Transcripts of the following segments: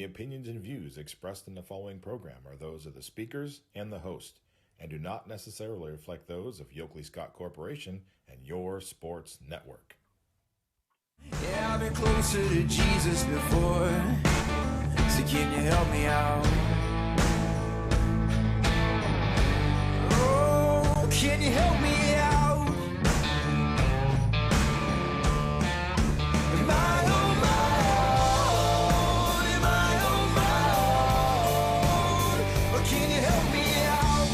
The opinions and views expressed in the following program are those of the speakers and the host, and do not necessarily reflect those of Yoakley Scott Corporation and Your Sports Network. Yeah, I've been closer to Jesus before, so can you help me out? Oh, can you help me out? Am I on my own? Am I on my own? Or can you help me out?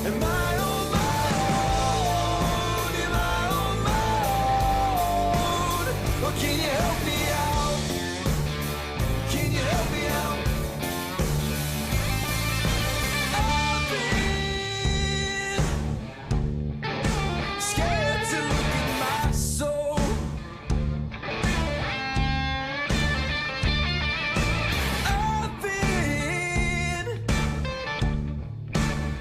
Am I on my own? Am I on my own? Or can you help me out? Can you help me out? I've been scared to look at my soul. I've been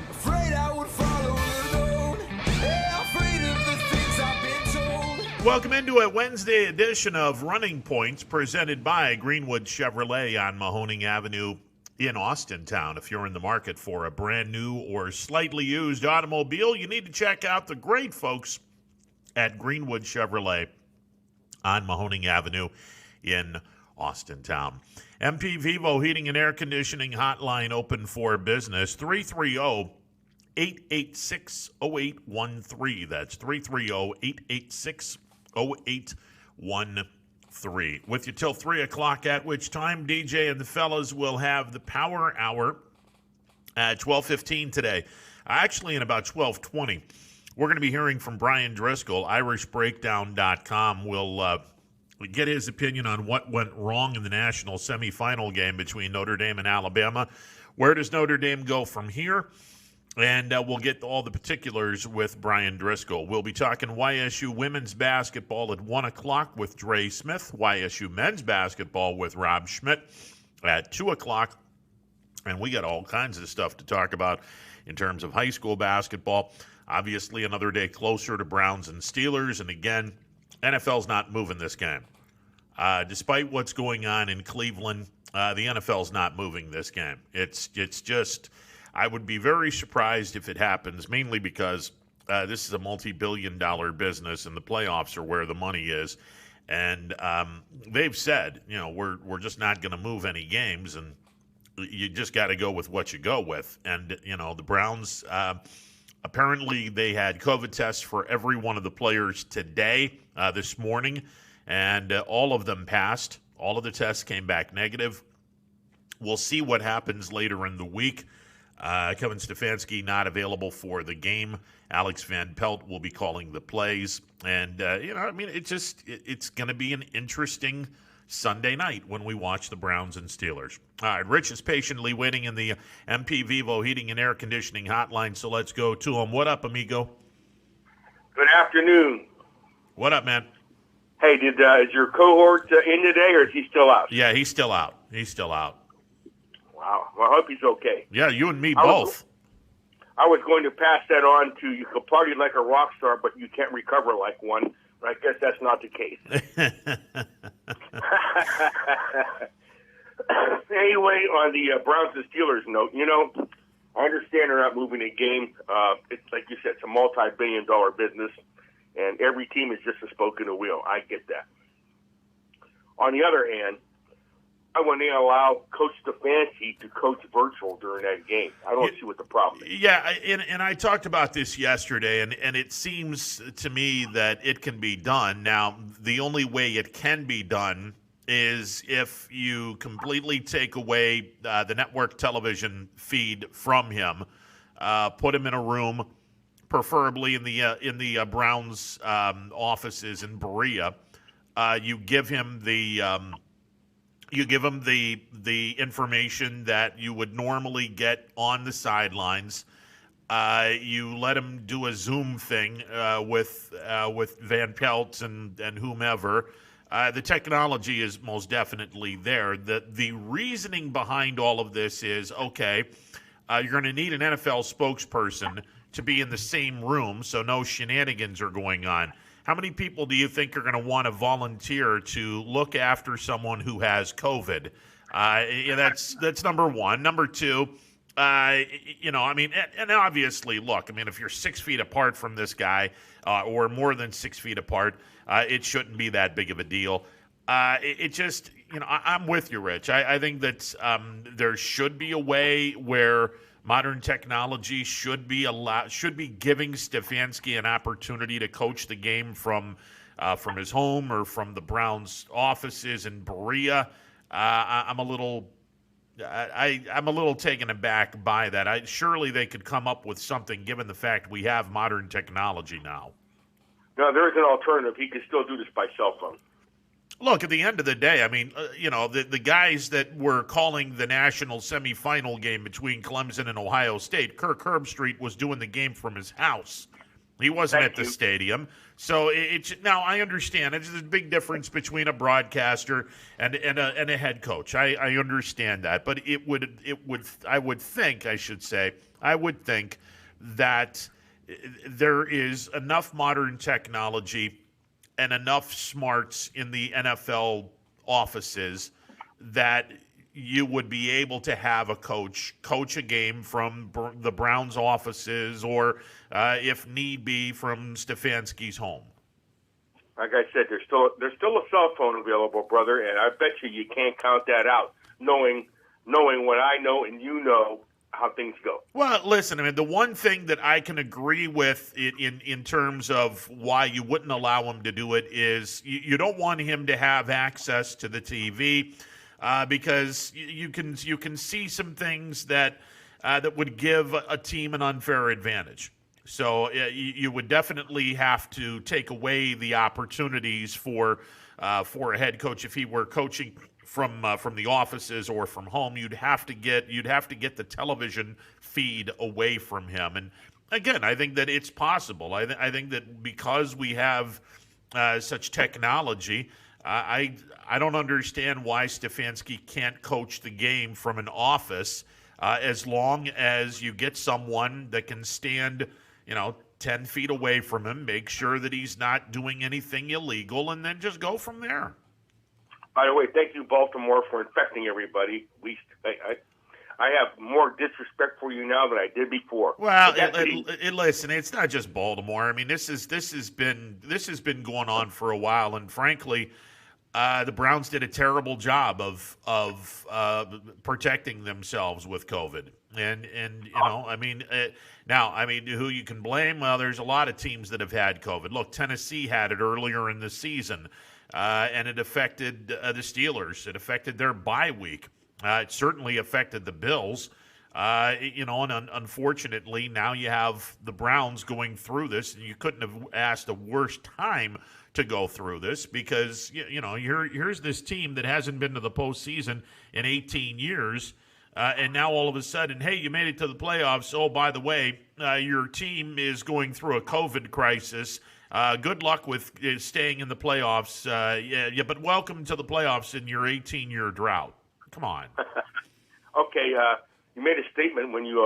afraid I would follow alone. Yeah, afraid of the things I've been told. Welcome into a Wednesday edition of Running Points presented by Greenwood Chevrolet on Mahoning Avenue in Austintown. If you're in the market for a brand new or slightly used automobile, you need to check out the great folks at Greenwood Chevrolet on Mahoning Avenue in Austintown. MP Vivo Heating and Air Conditioning Hotline open for business, 330-886-0813. That's 330-886-0813. With you till 3 o'clock, at which time DJ and the fellas will have the Power Hour at 12:15 today. Actually, in about 12:20, we're going to be hearing from Brian Driscoll, IrishBreakdown.com. We'll get his opinion on what went wrong in the national semifinal game between Notre Dame and Alabama. Where does Notre Dame go from here? And we'll get all the particulars with Brian Driscoll. We'll be talking YSU women's basketball at 1 o'clock with Dre Smith, YSU men's basketball with Rob Schmidt at 2 o'clock. And we got all kinds of stuff to talk about in terms of high school basketball. Obviously, another day closer to Browns and Steelers. And again, NFL's not moving this game. Despite what's going on in Cleveland, the NFL's not moving this game. It's just, I would be very surprised if it happens, mainly because this is a multi-billion-dollar business and the playoffs are where the money is. And they've said, we're just not going to move any games, and you just got to go with what you go with. And, the Browns, apparently they had COVID tests for every one of the players today, this morning, and all of them passed. All of the tests came back negative. We'll see what happens later in the week. Kevin Stefanski not available for the game. Alex Van Pelt will be calling the plays. And, it's going to be an interesting Sunday night when we watch the Browns and Steelers. All right, Rich is patiently waiting in the MP Vivo Heating and Air Conditioning hotline, so let's go to him. What up, amigo? Good afternoon. What up, man? Hey, is your cohort in today, or is he still out? Yeah, he's still out. Wow. Well, I hope he's okay. Yeah, you and me both. I was going to pass that on to you. Can party like a rock star, but you can't recover like one. But I guess that's not the case. Anyway, on the Browns and Steelers note, I understand they're not moving a game. It's like you said, it's a multi-billion-dollar business, and every team is just a spoke in a wheel. I get that. On the other hand, when they allow Coach Stefanski to coach virtual during that game, I don't see what the problem is. Yeah, and I talked about this yesterday, and it seems to me that it can be done. Now, the only way it can be done is if you completely take away the network television feed from him, put him in a room, preferably in the Browns offices in Berea. You give him the information that you would normally get on the sidelines. You let him do a Zoom thing with Van Pelt and whomever. The technology is most definitely there. The reasoning behind all of this is, okay, you're going to need an NFL spokesperson to be in the same room so no shenanigans are going on. how many people do you think are going to want to volunteer to look after someone who has COVID? Yeah, that's number one. Number two, I mean, and obviously, look, I mean, if you're 6 feet apart from this guy or more than 6 feet apart, it shouldn't be that big of a deal. It just, I'm with you, Rich. I think that there should be a way where modern technology should be giving Stefanski an opportunity to coach the game from his home or from the Browns' offices in Berea. I'm a little taken aback by that. Surely they could come up with something, given the fact we have modern technology now. No, there is an alternative. He could still do this by cell phone. Look, at the end of the day, I mean, the guys that were calling the national semifinal game between Clemson and Ohio State, Kirk Herbstreit was doing the game from his house. He wasn't at the stadium. So now I understand. There's a big difference between a broadcaster and a head coach. I understand that, but I would think that there is enough modern technology and enough smarts in the NFL offices that you would be able to have a coach a game from the Browns offices or, if need be, from Stefanski's home. Like I said, there's still a cell phone available, brother, and I bet you can't count that out, knowing what I know and you know how things go. Well, listen, I mean, the one thing that I can agree with in terms of why you wouldn't allow him to do it is you don't want him to have access to the TV because you can see some things that would give a team an unfair advantage. So you would definitely have to take away the opportunities for a head coach if he were coaching from the offices or from home. You'd have to get the television feed away from him. And again, I think that it's possible. I think that because we have such technology, I don't understand why Stefanski can't coach the game from an office as long as you get someone that can stand 10 feet away from him, make sure that he's not doing anything illegal, and then just go from there. By the way, thank you, Baltimore, for infecting everybody. I have more disrespect for you now than I did before. Well, listen, it's not just Baltimore. I mean, this has been going on for a while, and frankly, the Browns did a terrible job of protecting themselves with COVID. And I mean, who you can blame? Well, there's a lot of teams that have had COVID. Look, Tennessee had it earlier in the season. And it affected the Steelers. It affected their bye week. It certainly affected the Bills. And unfortunately, now you have the Browns going through this, and you couldn't have asked a worse time to go through this because, here's this team that hasn't been to the postseason in 18 years, and now all of a sudden, hey, you made it to the playoffs. Oh, by the way, your team is going through a COVID crisis. Good luck with staying in the playoffs. But welcome to the playoffs in your 18-year drought. Come on. Okay, you made a statement when you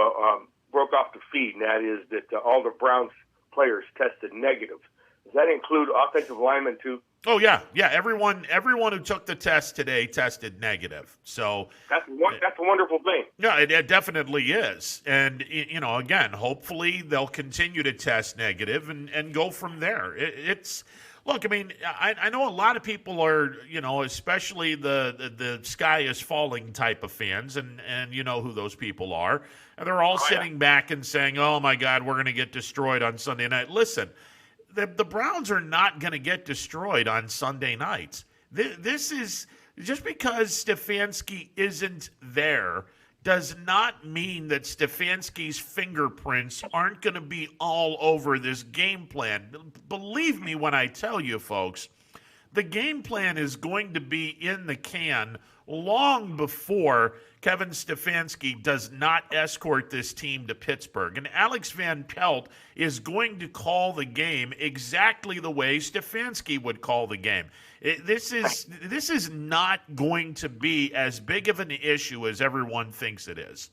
broke off the feed, and that is that all the Browns players tested negative. Does that include offensive linemen too? Oh yeah. Everyone who took the test today tested negative. So that's a wonderful thing. Yeah, it definitely is. And again, hopefully they'll continue to test negative and go from there. Look, I mean, I know a lot of people are, especially the sky is falling type of fans, and you know who those people are. And they're all sitting back and saying, "Oh my God, we're going to get destroyed on Sunday night." Listen. The Browns are not going to get destroyed on Sunday nights. This is just because Stefanski isn't there does not mean that Stefanski's fingerprints aren't going to be all over this game plan. Believe me when I tell you, folks, the game plan is going to be in the can long before Kevin Stefanski does not escort this team to Pittsburgh. And Alex Van Pelt is going to call the game exactly the way Stefanski would call the game. This is not going to be as big of an issue as everyone thinks it is.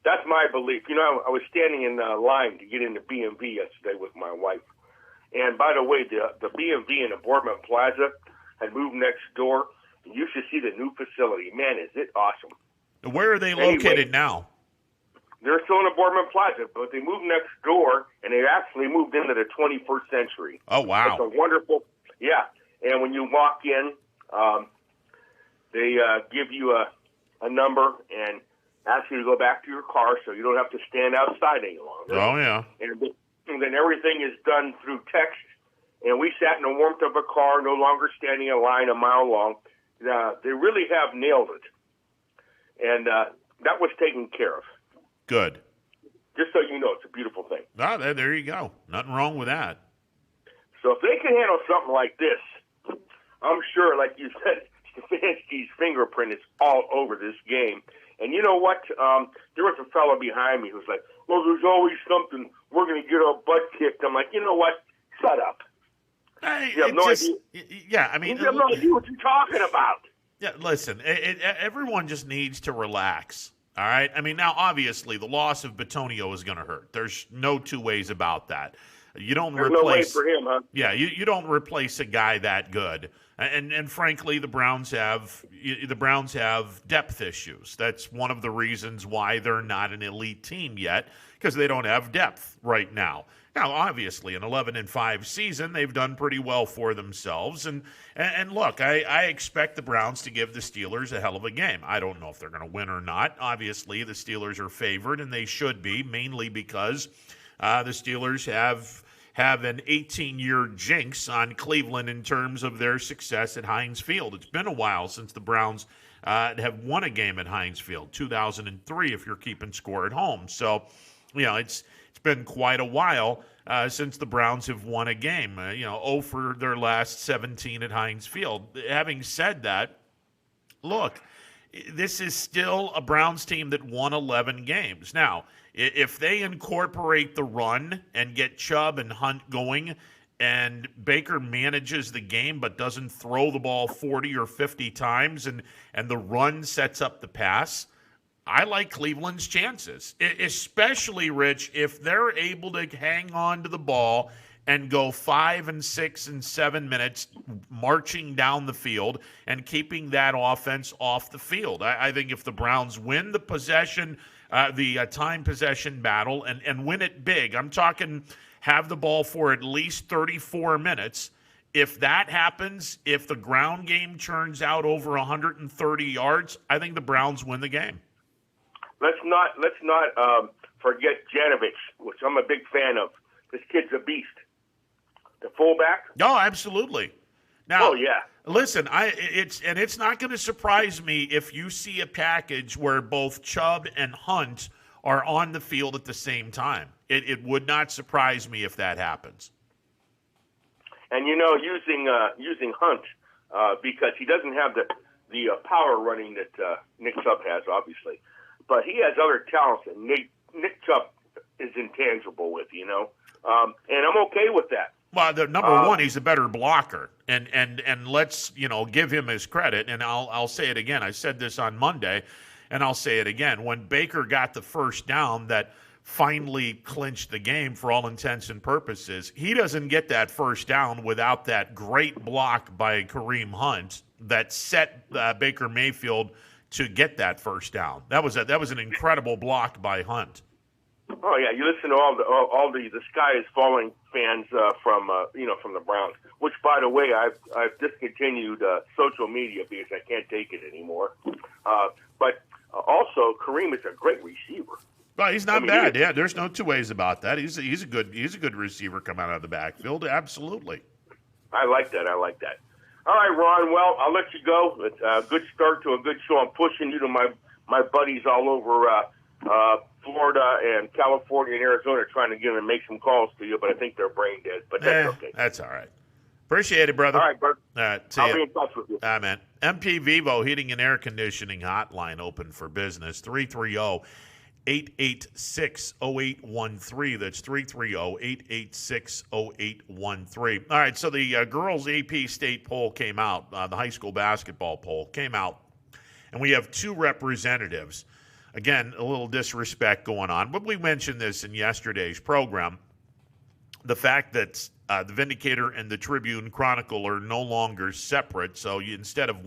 That's my belief. I was standing in line to get into B&B yesterday with my wife. And by the way, the B&B in the Boardman Plaza had moved next door. You should see the new facility. Man, is it awesome. Where are they located now? They're still in the Boardman Plaza, but they moved next door, and they actually moved into the 21st century. Oh, wow. It's a wonderful, yeah. And when you walk in, they give you a number and ask you to go back to your car so you don't have to stand outside any longer. Oh, yeah. And then everything is done through text. And we sat in the warmth of a car, no longer standing in line a mile long. They really have nailed it. And that was taken care of. Good. Just so you know, it's a beautiful thing. Ah, there you go. Nothing wrong with that. So if they can handle something like this, I'm sure, like you said, Stefanski's fingerprint is all over this game. And you know what? There was a fellow behind me who was like, well, there's always something. We're going to get our butt kicked. I'm like, you know what? Shut up. You have no idea. Yeah, I mean, you have no idea what you're talking about. Yeah, listen, everyone just needs to relax. All right. I mean, now obviously the loss of Bitonio is going to hurt. There's no two ways about that. You don't There's replace. no way for him, huh? Yeah, you don't replace a guy that good. And frankly, the Browns have depth issues. That's one of the reasons why they're not an elite team yet, because they don't have depth right now. Now, obviously, an 11-5 season, they've done pretty well for themselves. And look, I expect the Browns to give the Steelers a hell of a game. I don't know if they're going to win or not. Obviously, the Steelers are favored, and they should be, mainly because the Steelers have an 18-year jinx on Cleveland in terms of their success at Heinz Field. It's been a while since the Browns have won a game at Heinz Field, 2003 if you're keeping score at home. So, it's been quite a while since the Browns have won a game. 0 for their last 17 at Heinz Field. Having said that, look, this is still a Browns team that won 11 games. Now, if they incorporate the run and get Chubb and Hunt going, and Baker manages the game but doesn't throw the ball 40 or 50 times, and the run sets up the pass, I like Cleveland's chances, especially, Rich, if they're able to hang on to the ball and go 5 and 6 and 7 minutes marching down the field and keeping that offense off the field. I think if the Browns win the possession, the time possession battle and win it big, I'm talking have the ball for at least 34 minutes. If that happens, if the ground game turns out over 130 yards, I think the Browns win the game. Let's not forget Janovich, which I'm a big fan of. This kid's a beast. The fullback. Oh, absolutely. Now, oh yeah. Listen, it's not going to surprise me if you see a package where both Chubb and Hunt are on the field at the same time. It would not surprise me if that happens. And using Hunt because he doesn't have the power running that Nick Chubb has, obviously. But he has other talents that Nick Chubb is intangible with, and I'm okay with that. Well, the number one, he's a better blocker, and let's give him his credit. And I'll say it again. I said this on Monday, and I'll say it again. When Baker got the first down that finally clinched the game for all intents and purposes, he doesn't get that first down without that great block by Kareem Hunt that set Baker Mayfield to get that first down. That was an incredible block by Hunt. Oh yeah, you listen to all the sky is falling fans from the Browns. Which, by the way, I've discontinued social media because I can't take it anymore. But also, Kareem is a great receiver. Well, he's not bad. Yeah, there's no two ways about that. He's a good receiver coming out of the backfield. Absolutely. I like that. All right, Ron. Well, I'll let you go. It's a good start to a good show. I'm pushing you to my buddies all over Florida and California and Arizona, trying to get them to make some calls to you, but I think they're brain dead. But that's okay. That's all right. Appreciate it, brother. All right, brother. I'll be in touch with you. Man. MP Vivo Heating and Air Conditioning Hotline open for business. 330-886-0813. That's 330-886-0813. All right, so the girls' AP state poll came out. The high school basketball poll came out, and we have two representatives. Again, a little disrespect going on, but we mentioned this in yesterday's program. the fact that the Vindicator and the Tribune Chronicle are no longer separate. So instead of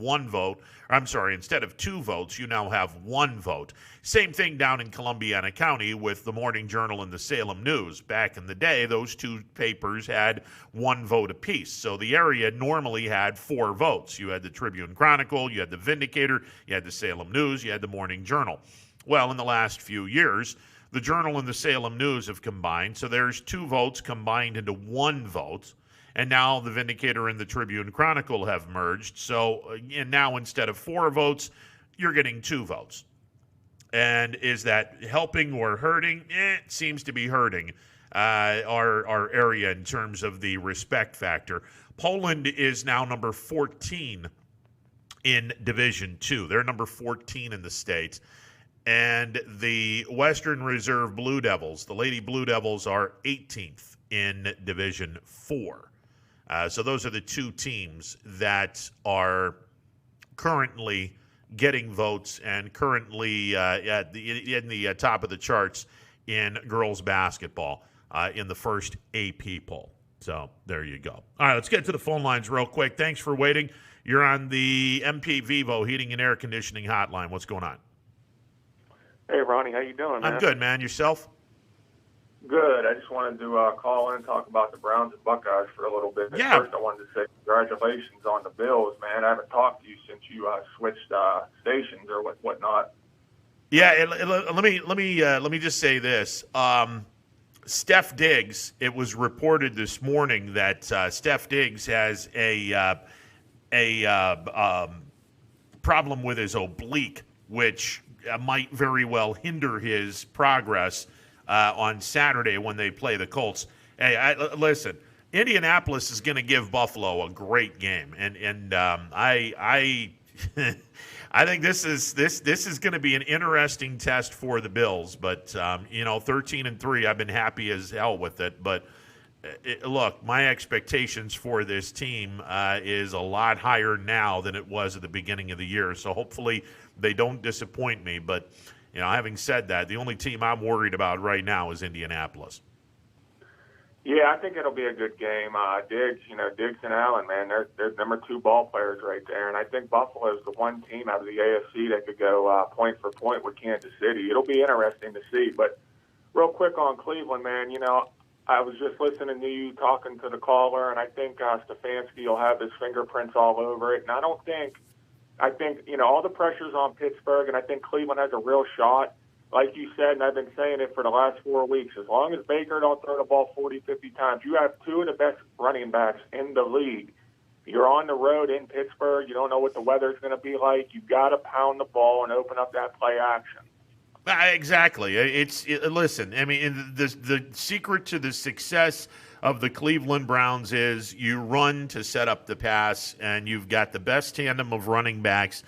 instead of 2 votes, you now have 1 vote. Same thing down in Columbiana County with the Morning Journal and the Salem News. Back in the day, those 2 papers had 1 vote apiece. So the area normally had 4 votes. You had the Tribune Chronicle, you had the Vindicator, you had the Salem News, you had the Morning Journal. Well, in the last few years, the Journal and the Salem News have combined, so there's 2 votes combined into 1 vote, and now the Vindicator and the Tribune Chronicle have merged, so and now instead of 4 votes, you're getting 2 votes. And is that helping or hurting? It seems to be hurting our area in terms of the respect factor. Poland is now number 14 in Division II. They're number 14 in the state. And the Western Reserve Blue Devils, the Lady Blue Devils, are 18th in Division IV. So those are the 2 teams that are currently getting votes and currently in the top of the charts in girls basketball in the first AP poll. So there you go. All right, let's get to the phone lines real quick. Thanks for waiting. You're on the MP Vivo Heating and Air Conditioning Hotline. What's going on? Hey, Ronnie, how you doing, man? I'm good, man. Yourself? Good. I just wanted to call in and talk about the Browns and Buckeyes for a little bit. Yeah. First, I wanted to say congratulations on the Bills, man. I haven't talked to you since you switched stations or whatnot. Yeah. Let me just say this. Steph Diggs. It was reported this morning that Steph Diggs has a problem with his oblique, which might very well hinder his progress on Saturday when they play the Colts. Hey, listen, Indianapolis is going to give Buffalo a great game, and I I think this is going to be an interesting test for the Bills. But 13-3, I've been happy as hell with it. But look, my expectations for this team is a lot higher now than it was at the beginning of the year. So hopefully they don't disappoint me. But having said that, the only team I'm worried about right now is Indianapolis. Yeah, I think it'll be a good game. Diggs and Allen, man, they're number 2 ball players right there. And I think Buffalo is the one team out of the AFC that could go point for point with Kansas City. It'll be interesting to see. But real quick on Cleveland, man, I was just listening to you talking to the caller, and I think Stefanski will have his fingerprints all over it. And I think all the pressure's on Pittsburgh, and I think Cleveland has a real shot. Like you said, and I've been saying it for the last 4 weeks, as long as Baker don't throw the ball 40, 50 times, you have 2 of the best running backs in the league. You're on the road in Pittsburgh. You don't know what the weather's going to be like. You've got to pound the ball and open up that play action. Exactly. Listen, I mean, the secret to the success of the Cleveland Browns is you run to set up the pass, and you've got the best tandem of running backs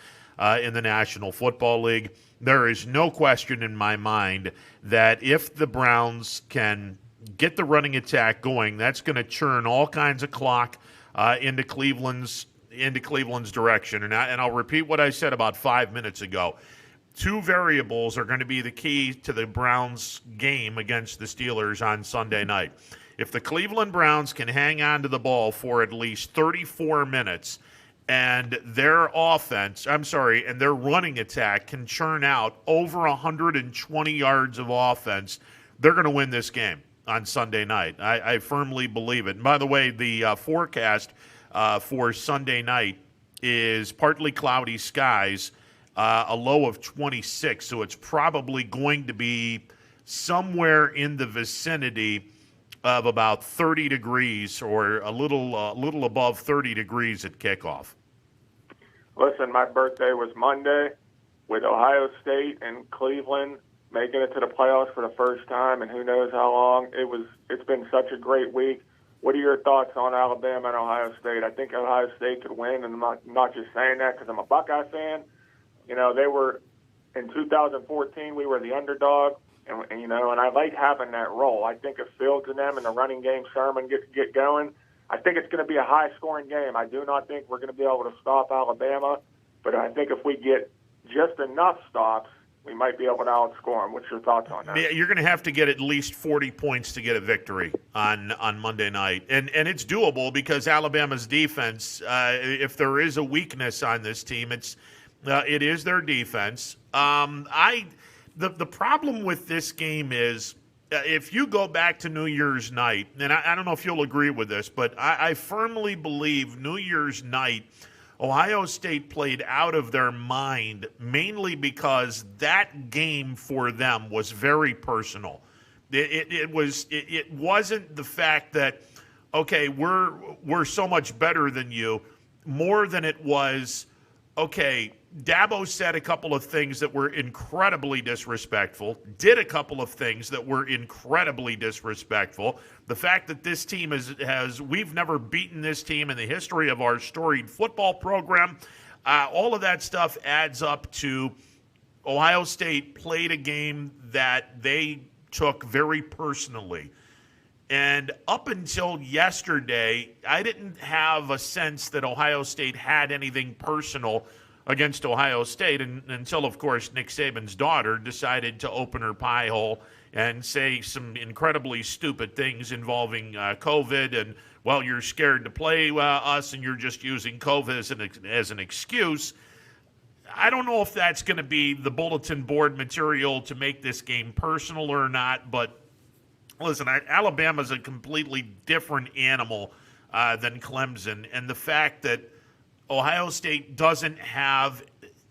in the National Football League. There is no question in my mind that if the Browns can get the running attack going, that's going to churn all kinds of clock into Cleveland's direction. And I'll repeat what I said about 5 minutes ago. 2 variables are going to be the key to the Browns game against the Steelers on Sunday night. If the Cleveland Browns can hang on to the ball for at least 34 minutes and their running attack can churn out over 120 yards of offense, they're going to win this game on Sunday night. I firmly believe it. And by the way, the forecast for Sunday night is partly cloudy skies, a low of 26, so it's probably going to be somewhere in the vicinity of about 30 degrees or a little above 30 degrees at kickoff. Listen, my birthday was Monday with Ohio State and Cleveland making it to the playoffs for the first time, and who knows how long. It's been such a great week. What are your thoughts on Alabama and Ohio State? I think Ohio State could win, and I'm not just saying that because I'm a Buckeye fan. They were in 2014. We were the underdog. And I like having that role. I think if Fields and them and the running game, Sherman get going, I think it's going to be a high-scoring game. I do not think we're going to be able to stop Alabama, but I think if we get just enough stops, we might be able to outscore them. What's your thoughts on that? Yeah, you're going to have to get at least 40 points to get a victory on Monday night. And it's doable because Alabama's defense, if there is a weakness on this team, it is their defense. The problem with this game is if you go back to New Year's night, and I don't know if you'll agree with this, but I firmly believe New Year's night, Ohio State played out of their mind mainly because that game for them was very personal. It wasn't the fact that, okay, we're so much better than you, more than it was, okay, Dabo said a couple of things that were incredibly disrespectful, did a couple of things that were incredibly disrespectful. The fact that this team we've never beaten this team in the history of our storied football program, all of that stuff adds up to Ohio State played a game that they took very personally. And up until yesterday, I didn't have a sense that Ohio State had anything personal against Ohio State until, of course, Nick Saban's daughter decided to open her pie hole and say some incredibly stupid things involving COVID and, well, you're scared to play us and you're just using COVID as an excuse. I don't know if that's going to be the bulletin board material to make this game personal or not, but listen, Alabama's a completely different animal than Clemson, and the fact that Ohio State doesn't have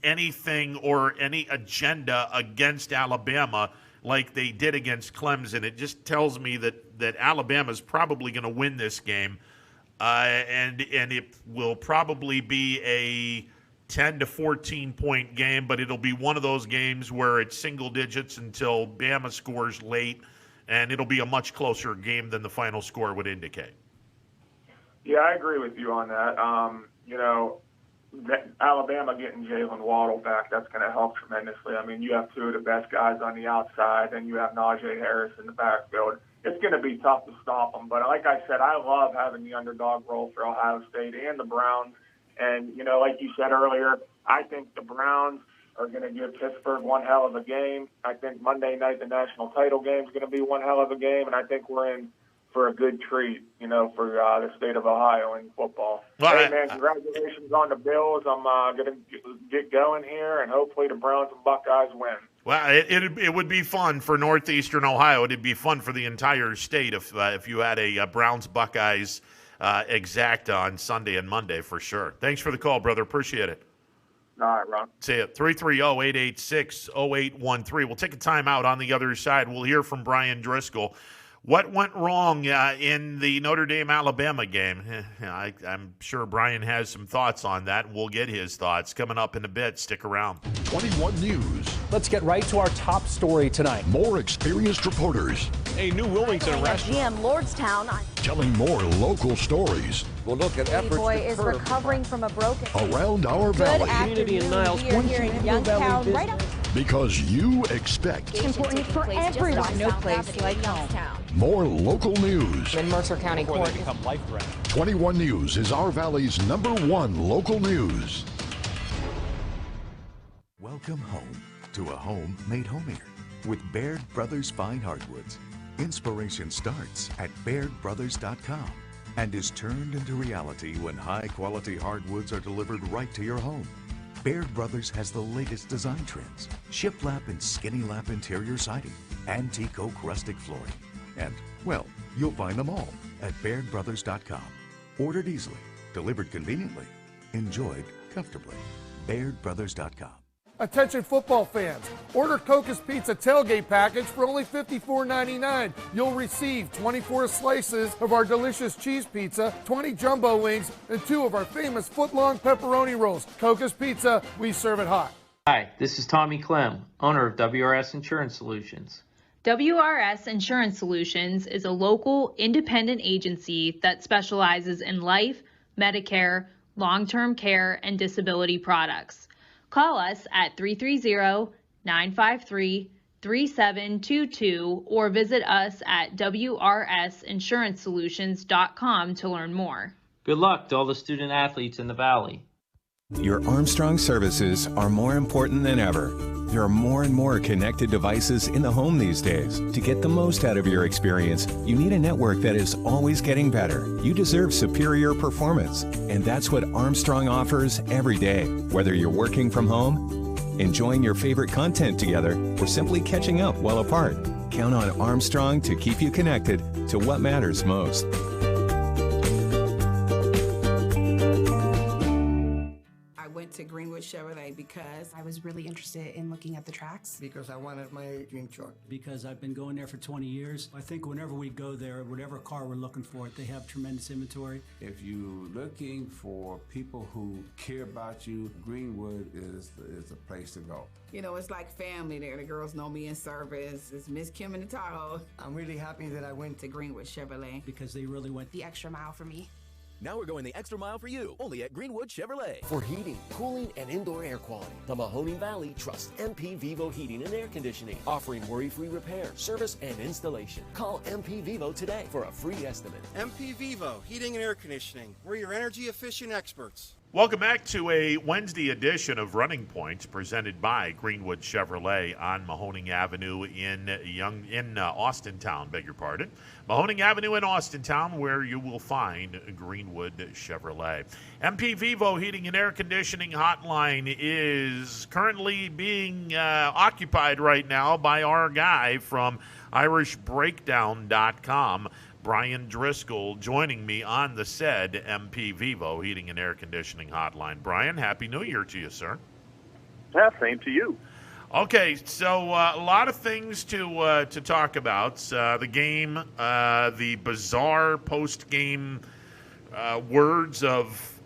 anything or any agenda against Alabama like they did against Clemson, it just tells me that Alabama's probably going to win this game, and it will probably be a 10 to 14 point game, but it'll be one of those games where it's single digits until Bama scores late, and it'll be a much closer game than the final score would indicate. Yeah, I agree with you on that. Alabama getting Jalen Waddle back, that's going to help tremendously. I mean, you have two of the best guys on the outside, and you have Najee Harris in the backfield. It's going to be tough to stop them. But like I said, I love having the underdog role for Ohio State and the Browns. And, like you said earlier, I think the Browns are going to give Pittsburgh one hell of a game. I think Monday night, the national title game is going to be one hell of a game. And I think we're in for a good treat, for the state of Ohio in football. Well, hey, man, congratulations on the Bills. I'm going to get going here, and hopefully the Browns and Buckeyes win. Well, it would be fun for Northeastern Ohio. It'd be fun for the entire state if you had a Browns-Buckeyes exact on Sunday and Monday for sure. Thanks for the call, brother. Appreciate it. All right, Ron. See you. 330-886-0813. We'll take a timeout. On the other side, we'll hear from Brian Driscoll. What went wrong in the Notre Dame-Alabama game? I'm sure Brian has some thoughts on that. We'll get his thoughts coming up in a bit. Stick around. 21 News. Let's get right to our top story tonight. More experienced reporters. A new Wilmington restaurant. GM Lordstown. Telling more local stories. We'll look at efforts. Boy is recovering from a broken. Around our Good valley. Community in Niles. We are here in Youngstown, right up. Because you expect. It's important for everyone. No place like home. More local news. In Mercer County Court. 21 News is our valley's #1 local news. Welcome home to a home made homier with Baird Brothers Fine Hardwoods. Inspiration starts at BairdBrothers.com and is turned into reality when high-quality hardwoods are delivered right to your home. Baird Brothers has the latest design trends, shiplap and skinny lap interior siding, antique oak rustic flooring, and, well, you'll find them all at BairdBrothers.com. Ordered easily, delivered conveniently, enjoyed comfortably. BairdBrothers.com. Attention football fans, order Coca's Pizza tailgate package for only $54.99. You'll receive 24 slices of our delicious cheese pizza, 20 jumbo wings, and 2 of our famous foot-long pepperoni rolls. Coca's Pizza, we serve it hot. Hi, this is Tommy Clem, owner of WRS Insurance Solutions. WRS Insurance Solutions is a local independent agency that specializes in life, Medicare, long-term care, and disability products. Call us at 330-953-3722 or visit us at wrsinsuranceSolutions.com to learn more. Good luck to all the student athletes in the Valley. Your Armstrong services are more important than ever. There are more and more connected devices in the home these days. To get the most out of your experience, you need a network that is always getting better. You deserve superior performance, and that's what Armstrong offers every day. Whether you're working from home, enjoying your favorite content together, or simply catching up while apart, count on Armstrong to keep you connected to what matters most. To Greenwood Chevrolet because I was really interested in looking at the tracks. Because I wanted my dream truck. Because I've been going there for 20 years. I think whenever we go there, whatever car we're looking for, they have tremendous inventory. If you're looking for people who care about you, Greenwood is the place to go. You know, it's like family there. The girls know me in service. It's Miss Kim in the Tahoe. I'm really happy that I went to Greenwood Chevrolet. Because they really went the extra mile for me. Now we're going the extra mile for you, only at Greenwood Chevrolet. For heating, cooling, and indoor air quality, the Mahoning Valley trusts MP Vivo Heating and Air Conditioning, offering worry-free repair, service, and installation. Call MP Vivo today for a free estimate. MP Vivo Heating and Air Conditioning. We're your energy-efficient experts. Welcome back to a Wednesday edition of Running Points presented by Greenwood Chevrolet on Mahoning Avenue in Austintown, beg your pardon. Mahoning Avenue in Austintown, where you will find Greenwood Chevrolet. MP Vivo Heating and Air Conditioning Hotline is currently being occupied right now by our guy from IrishBreakdown.com. Brian Driscoll joining me on the said MP Vivo Heating and Air Conditioning Hotline. Brian, Happy New Year to you, sir. Yeah, same to you. Okay, so a lot of things to talk about. The game, the bizarre post-game words of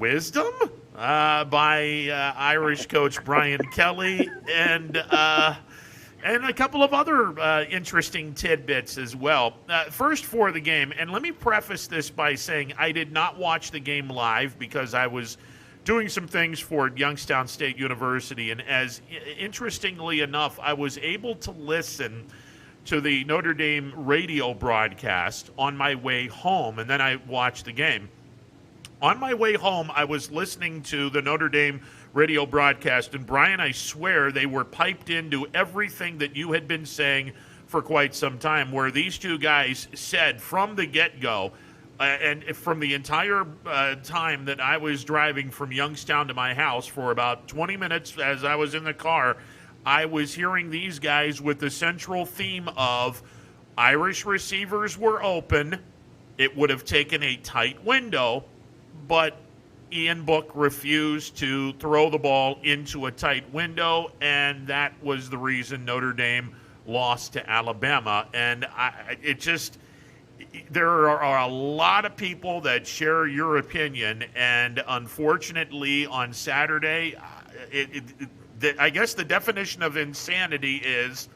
wisdom by Irish coach Brian Kelly, and a couple of other interesting tidbits as well. First for the game, and let me preface this by saying I did not watch the game live because I was doing some things for Youngstown State University, and as interestingly enough, I was able to listen to the Notre Dame radio broadcast on my way home, and then I watched the game. On my way home, I was listening to the Notre Dame radio broadcast, and Brian, I swear they were piped into everything that you had been saying for quite some time, where these two guys said from the get-go, and from the entire time that I was driving from Youngstown to my house for about 20 minutes as I was in the car, I was hearing these guys with the central theme of Irish receivers were open. It would have taken a tight window, but Ian Book refused to throw the ball into a tight window, and that was the reason Notre Dame lost to Alabama. And there are a lot of people that share your opinion, and unfortunately on Saturday, I guess the definition of insanity is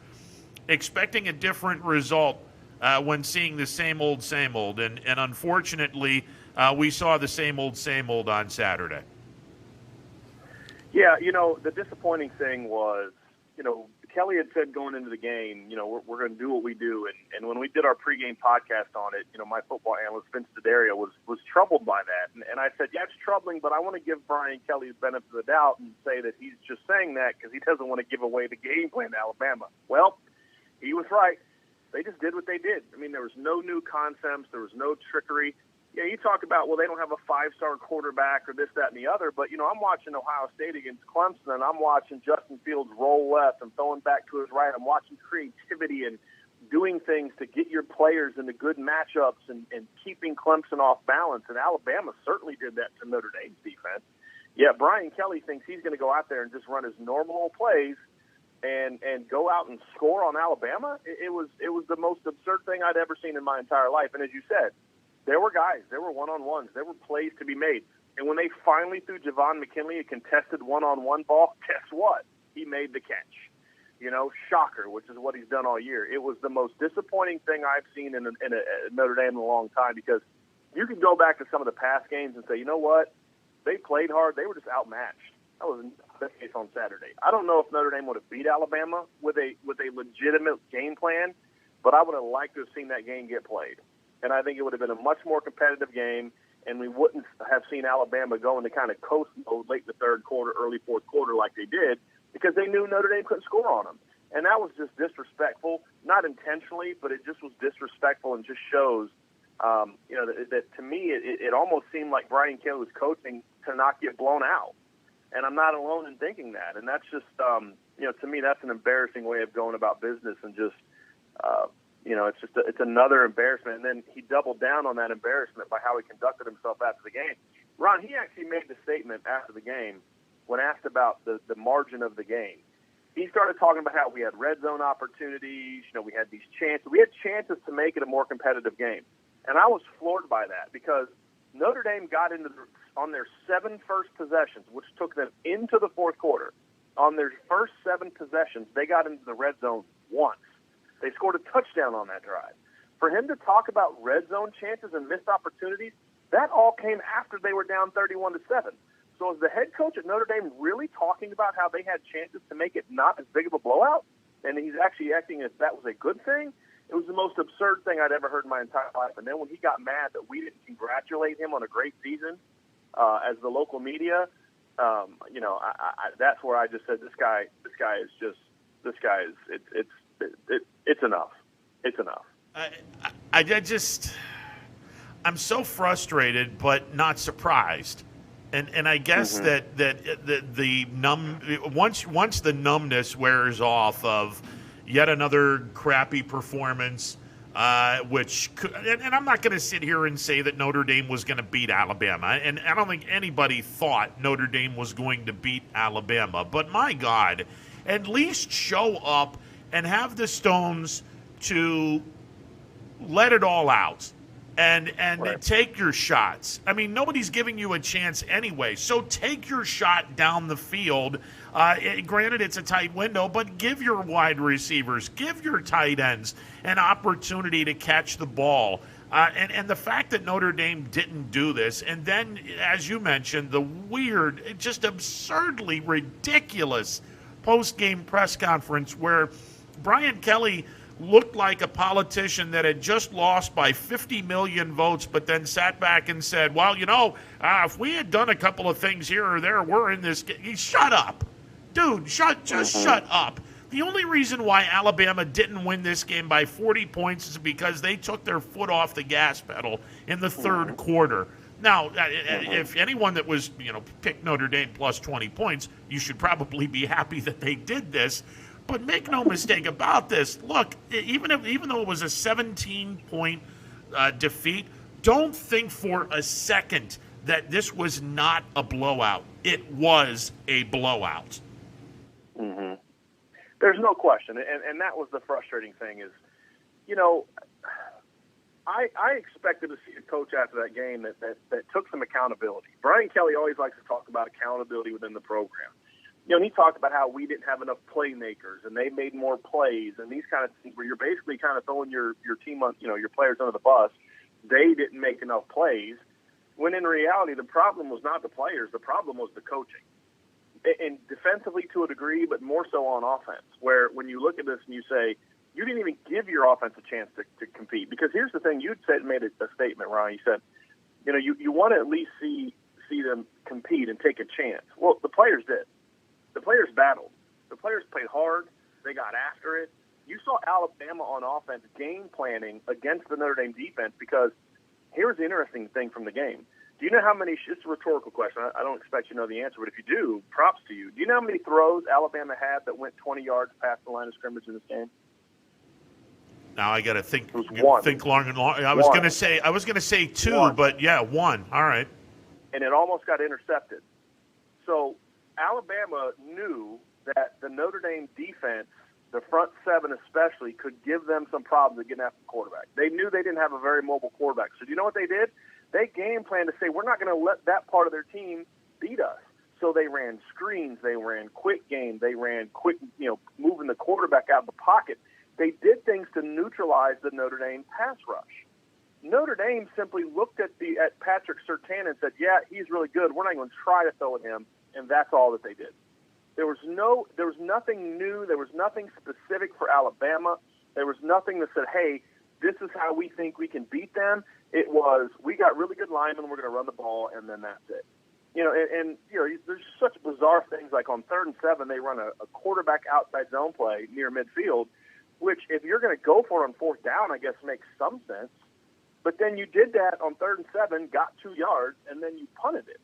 expecting a different result when seeing the same old, and unfortunately, we saw the same old on Saturday. Yeah, the disappointing thing was, Kelly had said going into the game, we're going to do what we do. And when we did our pregame podcast on it, my football analyst, Vince D'Addario, was troubled by that. And I said, yeah, it's troubling, but I want to give Brian Kelly the benefit of the doubt and say that he's just saying that because he doesn't want to give away the game plan to Alabama. Well, he was right. They just did what they did. I mean, there was no new concepts. There was no trickery. Yeah, you talk about, well, they don't have a five-star quarterback or this, that, and the other, but, I'm watching Ohio State against Clemson, and I'm watching Justin Fields roll left and throwing back to his right. I'm watching creativity and doing things to get your players into good matchups and keeping Clemson off balance, and Alabama certainly did that to Notre Dame's defense. Yeah, Brian Kelly thinks he's going to go out there and just run his normal plays and go out and score on Alabama. It was the most absurd thing I'd ever seen in my entire life, and as you said, there were guys, there were one-on-ones, there were plays to be made. And when they finally threw Javon McKinley a contested one-on-one ball, guess what? He made the catch. Shocker, which is what he's done all year. It was the most disappointing thing I've seen in Notre Dame in a long time, because you could go back to some of the past games and say, you know what? They played hard. They were just outmatched. That was the case on Saturday. I don't know if Notre Dame would have beat Alabama with a legitimate game plan, but I would have liked to have seen that game get played. And I think it would have been a much more competitive game, and we wouldn't have seen Alabama go into kind of coast mode late in the third quarter, early fourth quarter like they did, because they knew Notre Dame couldn't score on them. And that was just disrespectful, not intentionally, but it just was disrespectful and just shows, that to me it almost seemed like Brian Kelly was coaching to not get blown out. And I'm not alone in thinking that. And that's just, to me, that's an embarrassing way of going about business and just, it's another embarrassment. And then he doubled down on that embarrassment by how he conducted himself after the game. Ron, he actually made the statement after the game when asked about the margin of the game. He started talking about how we had red zone opportunities. We had these chances. We had chances to make it a more competitive game. And I was floored by that because Notre Dame got on their 7 first possessions, which took them into the fourth quarter. On their first 7 possessions, they got into the red zone once. They scored a touchdown on that drive. For him to talk about red zone chances and missed opportunities, that all came after they were down 31-7. So is the head coach at Notre Dame really talking about how they had chances to make it not as big of a blowout? And he's actually acting as if that was a good thing? It was the most absurd thing I'd ever heard in my entire life. And then when he got mad that we didn't congratulate him on a great season as the local media, that's where I just said, this guy is it's enough. It's enough. I'm so frustrated, but not surprised. And I guess that the once the numbness wears off of yet another crappy performance, which could, and I'm not going to sit here and say that Notre Dame was going to beat Alabama, and I don't think anybody thought Notre Dame was going to beat Alabama. But my God, at least show up and have the stones to let it all out. And right. Take your shots. I mean, nobody's giving you a chance anyway, so take your shot down the field. Granted, it's a tight window, but give your wide receivers, give your tight ends an opportunity to catch the ball. And the fact that Notre Dame didn't do this, and then, as you mentioned, the weird, just absurdly ridiculous post-game press conference where Brian Kelly looked like a politician that had just lost by 50 million votes, but then sat back and said, well, if we had done a couple of things here or there, we're in this game. Shut up. Dude, shut up. The only reason why Alabama didn't win this game by 40 points is because they took their foot off the gas pedal in the third quarter. Now, if anyone that was, picked Notre Dame plus 20 points, you should probably be happy that they did this. But make no mistake about this. Look, even though it was a 17-point defeat, don't think for a second that this was not a blowout. It was a blowout. Mm-hmm. There's no question, and that was the frustrating thing is, I expected to see a coach after that game that took some accountability. Brian Kelly always likes to talk about accountability within the program. He talked about how we didn't have enough playmakers and they made more plays and these kind of things where you're basically kind of throwing your team on, your players under the bus. They didn't make enough plays when in reality, the problem was not the players. The problem was the coaching and defensively to a degree, but more so on offense, where when you look at this and you say, you didn't even give your offense a chance to compete. Because here's the thing, you'd made a statement, Ron. You said, you want to at least see them compete and take a chance. Well, the players did. The players battled. The players played hard. They got after it. You saw Alabama on offense game planning against the Notre Dame defense because here's the interesting thing from the game. Do you know how many – it's a rhetorical question. I don't expect you to know the answer, but if you do, props to you. Do you know how many throws Alabama had that went 20 yards past the line of scrimmage in this game? Now I got to think long and long. I was going to say 2, but yeah, 1. All right. And it almost got intercepted. So Alabama knew that the Notre Dame defense, the front 7 especially, could give them some problems at getting after the quarterback. They knew they didn't have a very mobile quarterback. So do you know what they did? They game planned to say, we're not going to let that part of their team beat us. So they ran screens, they ran quick game, they ran quick, moving the quarterback out of the pocket. They did things to neutralize the Notre Dame pass rush. Notre Dame simply looked at Patrick Surtain and said, yeah, he's really good. We're not going to try to throw at him, and that's all that they did. There was nothing new. There was nothing specific for Alabama. There was nothing that said, hey, this is how we think we can beat them. It was, we got really good linemen, we're going to run the ball, and then that's it. And there's such bizarre things like on 3rd and 7, they run a quarterback outside zone play near midfield, which if you're going to go for it on 4th down, I guess makes some sense. But then you did that on 3rd and 7, got 2 yards, and then you punted it.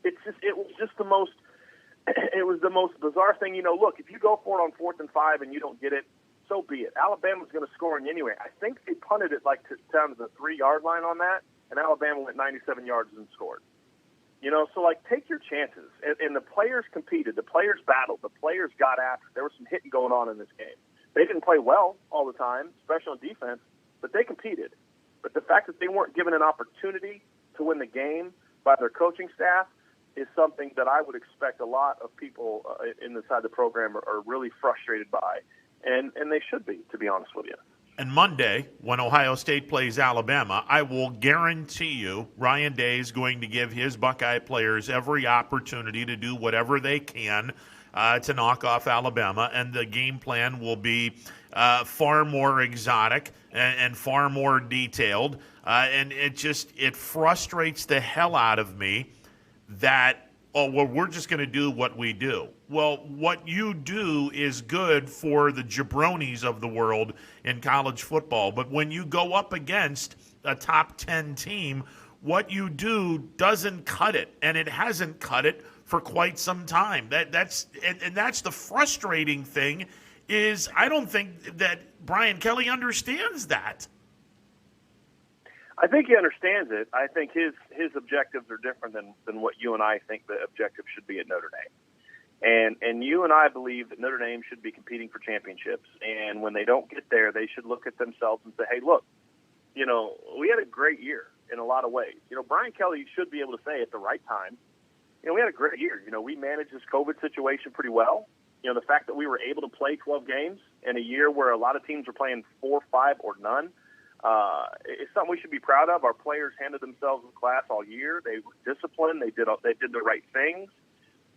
It was the most bizarre thing. Look, if you go for it on 4th and 5 and you don't get it, so be it. Alabama's going to score on you anyway. I think they punted it down to the 3-yard line on that, and Alabama went 97 yards and scored. So take your chances. And the players competed. The players battled. The players got after. There was some hitting going on in this game. They didn't play well all the time, especially on defense, but they competed. But the fact that they weren't given an opportunity to win the game by their coaching staff is something that I would expect a lot of people inside the program are really frustrated by. And they should be honest with you. And Monday, when Ohio State plays Alabama, I will guarantee you Ryan Day is going to give his Buckeye players every opportunity to do whatever they can to knock off Alabama, and the game plan will be far more exotic and far more detailed. And it frustrates the hell out of me that, we're just going to do what we do. Well, what you do is good for the jabronis of the world in college football. But when you go up against a top 10 team, what you do doesn't cut it. And it hasn't cut it for quite some time. That's the frustrating thing, is I don't think that Brian Kelly understands that. I think he understands it. I think his objectives are different than what you and I think the objective should be at Notre Dame. And you and I believe that Notre Dame should be competing for championships. And when they don't get there, they should look at themselves and say, hey, look, we had a great year in a lot of ways. Brian Kelly should be able to say at the right time, we had a great year. We managed this COVID situation pretty well. The fact that we were able to play 12 games in a year where a lot of teams were playing 4, 5, or none, it's something we should be proud of. Our players handled themselves in class all year. They were disciplined. They did the right things.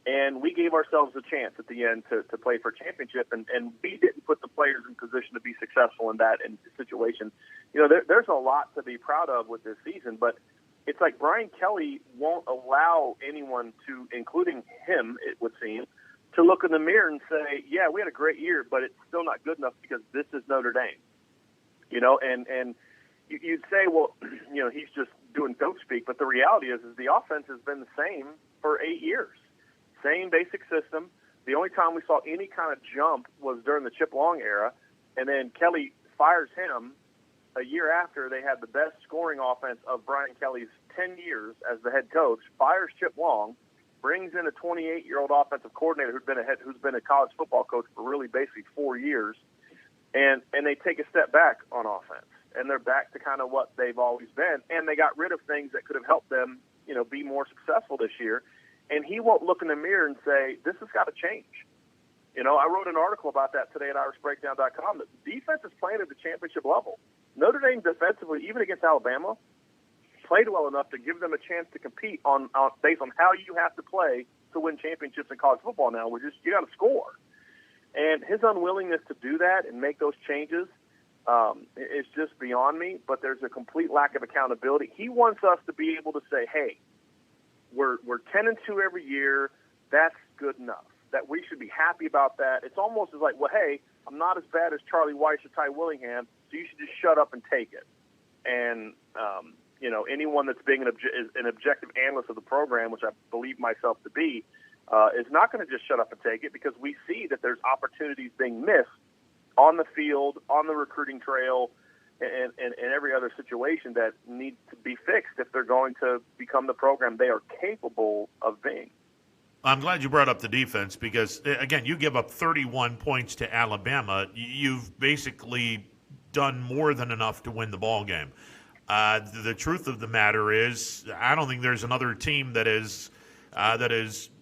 And we gave ourselves a chance at the end to play for a championship, and we didn't put the players in position to be successful in that situation. There's a lot to be proud of with this season, but it's like Brian Kelly won't allow anyone to, including him, it would seem, to look in the mirror and say, yeah, we had a great year, but it's still not good enough because this is Notre Dame. And you'd say, well, he's just doing goat speak, but the reality is the offense has been the same for 8 years. Same basic system. The only time we saw any kind of jump was during the Chip Long era, and then Kelly fires him a year after they had the best scoring offense of Brian Kelly's 10 years as the head coach, fires Chip Long, brings in a 28-year-old offensive coordinator who's been a college football coach for really basically 4 years, and they take a step back on offense, and they're back to kind of what they've always been, and they got rid of things that could have helped them, be more successful this year. And he won't look in the mirror and say, this has got to change. I wrote an article about that today at IrishBreakdown.com, that the defense is playing at the championship level. Notre Dame defensively, even against Alabama, played well enough to give them a chance to compete on based on how you have to play to win championships in college football now, which is you got to score. And his unwillingness to do that and make those changes is just beyond me, but there's a complete lack of accountability. He wants us to be able to say, hey, we're 10-2 every year. That's good enough. That we should be happy about that. It's almost as like, well, hey, I'm not as bad as Charlie Weiss or Ty Willingham, so you should just shut up and take it. And anyone that's being an objective analyst of the program, which I believe myself to be, is not going to just shut up and take it, because we see that there's opportunities being missed on the field, on the recruiting trail, and every other situation that needs to be fixed if they're going to become the program they are capable of being. I'm glad you brought up the defense, because, again, you give up 31 points to Alabama. You've basically done more than enough to win the ball game. The truth of the matter is, I don't think there's another team that is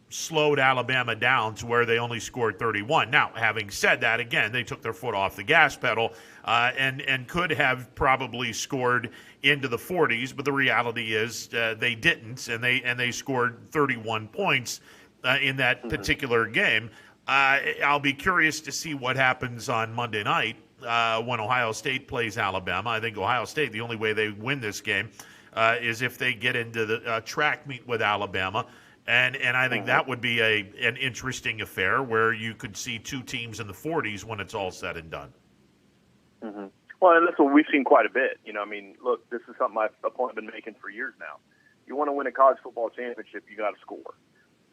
slowed Alabama down to where they only scored 31. Now, having said that, again, they took their foot off the gas pedal and could have probably scored into the 40s, but the reality is they didn't, and they scored 31 points in that particular game. I'll be curious to see what happens on Monday night when Ohio State plays Alabama. I think Ohio State, the only way they win this game is if they get into the track meet with Alabama. And I think that would be an interesting affair where you could see two teams in the 40s when it's all said and done. Mm-hmm. Well, and that's what we've seen quite a bit. I mean, look, this is something I've been making for years now. You want to win a college football championship, you got to score.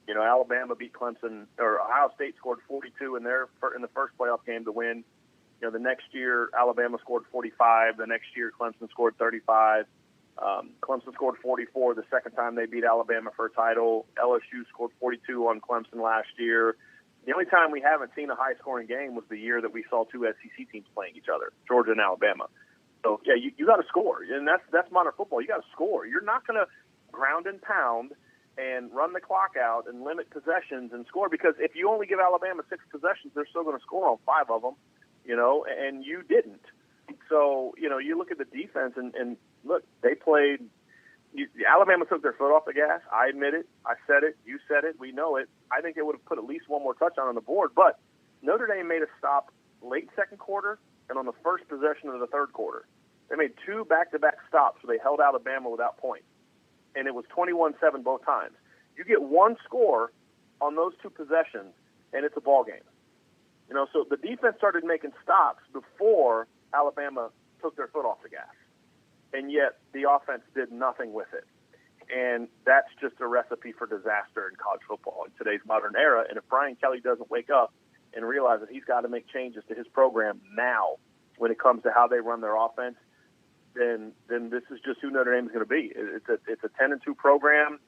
Alabama beat Clemson, or Ohio State scored 42 in the first playoff game to win. The next year, Alabama scored 45. The next year, Clemson scored 35. Clemson scored 44 the second time they beat Alabama for a title. LSU scored 42 on Clemson last year. The only time we haven't seen a high-scoring game was the year that we saw two SEC teams playing each other, Georgia and Alabama. So, yeah, you got to score, and that's modern football. You got to score. You're not going to ground and pound and run the clock out and limit possessions and score, because if you only give Alabama 6 possessions, they're still going to score on 5 of them, and you didn't. So, you look at the defense and look, they played – Alabama took their foot off the gas. I admit it. I said it. You said it. We know it. I think they would have put at least one more touchdown on the board. But Notre Dame made a stop late second quarter and on the first possession of the third quarter. They made 2 back-to-back stops where they held Alabama without points. And it was 21-7 both times. You get one score on those 2 possessions, and it's a ball game. So the defense started making stops before Alabama took their foot off the gas. And yet the offense did nothing with it. And that's just a recipe for disaster in college football in today's modern era. And if Brian Kelly doesn't wake up and realize that he's got to make changes to his program now when it comes to how they run their offense, then this is just who Notre Dame is going to be. It's a 10-2 program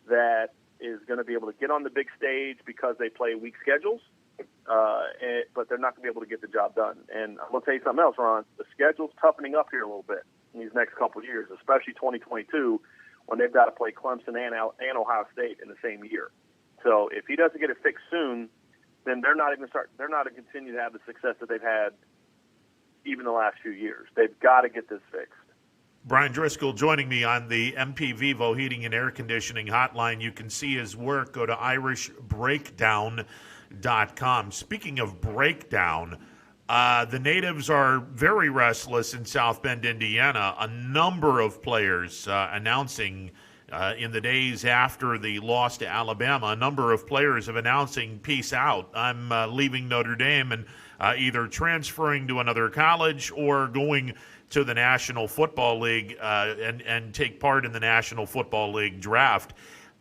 that is going to be able to get on the big stage because they play weak schedules, but they're not going to be able to get the job done. And I'm going to tell you something else, Ron. The schedule's toughening up here a little bit in these next couple of years, especially 2022, when they've got to play Clemson and Ohio State in the same year. So if he doesn't get it fixed soon, then they're not going to continue to have the success that they've had even the last few years. They've got to get this fixed. Brian Driscoll joining me on the MP Vivo Heating and Air Conditioning hotline. You can see his work. Go to irishbreakdown.com. Speaking of breakdown, the natives are very restless in South Bend, Indiana. A number of players announcing in the days after the loss to Alabama, a number of players have announcing, peace out. I'm leaving Notre Dame and either transferring to another college or going to the National Football League and take part in the National Football League draft.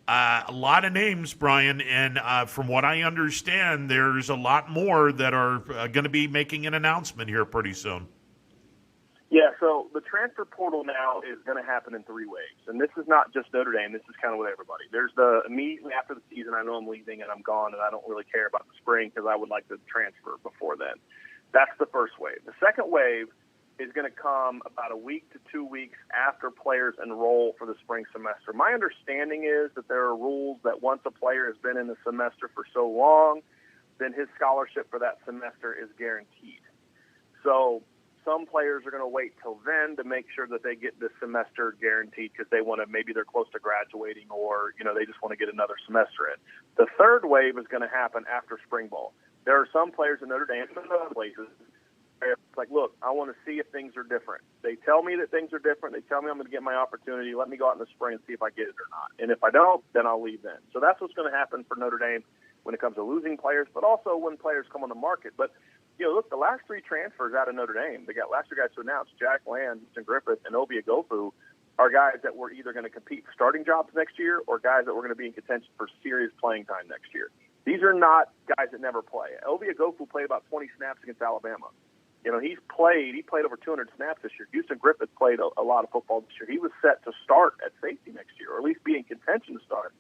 A lot of names, Brian, and from what I understand, there's a lot more that are going to be making an announcement here pretty soon. Yeah, so the transfer portal now is going to happen in 3 waves. And this is not just Notre Dame. This is kind of with everybody. There's the immediately after the season, I know I'm leaving and I'm gone and I don't really care about the spring because I would like to transfer before then. That's the first wave. The second wave is going to come about a week to 2 weeks after players enroll for the spring semester. My understanding is that there are rules that once a player has been in the semester for so long, then his scholarship for that semester is guaranteed. So some players are going to wait till then to make sure that they get this semester guaranteed because they want to, maybe they're close to graduating or, they just want to get another semester in. The third wave is going to happen after spring ball. There are some players in Notre Dame and other places it's like, look, I want to see if things are different. They tell me that things are different. They tell me I'm going to get my opportunity. Let me go out in the spring and see if I get it or not. And if I don't, then I'll leave then. So that's what's going to happen for Notre Dame when it comes to losing players, but also when players come on the market. But, look, the last 3 transfers out of Notre Dame, the last 2 guys to announce, Jack Land, Houston Griffith, and Obi Agofu, are guys that were either going to compete for starting jobs next year or guys that were going to be in contention for serious playing time next year. These are not guys that never play. Obi Agofu played about 20 snaps against Alabama. He played over 200 snaps this year. Houston Griffith played a lot of football this year. He was set to start at safety next year, or at least be in contention to start.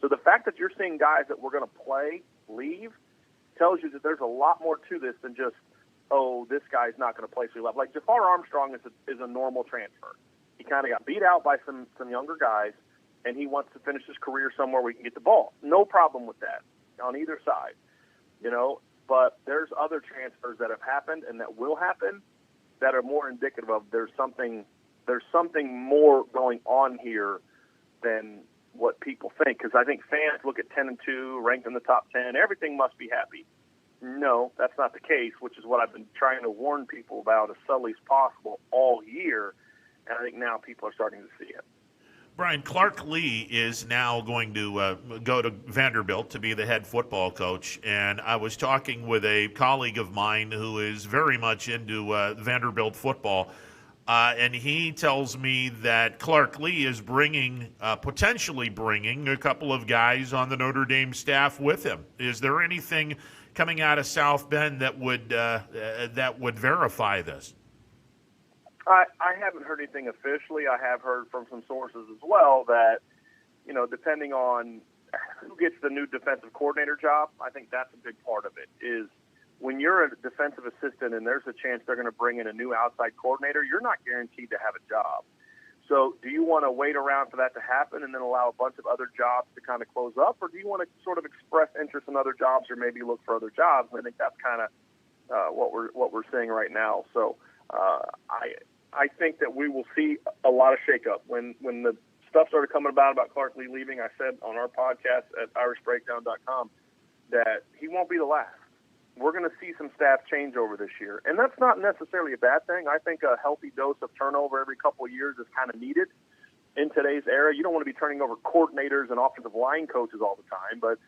So the fact that you're seeing guys that were going to play leave tells you that there's a lot more to this than just, this guy's not going to play, so he left. Like Jafar Armstrong is a normal transfer. He kind of got beat out by some younger guys, and he wants to finish his career somewhere where he can get the ball. No problem with that on either side, But there's other transfers that have happened and that will happen that are more indicative of there's something more going on here than what people think. Because I think fans look at 10-2, ranked in the top 10. Everything must be happy. no, that's not the case, which is what I've been trying to warn people about as subtly as possible all year, and I think now people are starting to see it. Brian, Clark Lee is now going to go to Vanderbilt to be the head football coach, and I was talking with a colleague of mine who is very much into Vanderbilt football, and he tells me that Clark Lee is potentially bringing a couple of guys on the Notre Dame staff with him. Is there anything coming out of South Bend that would verify this? I haven't heard anything officially. I have heard from some sources as well that, depending on who gets the new defensive coordinator job, I think that's a big part of it, is when you're a defensive assistant and there's a chance they're going to bring in a new outside coordinator, you're not guaranteed to have a job. So do you want to wait around for that to happen and then allow a bunch of other jobs to kind of close up, or do you want to sort of express interest in other jobs or maybe look for other jobs? I think that's kind of what we're seeing right now. So I think that we will see a lot of shakeup. When the stuff started coming about Clark Lee leaving, I said on our podcast at irishbreakdown.com that he won't be the last. We're going to see some staff changeover this year, and that's not necessarily a bad thing. I think a healthy dose of turnover every couple of years is kind of needed in today's era. You don't want to be turning over coordinators and offensive line coaches all the time, but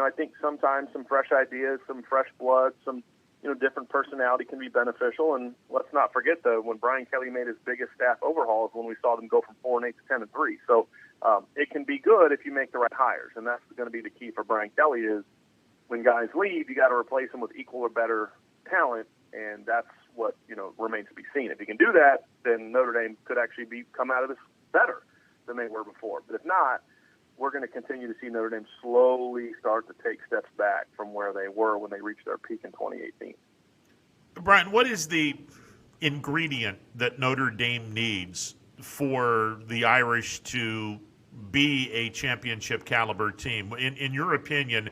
I think sometimes some fresh ideas, some fresh blood, some different personality can be beneficial. And let's not forget, though, when Brian Kelly made his biggest staff overhaul is when we saw them go from 4-8 to 10-3. So it can be good if you make the right hires, and that's going to be the key for Brian Kelly is when guys leave, you got to replace them with equal or better talent, and that's what remains to be seen. If you can do that, then Notre Dame could actually come out of this better than they were before. But if not, we're going to continue to see Notre Dame slowly start to take steps back from where they were when they reached their peak in 2018. Brian, what is the ingredient that Notre Dame needs for the Irish to be a championship caliber team? In your opinion,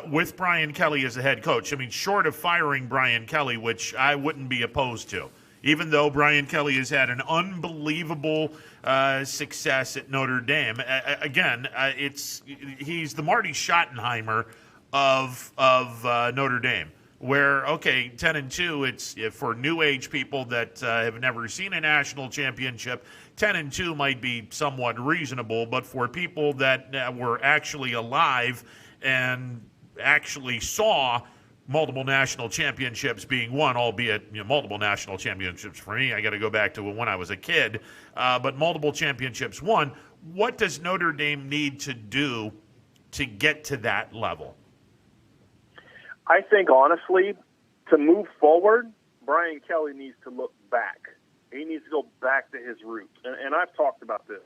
with Brian Kelly as the head coach, I mean, short of firing Brian Kelly, which I wouldn't be opposed to, even though Brian Kelly has had an unbelievable success at Notre Dame. He's the Marty Schottenheimer of Notre Dame, where, 10-2, it's for new age people that have never seen a national championship, 10-2 might be somewhat reasonable, but for people that were actually alive and actually saw multiple national championships being won, albeit multiple national championships for me. I got to go back to when I was a kid, but multiple championships won. What does Notre Dame need to do to get to that level? I think, honestly, to move forward, Brian Kelly needs to look back. He needs to go back to his roots. And I've talked about this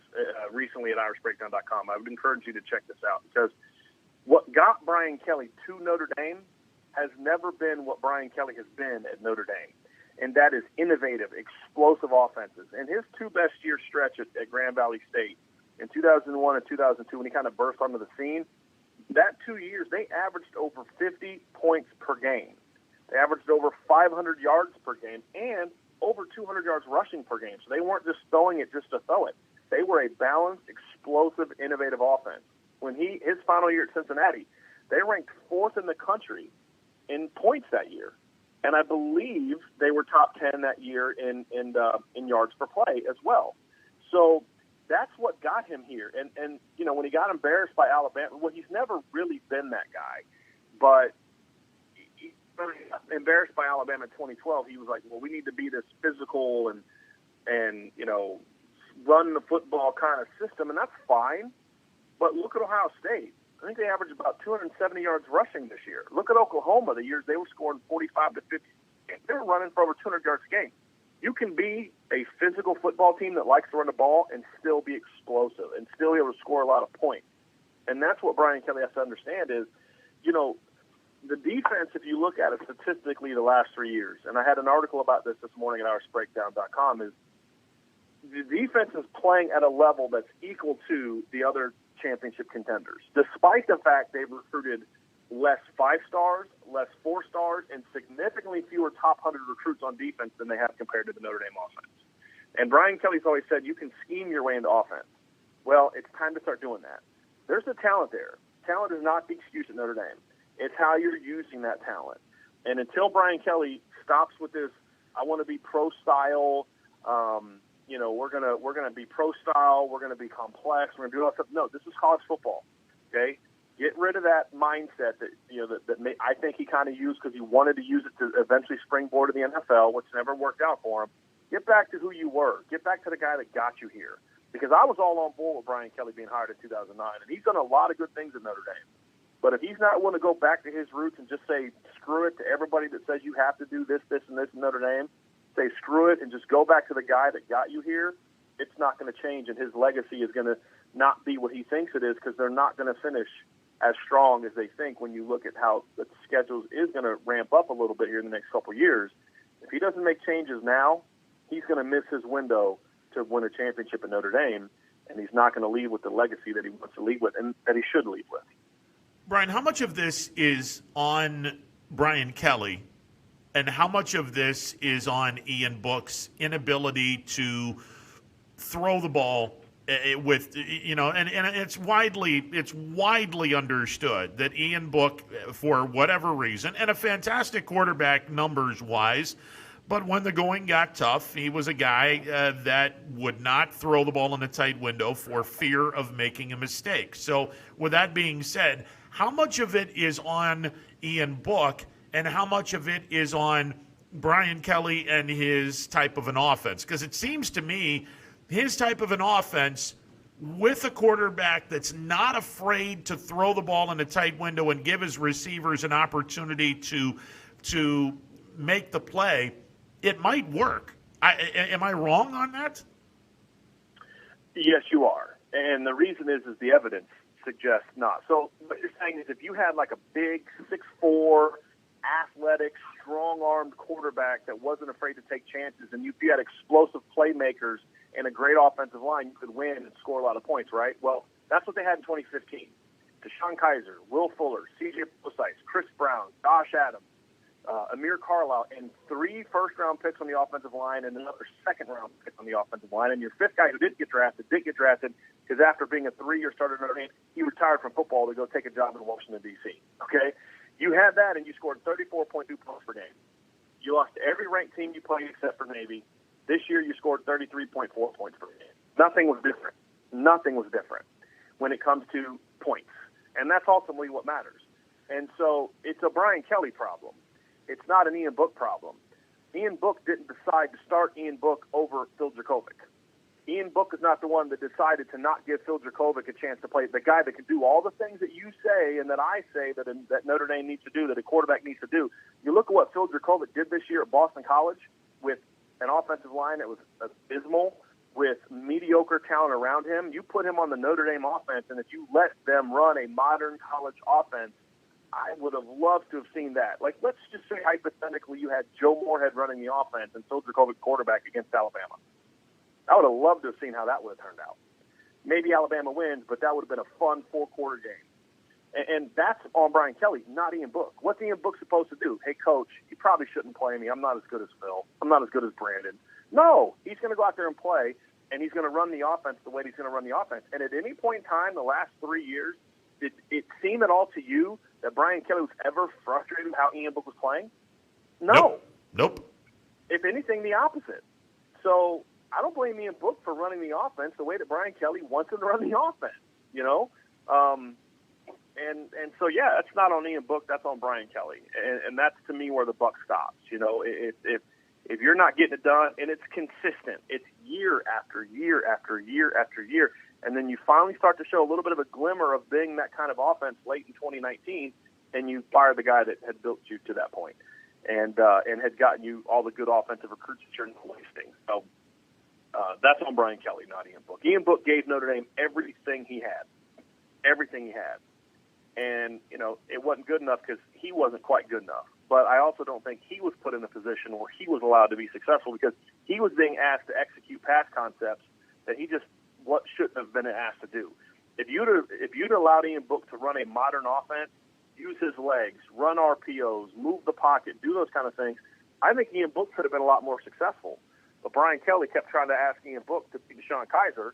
recently at irishbreakdown.com. I would encourage you to check this out, because what got Brian Kelly to Notre Dame has never been what Brian Kelly has been at Notre Dame, and that is innovative, explosive offenses. And his two best year stretch at Grand Valley State in 2001 and 2002, when he kind of burst onto the scene, that 2 years, they averaged over 50 points per game. They averaged over 500 yards per game and over 200 yards rushing per game. So they weren't just throwing it just to throw it. They were a balanced, explosive, innovative offense. When his final year at Cincinnati, they ranked 4th in the country in points that year, and I believe they were top 10 that year in yards per play as well. So that's what got him here. And when he got embarrassed by Alabama, well, he's never really been that guy, but he embarrassed by Alabama in 2012. He was like, well, we need to be this physical and run the football kind of system, and that's fine. But look at Ohio State. I think they averaged about 270 yards rushing this year. Look at Oklahoma, the years they were scoring 45 to 50. They were running for over 200 yards a game. You can be a physical football team that likes to run the ball and still be explosive and still be able to score a lot of points. And that's what Brian Kelly has to understand is, the defense, if you look at it statistically the last 3 years, and I had an article about this morning at irishbreakdown.com, is the defense is playing at a level that's equal to the other championship contenders, despite the fact they've recruited less 5-stars, less 4-stars, and significantly fewer top 100 recruits on defense than they have compared to the Notre Dame offense. And Brian Kelly's always said you can scheme your way into offense. Well, it's time to start doing that. There's the talent there. Talent is not the excuse at Notre Dame. It's how you're using that talent. And until Brian Kelly stops with this, I want to be pro style. We're gonna be pro style. We're gonna be complex. We're gonna do all that stuff. No, this is college football. Okay, get rid of that mindset that I think he kind of used because he wanted to use it to eventually springboard to the NFL, which never worked out for him. Get back to who you were. Get back to the guy that got you here. Because I was all on board with Brian Kelly being hired in 2009, and he's done a lot of good things at Notre Dame. But if he's not willing to go back to his roots and just say screw it to everybody that says you have to do this, this, and this in Notre Dame, say screw it and just go back to the guy that got you here, it's not going to change, and his legacy is going to not be what he thinks it is because they're not going to finish as strong as they think when you look at how the schedule is going to ramp up a little bit here in the next couple of years. If he doesn't make changes now, he's going to miss his window to win a championship at Notre Dame, and he's not going to leave with the legacy that he wants to leave with and that he should leave with. Brian, how much of this is on Brian Kelly, and how much of this is on Ian Book's inability to throw the ball with, and it's widely understood that Ian Book, for whatever reason, and a fantastic quarterback numbers-wise, but when the going got tough, he was a guy that would not throw the ball in a tight window for fear of making a mistake. So with that being said, how much of it is on Ian Book and how much of it is on Brian Kelly and his type of an offense? Because it seems to me his type of an offense with a quarterback that's not afraid to throw the ball in a tight window and give his receivers an opportunity to make the play, it might work. Am I wrong on that? Yes, you are. And the reason is the evidence suggests not. So what you're saying is if you had like a big 6'4", athletic, strong-armed quarterback that wasn't afraid to take chances, and if you had explosive playmakers and a great offensive line, you could win and score a lot of points, right? Well, that's what they had in 2015. DeShone Kizer, Will Fuller, C.J. Forsythe, Chris Brown, Josh Adams, Amir Carlisle, and 3 first-round picks on the offensive line and another second-round pick on the offensive line. And your 5th guy who did get drafted because after being a 3-year starter in Notre Dame, he retired from football to go take a job in Washington, D.C. Okay? You had that, and you scored 34.2 points per game. You lost to every ranked team you played except for Navy. This year you scored 33.4 points per game. Nothing was different. Nothing was different when it comes to points. And that's ultimately what matters. And so it's a Brian Kelly problem. It's not an Ian Book problem. Ian Book didn't decide to start Ian Book over Phil Dracovic. Ian Book is not the one that decided to not give Phil Dracovic a chance to play. The guy that can do all the things that you say and that I say that Notre Dame needs to do, that a quarterback needs to do. You look at what Phil Dracovic did this year at Boston College with an offensive line that was abysmal, with mediocre talent around him. You put him on the Notre Dame offense, and if you let them run a modern college offense, I would have loved to have seen that. Like, let's just say hypothetically you had Joe Moorhead running the offense and Phil Dracovic quarterback against Alabama. I would have loved to have seen how that would have turned out. Maybe Alabama wins, but that would have been a fun 4-quarter game. And that's on Brian Kelly, not Ian Book. What's Ian Book supposed to do? Hey, coach, you probably shouldn't play me. I'm not as good as Phil. I'm not as good as Brandon. No, he's going to go out there and play, and he's going to run the offense the way he's going to run the offense. And at any point in time, the last 3 years, did it seem at all to you that Brian Kelly was ever frustrated with how Ian Book was playing? No. Nope. If anything, the opposite. So I don't blame Ian Book for running the offense the way that Brian Kelly wants him to run the offense, you know? And so, yeah, that's not on Ian Book. That's on Brian Kelly. And that's, to me, where the buck stops. You know, if you're not getting it done, and it's consistent, it's year after year after year after year, and then you finally start to show a little bit of a glimmer of being that kind of offense late in 2019, and you fire the guy that had built you to that point and had gotten you all the good offensive recruits that you're not wasting. So that's on Brian Kelly, not Ian Book. Ian Book gave Notre Dame everything he had. Everything he had. And, you know, it wasn't good enough because he wasn't quite good enough. But I also don't think he was put in a position where he was allowed to be successful because he was being asked to execute pass concepts that he just shouldn't have been asked to do. If you'd allowed Ian Book to run a modern offense, use his legs, run RPOs, move the pocket, do those kind of things, I think Ian Book could have been a lot more successful. But Brian Kelly kept trying to ask Ian Book to be DeShone Kizer,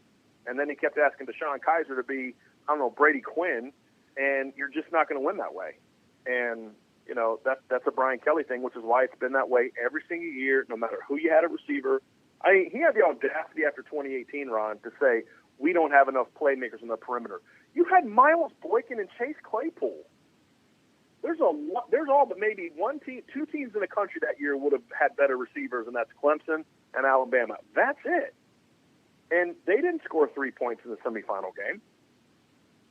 and then he kept asking DeShone Kizer to be, I don't know, Brady Quinn, and you're just not going to win that way. And You know, that's a Brian Kelly thing, which is why it's been that way every single year, no matter who you had at receiver. He had the audacity after 2018, Ron, to say, we don't have enough playmakers on the perimeter. You had Miles Boykin and Chase Claypool. There's all but maybe two teams in the country that year would have had better receivers, and that's Clemson and Alabama. That's it. And they didn't score 3 points in the semifinal game.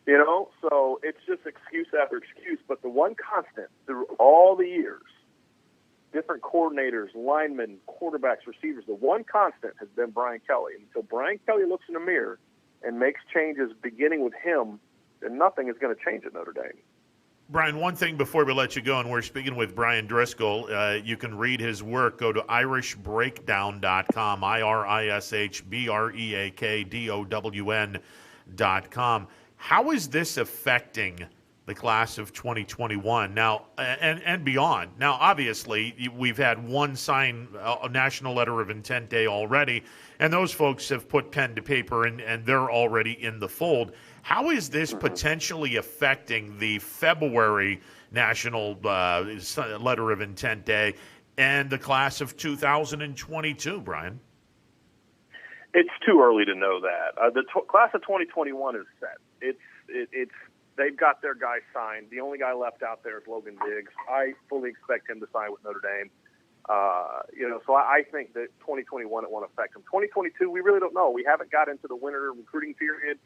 You know, so it's just excuse after excuse. But the one constant through all the years, different coordinators, linemen, quarterbacks, receivers, the one constant has been Brian Kelly. And until Brian Kelly looks in the mirror and makes changes beginning with him, then nothing is going to change at Notre Dame. Brian, one thing before we let you go, and we're speaking with Brian Driscoll. You can read his work. Go to irishbreakdown.com, irishbreakdown.com. How is this affecting the class of 2021 now and beyond? Now, obviously, we've had one sign a national letter of intent day already, and those folks have put pen to paper, and they're already in the fold. How is this potentially affecting the February national letter of intent day and the class of 2022, Brian? It's too early to know that. The class of 2021 is set. It's they've got their guy signed. The only guy left out there is Logan Diggs. I fully expect him to sign with Notre Dame. So I think that 2021 it won't affect him. 2022, we really don't know. We haven't got into the winter recruiting period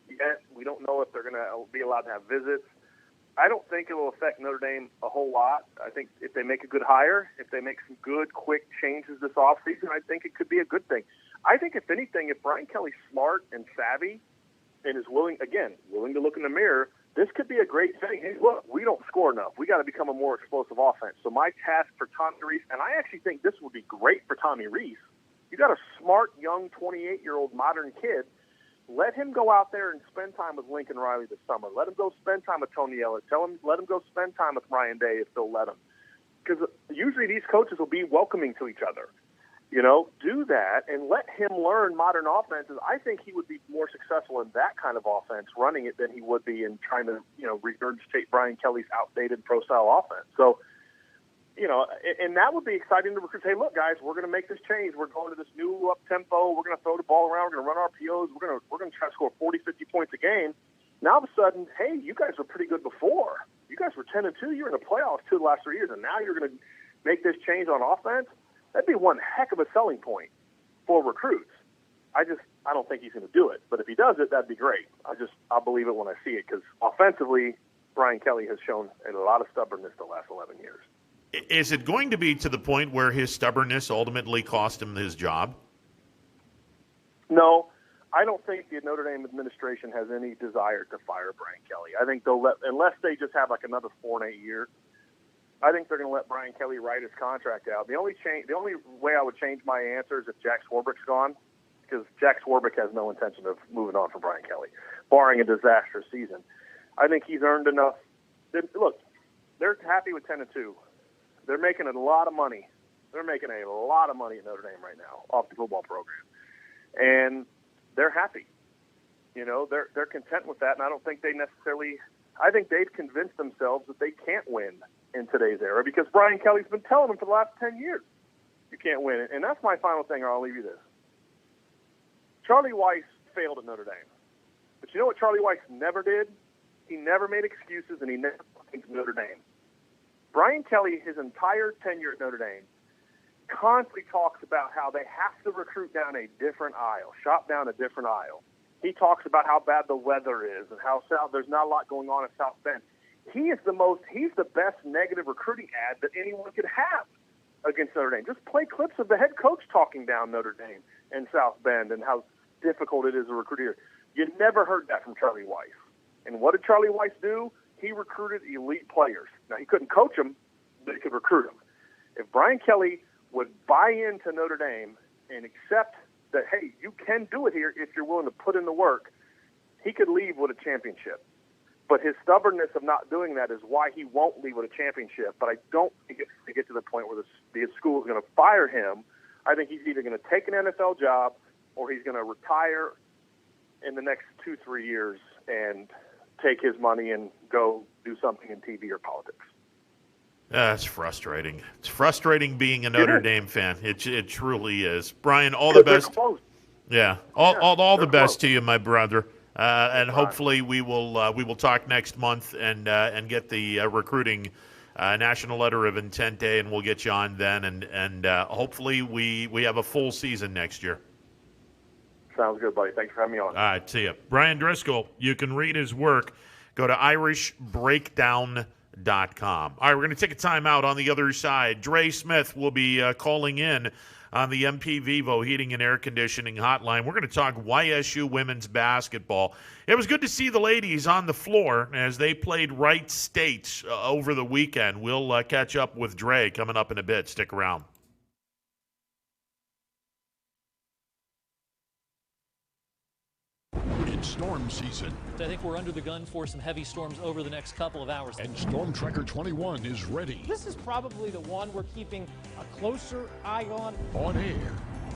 yet. We don't know if they're going to be allowed to have visits. I don't think it will affect Notre Dame a whole lot. I think if they make a good hire, if they make some good, quick changes this offseason, I think it could be a good thing. I think, if anything, if Brian Kelly's smart and savvy and is willing to look in the mirror, this could be a great thing. Hey, look, we don't score enough. We got to become a more explosive offense. So my task for Tommy Rees, and I actually think this would be great for Tommy Rees. You got a smart, young, 28-year-old modern kid. Let him go out there and spend time with Lincoln Riley this summer. Let him go spend time with Tony Elliott. Let him go spend time with Ryan Day if they'll let him. Because usually these coaches will be welcoming to each other. You know, do that and let him learn modern offenses. I think he would be more successful in that kind of offense, running it, than he would be in trying to, regurgitate Brian Kelly's outdated pro-style offense. So, and that would be exciting to recruit. Hey, look, guys, we're going to make this change. We're going to this new up-tempo. We're going to throw the ball around. We're going to run RPOs. We're going to try to score 40, 50 points a game. Now, all of a sudden, hey, you guys were pretty good before. You guys were 10-2. You were in the playoffs 2 of the last 3 years, and now you're going to make this change on offense. That'd be one heck of a selling point for recruits. I don't think he's going to do it. But if he does it, that'd be great. I'll believe it when I see it, because offensively, Brian Kelly has shown a lot of stubbornness the last 11 years. Is it going to be to the point where his stubbornness ultimately cost him his job? No, I don't think the Notre Dame administration has any desire to fire Brian Kelly. I think they'll unless they just have like another 4 and 8 years, I think they're going to let Brian Kelly write his contract out. The only way I would change my answer is if Jack Swarbrick's gone, because Jack Swarbrick has no intention of moving on from Brian Kelly, barring a disastrous season. I think he's earned enough. Look, they're happy with 10-2. They're making a lot of money. They're making a lot of money at Notre Dame right now off the football program, and they're happy. They're content with that, and I don't think they necessarily. I think they've convinced themselves that they can't win in today's era, because Brian Kelly's been telling them for the last 10 years, you can't win it. And that's my final thing, or I'll leave you this. Charlie Weis failed at Notre Dame. But you know what Charlie Weis never did? He never made excuses, and he never came to Notre Dame. Brian Kelly, his entire tenure at Notre Dame, constantly talks about how they have to recruit down a different aisle, shop down a different aisle. He talks about how bad the weather is and how there's not a lot going on in South Bend. He's the best negative recruiting ad that anyone could have against Notre Dame. Just play clips of the head coach talking down Notre Dame and South Bend and how difficult it is to recruit here. You never heard that from Charlie Weis. And what did Charlie Weis do? He recruited elite players. Now, he couldn't coach them, but he could recruit them. If Brian Kelly would buy into Notre Dame and accept that, hey, you can do it here if you're willing to put in the work, he could leave with a championship. But his stubbornness of not doing that is why he won't leave with a championship. But I don't think it's going to get to the point where the school is going to fire him. I think he's either going to take an NFL job or he's going to retire in the next 2-3 years and take his money and go do something in TV or politics. It's frustrating. It's frustrating being a Notre Dame fan. It truly is. Brian, all the best. Yeah, all the best to you, my brother. And hopefully we will talk next month and get the recruiting National Letter of Intent Day, and we'll get you on then, and hopefully we have a full season next year. Sounds good, buddy. Thanks for having me on. All right, see you. Brian Driscoll, you can read his work. Go to irishbreakdown.com. All right, we're going to take a time out. On the other side, Dre Smith will be calling in on the MP Vivo Heating and Air Conditioning Hotline. We're going to talk YSU women's basketball. It was good to see the ladies on the floor as they played Wright State over the weekend. We'll catch up with Dre coming up in a bit. Stick around. It's storm season. I think we're under the gun for some heavy storms over the next couple of hours. And Storm Tracker 21 is ready. This is probably the one we're keeping a closer eye on. On air.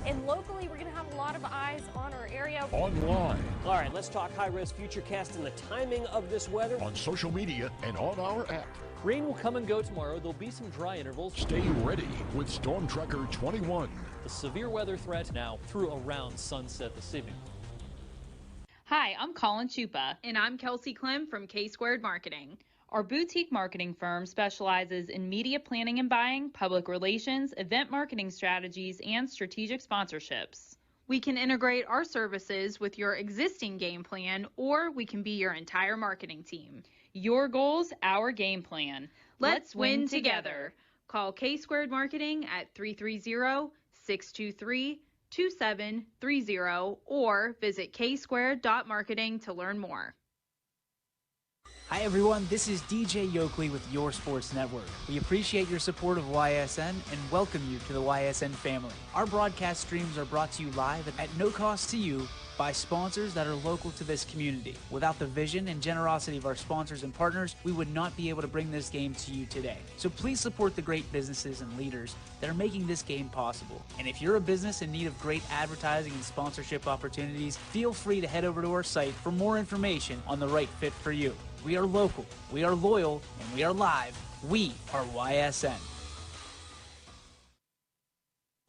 And locally, we're going to have a lot of eyes on our area. Online. All right, let's talk high-risk futurecast and the timing of this weather. On social media and on our app. Rain will come and go tomorrow. There'll be some dry intervals. Stay ready with Storm Tracker 21. The severe weather threat now through around sunset this evening. Hi, I'm Colin Chupa. And I'm Kelsey Clem from K-Squared Marketing. Our boutique marketing firm specializes in media planning and buying, public relations, event marketing strategies, and strategic sponsorships. We can integrate our services with your existing game plan, or we can be your entire marketing team. Your goals, our game plan. Let's win together. Call K-Squared Marketing at 330-623-2730 or visit ksquared.marketing to learn more. Hi everyone, this is DJ Yoakley with Your Sports Network. We appreciate your support of YSN and welcome you to the YSN family. Our broadcast streams are brought to you live at no cost to you by sponsors that are local to this community. Without the vision and generosity of our sponsors and partners, we would not be able to bring this game to you today. So please support the great businesses and leaders that are making this game possible. And if you're a business in need of great advertising and sponsorship opportunities, feel free to head over to our site for more information on the right fit for you. We are local, we are loyal, and we are live. We are YSN.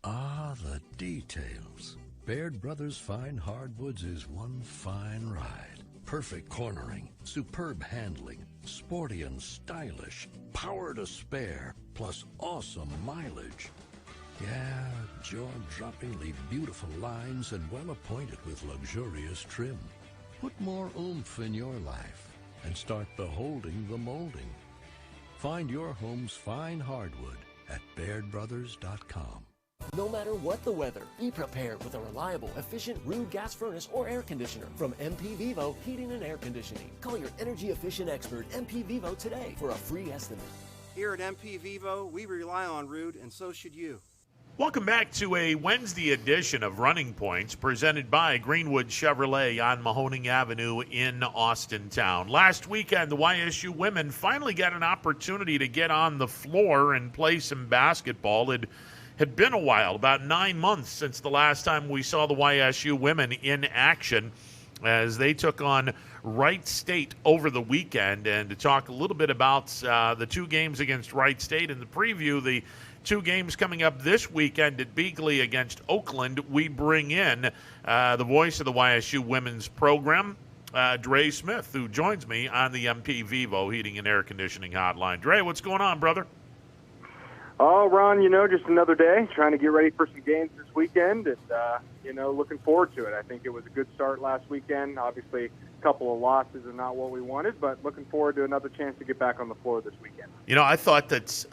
Ah, the details. Baird Brothers Fine Hardwoods is one fine ride. Perfect cornering, superb handling, sporty and stylish, power to spare, plus awesome mileage. Yeah, jaw-droppingly beautiful lines and well appointed with luxurious trim. Put more oomph in your life and start beholding the molding. Find your home's fine hardwood at BairdBrothers.com. No matter what the weather, be prepared with a reliable, efficient Rude gas furnace or air conditioner from MP Vivo Heating and Air Conditioning. Call your energy-efficient expert, MP Vivo, today for a free estimate. Here at MP Vivo, we rely on Rude, and so should you. Welcome back to a Wednesday edition of Running Points presented by Greenwood Chevrolet on Mahoning Avenue in Austintown. Last weekend, the YSU women finally got an opportunity to get on the floor and play some basketball. It had been a while, about 9 months since the last time we saw the YSU women in action as they took on Wright State over the weekend. And to talk a little bit about the two games against Wright State and the preview, the two games coming up this weekend at Beagley against Oakland, we bring in the voice of the YSU women's program, Dre Smith, who joins me on the MP Vivo Heating and Air Conditioning Hotline. Dre, what's going on, brother? Oh, Ron, just another day, trying to get ready for some games this weekend, and, looking forward to it. I think it was a good start last weekend. Obviously, a couple of losses are not what we wanted, but looking forward to another chance to get back on the floor this weekend. I thought that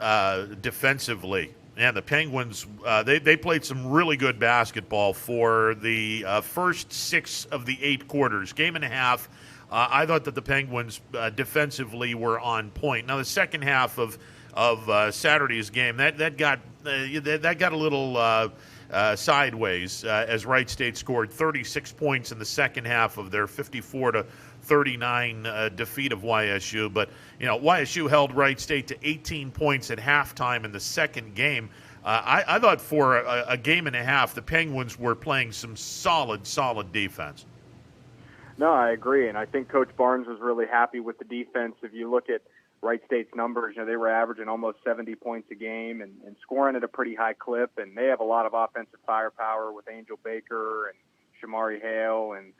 defensively, and the Penguins, they played some really good basketball for the first 6 of the 8 quarters, game and a half. I thought that the Penguins defensively were on point. Now, the second half of Saturday's game, that got a little sideways as Wright State scored 36 points in the second half of their 54-39 defeat of YSU. But YSU held Wright State to 18 points at halftime in the second game. I thought for a game and a half, the Penguins were playing some solid defense. No, I agree, and I think Coach Barnes was really happy with the defense. If you look at Wright State's numbers, they were averaging almost 70 points a game and scoring at a pretty high clip. And they have a lot of offensive firepower with Angel Baker and Shamari Hale and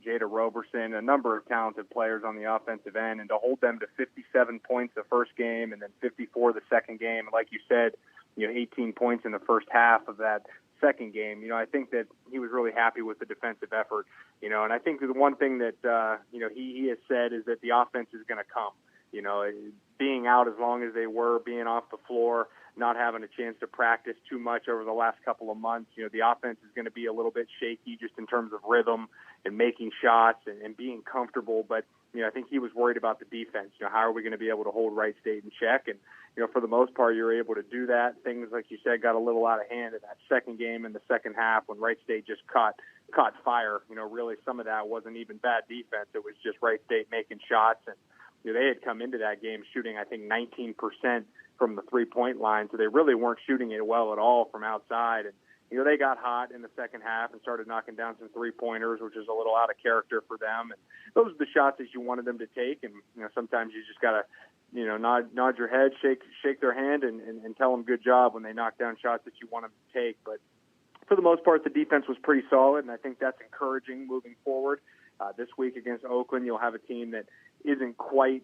Jada Roberson, a number of talented players on the offensive end. And to hold them to 57 points the first game and then 54 the second game, and like you said, 18 points in the first half of that second game, I think that he was really happy with the defensive effort, and I think the one thing that, he has said is that the offense is going to come. Being out as long as they were, being off the floor, not having a chance to practice too much over the last couple of months, the offense is going to be a little bit shaky just in terms of rhythm and making shots and being comfortable. But, I think he was worried about the defense. How are we going to be able to hold Wright State in check? And, for the most part, you're able to do that. Things, like you said, got a little out of hand in that second game in the second half when Wright State just caught fire. Really some of that wasn't even bad defense. It was just Wright State making shots. And, they had come into that game shooting, I think, 19% from the three-point line, so they really weren't shooting it well at all from outside. And, they got hot in the second half and started knocking down some three-pointers, which is a little out of character for them. And those are the shots that you wanted them to take. And, sometimes you just got to, nod your head, shake their hand, and tell them good job when they knock down shots that you want them to take. But for the most part, the defense was pretty solid, and I think that's encouraging moving forward. This week against Oakland, you'll have a team that isn't quite,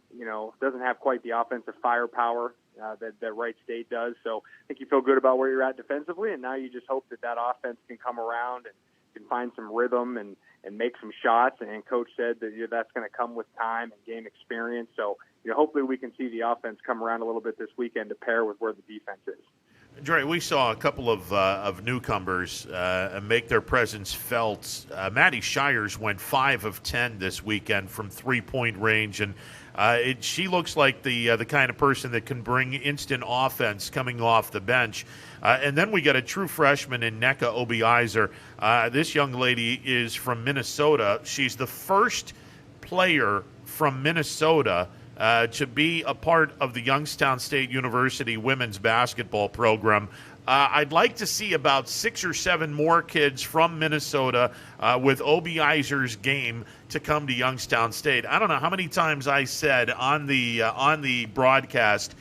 doesn't have quite the offensive firepower that Wright State does. So I think you feel good about where you're at defensively, and now you just hope that offense can come around and can find some rhythm and make some shots. And Coach said that that's going to come with time and game experience. So hopefully we can see the offense come around a little bit this weekend to pair with where the defense is. Dre, we saw a couple of newcomers make their presence felt. Maddie Shires went 5 of 10 this weekend from three-point range, and she looks like the kind of person that can bring instant offense coming off the bench. And then we got a true freshman in Nneka Obiizer. This young lady is from Minnesota. She's the first player from Minnesota to be a part of the Youngstown State University women's basketball program. I'd like to see about 6 or 7 more kids from Minnesota with Obiizer's game to come to Youngstown State. I don't know how many times I said on the broadcast,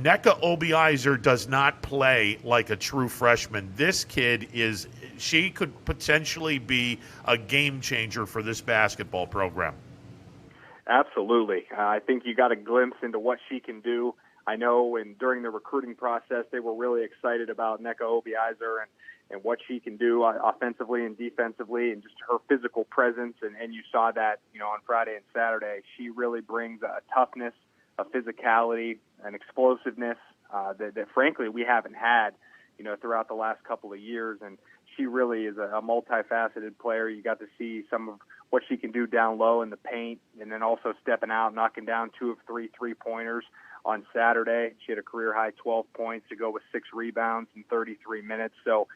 Nneka Obiizer does not play like a true freshman. This kid she could potentially be a game changer for this basketball program. Absolutely. I think you got a glimpse into what she can do. I know during the recruiting process, they were really excited about Nneka Obiizer and what she can do offensively and defensively and just her physical presence. And you saw that, on Friday and Saturday. She really brings a toughness, a physicality, an explosiveness that frankly, we haven't had, throughout the last couple of years. And she really is a multifaceted player. You got to see some of what she can do down low in the paint, and then also stepping out, knocking down 2 of 3 three-pointers on Saturday. She had a career-high 12 points to go with 6 rebounds in 33 minutes. So,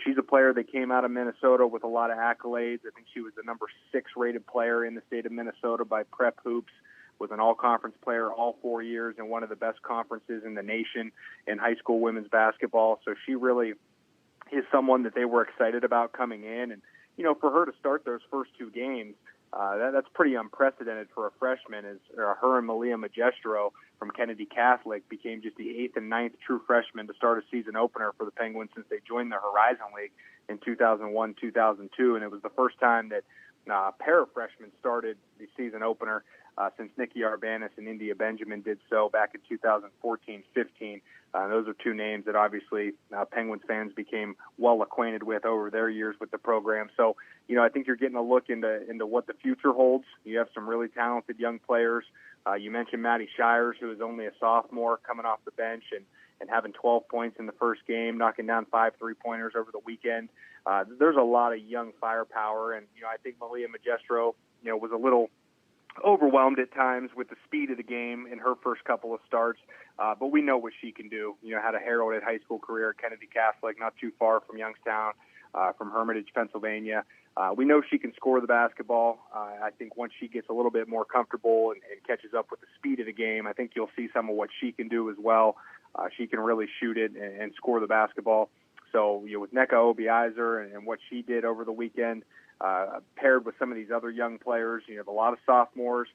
she's a player that came out of Minnesota with a lot of accolades. I think she was the number 6 rated player in the state of Minnesota by Prep Hoops, was an all-conference player all 4 years in one of the best conferences in the nation in high school women's basketball. So she really is someone that they were excited about coming in. And, for her to start those first 2 games, that's pretty unprecedented for a freshman, as her and Malia Magestro from Kennedy Catholic became just the 8th and 9th true freshmen to start a season opener for the Penguins since they joined the Horizon League in 2001-2002. And it was the first time that a pair of freshmen started the season opener since Nikki Arbanis and India Benjamin did so back in 2014-15. Those are 2 names that obviously Penguins fans became well acquainted with over their years with the program. So, I think you're getting a look into what the future holds. You have some really talented young players. You mentioned Maddie Shires, who is only a sophomore coming off the bench and having 12 points in the first game, knocking down 5 three-pointers over the weekend. There's a lot of young firepower, and, I think Malia Magestro, was a little overwhelmed at times with the speed of the game in her first couple of starts, but we know what she can do. Had a heralded high school career at Kennedy Catholic, not too far from Youngstown, from Hermitage, Pennsylvania. We know she can score the basketball. I think once she gets a little bit more comfortable and catches up with the speed of the game, I think you'll see some of what she can do as well. She can really shoot it and score the basketball. So, with Nneka Obiizer and what she did over the weekend, paired with some of these other young players, a lot of sophomores,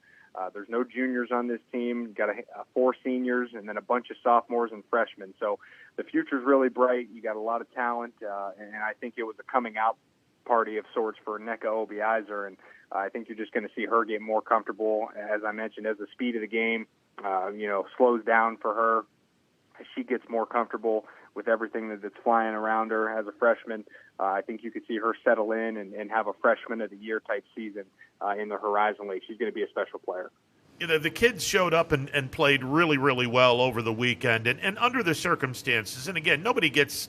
There's no juniors on this team. You got 4 seniors and then a bunch of sophomores and freshmen. So the future's really bright. You got a lot of talent, and I think it was a coming out party of sorts for Nneka Obiaizer, and I think you're just going to see her get more comfortable. As I mentioned, as the speed of the game, slows down for her, as she gets more comfortable with everything that's flying around her as a freshman. I think you could see her settle in and have a freshman of the year type season in the Horizon League. She's going to be a special player. The kids showed up and played really, really well over the weekend, and under the circumstances. And again, nobody gets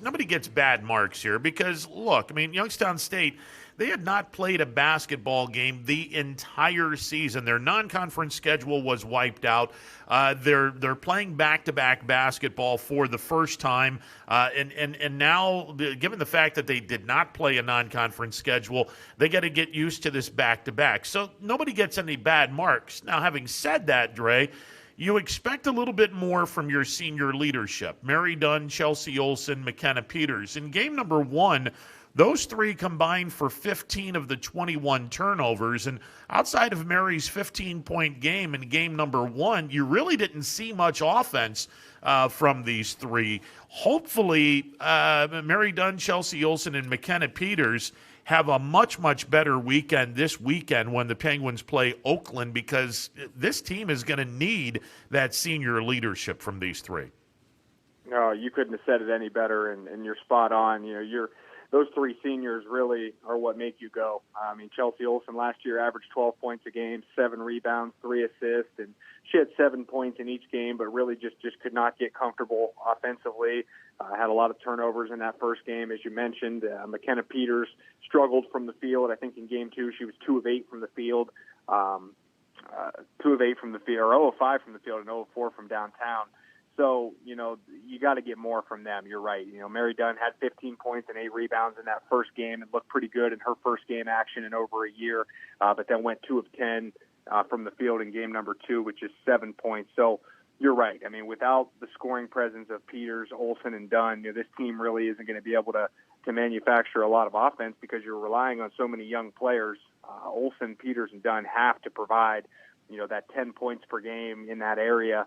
bad marks here because, look, I mean, Youngstown State, they had not played a basketball game the entire season. Their non-conference schedule was wiped out. They're playing back-to-back basketball for the first time, and now, given the fact that they did not play a non-conference schedule, they got to get used to this back-to-back. So nobody gets any bad marks. Now, having said that, Dre, you expect a little bit more from your senior leadership. Mary Dunn, Chelsea Olson, McKenna Peters. In game number 1, those 3 combined for 15 of the 21 turnovers. And outside of Mary's 15-point game in game number 1, you really didn't see much offense from these 3. Hopefully, Mary Dunn, Chelsea Olson, and McKenna Peters have a much, much better weekend this weekend when the Penguins play Oakland, because this team is going to need that senior leadership from these 3. No, you couldn't have said it any better, and you're spot on. Those 3 seniors really are what make you go. I mean, Chelsea Olson last year averaged 12 points a game, 7 rebounds, 3 assists, and she had 7 points in each game, but really just could not get comfortable offensively. Had a lot of turnovers in that first game, as you mentioned. McKenna Peters struggled from the field. I think in game 2 she was 2 of 8 from the field, 2 of 8 from the field, or 0 of 5 from the field, and 0 of 4 from downtown. So, you got to get more from them. You're right. Mary Dunn had 15 points and 8 rebounds in that first game and looked pretty good in her first game action in over a year, but then went 2 of 10 from the field in game number 2, which is 7 points. So you're right. I mean, without the scoring presence of Peters, Olson, and Dunn, this team really isn't going to be able to manufacture a lot of offense because you're relying on so many young players. Olson, Peters, and Dunn have to provide that 10 points per game in that area,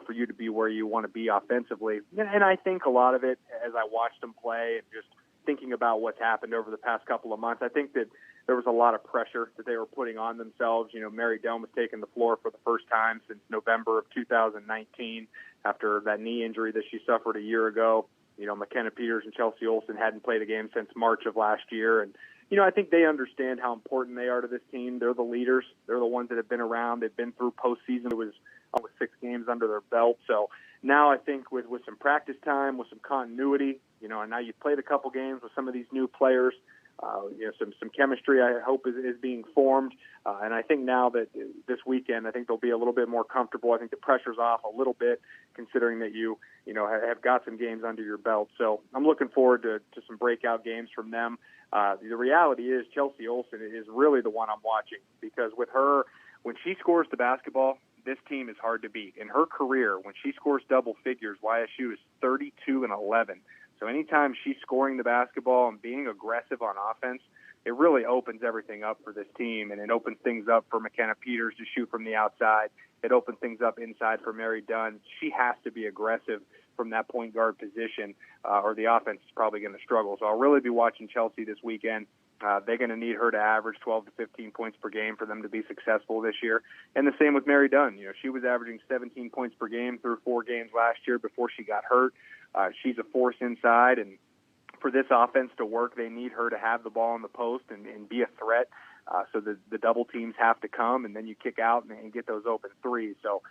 for you to be where you want to be offensively. And I think a lot of it, as I watched them play and just thinking about what's happened over the past couple of months, I think that there was a lot of pressure that they were putting on themselves. Mary Dunn was taking the floor for the first time since November of 2019 after that knee injury that she suffered a year ago. McKenna Peters and Chelsea Olson hadn't played a game since March of last year. And I think they understand how important they are to this team. They're the leaders. They're the ones that have been around. They've been through postseason. It was almost 6 games under their belt. So now I think with some practice time, with some continuity, and now you've played a couple games with some of these new players, some chemistry I hope is being formed. And I think now that this weekend, I think they'll be a little bit more comfortable. I think the pressure's off a little bit considering that you have got some games under your belt. So I'm looking forward to some breakout games from them. The reality is Chelsea Olson is really the one I'm watching because with her, when she scores the basketball, this team is hard to beat. In her career, when she scores double figures, YSU is 32-11. So anytime she's scoring the basketball and being aggressive on offense, it really opens everything up for this team, and it opens things up for McKenna Peters to shoot from the outside. It opens things up inside for Mary Dunn. She has to be aggressive from that point guard position, or the offense is probably going to struggle. So I'll really be watching Chelsea this weekend. They're going to need her to average 12 to 15 points per game for them to be successful this year. And the same with Mary Dunn. She was averaging 17 points per game through 4 games last year before she got hurt. She's a force inside, and for this offense to work, they need her to have the ball in the post and be a threat. So the double teams have to come, and then you kick out and get those open threes. So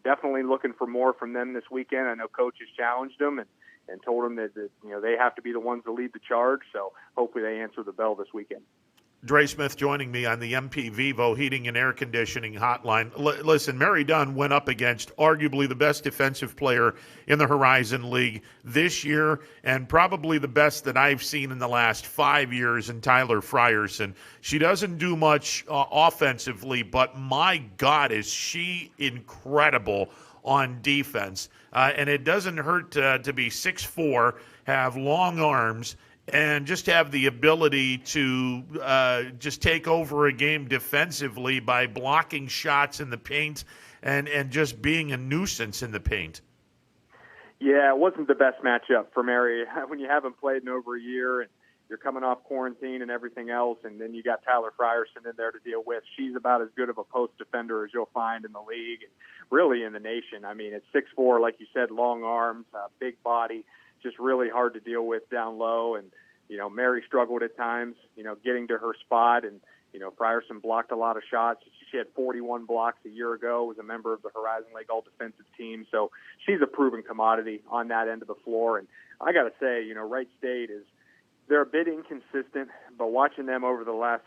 definitely looking for more from them this weekend. I know Coach has challenged them and told them that they have to be the ones to lead the charge. So hopefully they answer the bell this weekend. Dre Smith joining me on the MP Vivo Heating and Air Conditioning Hotline. Listen, Mary Dunn went up against arguably the best defensive player in the Horizon League this year and probably the best that I've seen in the last 5 years in Tyler Frierson. She doesn't do much offensively, but my God, is she incredible on defense. And it doesn't hurt to be 6'4", have long arms, and just have the ability to just take over a game defensively by blocking shots in the paint and just being a nuisance in the paint. Yeah, it wasn't the best matchup for Mary when you haven't played in over a year and you're coming off quarantine and everything else, and then you got Tyler Frierson in there to deal with. She's about as good of a post defender as you'll find in the league and really in the nation. I mean, it's 6'4", like you said, long arms, big body, just really hard to deal with down low. And, Mary struggled at times, getting to her spot. And, Frierson blocked a lot of shots. She had 41 blocks a year ago, was a member of the Horizon League All-Defensive Team. So she's a proven commodity on that end of the floor. And I got to say, Wright State they're a bit inconsistent, but watching them over the last,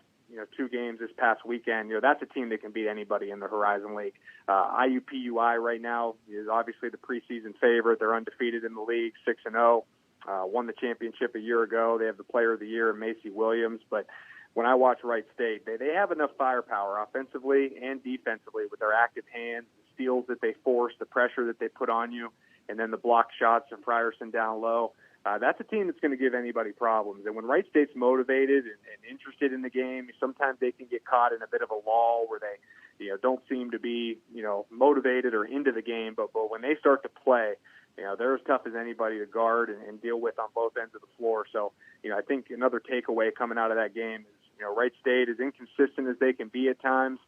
2 games this past weekend, that's a team that can beat anybody in the Horizon League. IUPUI right now is obviously the preseason favorite. They're undefeated in the league, 6-0. Won the championship a year ago. They have the Player of the Year, Macy Williams. But when I watch Wright State, they have enough firepower offensively and defensively with their active hands, the steals that they force, the pressure that they put on you, and then the block shots from Frierson down low. That's a team that's going to give anybody problems. And when Wright State's motivated and interested in the game, sometimes they can get caught in a bit of a lull where they, don't seem to be, motivated or into the game. But when they start to play, they're as tough as anybody to guard and deal with on both ends of the floor. So, I think another takeaway coming out of that game is, Wright State, as inconsistent as they can be at times,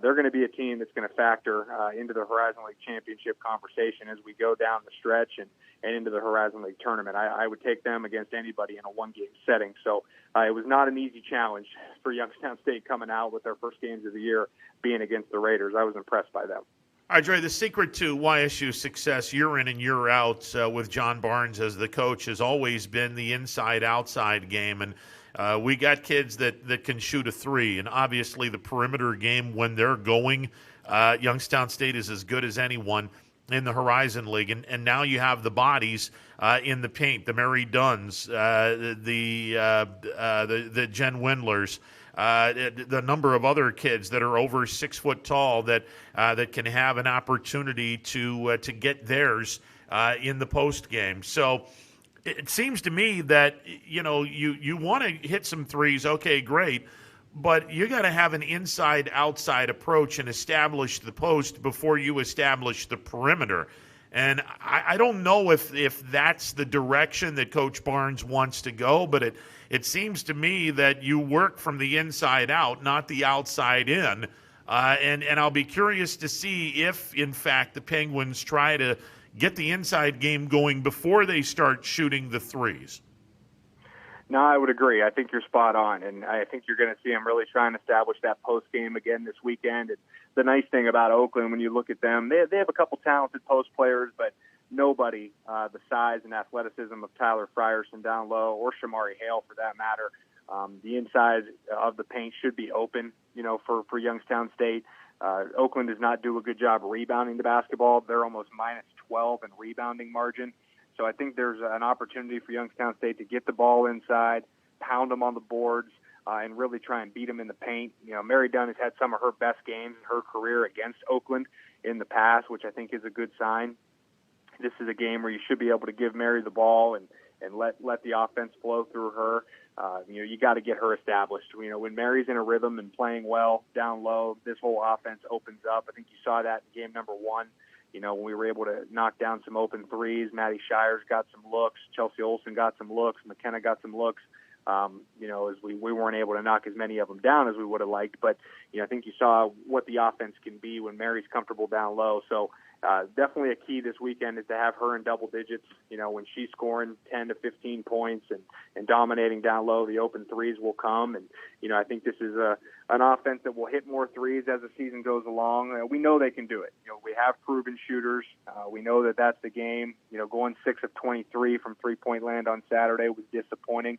they're going to be a team that's going to factor into the Horizon League Championship conversation as we go down the stretch and into the Horizon League tournament. I would take them against anybody in a one-game setting. So it was not an easy challenge for Youngstown State coming out with their first games of the year being against the Raiders. I was impressed by them. All right, Dre, the secret to YSU's success year in and year out with John Barnes as the coach has always been the inside-outside game. And we got kids that can shoot a three. And obviously the perimeter game, when they're going, Youngstown State is as good as anyone in the Horizon League. And now you have the bodies in the paint, the Mary Dunns, the Jen Windlers, the number of other kids that are over 6 foot tall that can have an opportunity to get theirs in the post game. So it seems to me that you want to hit some threes. Okay, great, but you got to have an inside-outside approach and establish the post before you establish the perimeter. And I don't know if that's the direction that Coach Barnes wants to go, but it seems to me that you work from the inside out, not the outside in. And I'll be curious to see if, in fact, the Penguins try to get the inside game going before they start shooting the threes. No, I would agree. I think you're spot on, and I think you're going to see them really trying to establish that post game again this weekend. And the nice thing about Oakland, when you look at them, they have a couple talented post players, but nobody the size and athleticism of Tyler Frierson down low or Shamari Hale for that matter. The inside of the paint should be open, for Youngstown State. Oakland does not do a good job rebounding the basketball. They're almost -12 in rebounding margin. So I think there's an opportunity for Youngstown State to get the ball inside, pound them on the boards, and really try and beat them in the paint. Mary Dunn has had some of her best games in her career against Oakland in the past, which I think is a good sign. This is a game where you should be able to give Mary the ball and let the offense flow through her. You got to get her established. When Mary's in a rhythm and playing well down low, this whole offense opens up. I think you saw that in game number 1. When we were able to knock down some open threes, Maddie Shires got some looks, Chelsea Olsen got some looks, McKenna got some looks. As we weren't able to knock as many of them down as we would have liked. But, I think you saw what the offense can be when Mary's comfortable down low. So definitely a key this weekend is to have her in double digits. When she's scoring 10 to 15 points and dominating down low, the open threes will come. And, I think this is an offense that will hit more threes as the season goes along. We know they can do it. We have proven shooters. We know that that's the game. Going 6 of 23 from three-point land on Saturday was disappointing.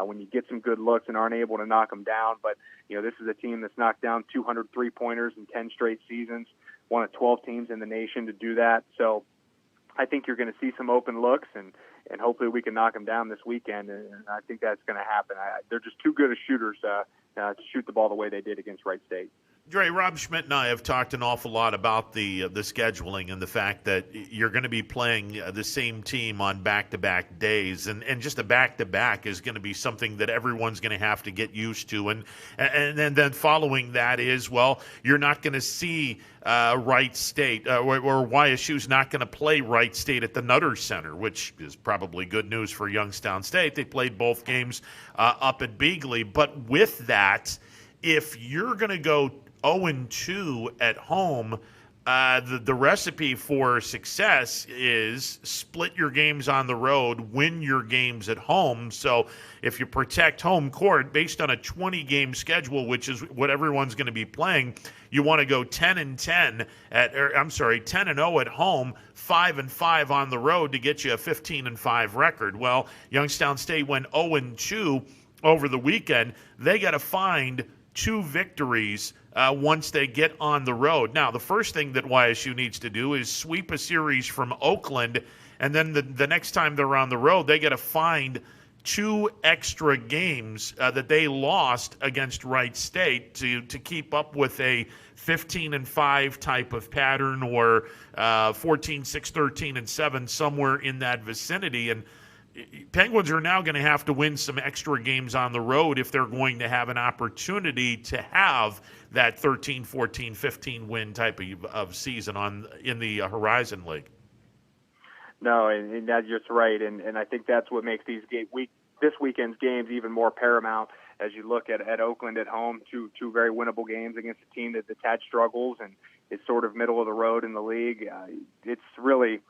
When you get some good looks and aren't able to knock them down. But, this is a team that's knocked down 200 three-pointers in 10 straight seasons, one of 12 teams in the nation to do that. So I think you're going to see some open looks, and hopefully we can knock them down this weekend, and I think that's going to happen. They're just too good of shooters to shoot the ball the way they did against Wright State. Dre, Rob Schmidt and I have talked an awful lot about the scheduling and the fact that you're going to be playing the same team on back-to-back days, and just a back-to-back is going to be something that everyone's going to have to get used to, and then following that is, well, you're not going to see Wright State or YSU's not going to play Wright State at the Nutter Center, which is probably good news for Youngstown State. They played both games up at Beagley, but with that, if you're going to go 0-2 at home, the recipe for success is split your games on the road, win your games at home. So if you protect home court based on a 20-game schedule, which is what everyone's going to be playing, you want to go 10-0 at home, 5-5 on the road to get you a 15-5 record. Well, Youngstown State went 0-2 over the weekend. They got to find 2 victories once they get on the road. Now, the first thing that YSU needs to do is sweep a series from Oakland, and then the next time they're on the road, they got to find 2 extra games that they lost against Wright State to keep up with a 15-5 type of pattern, or 14-6, 13-7, somewhere in that vicinity. And Penguins are now going to have to win some extra games on the road if they're going to have an opportunity to have that 13, 14, 15 win type of season in the Horizon League. No, and that's just right. And I think that's what makes this weekend's games even more paramount as you look at Oakland at home, two very winnable games against a team that's had struggles and is sort of middle of the road in the league. It's really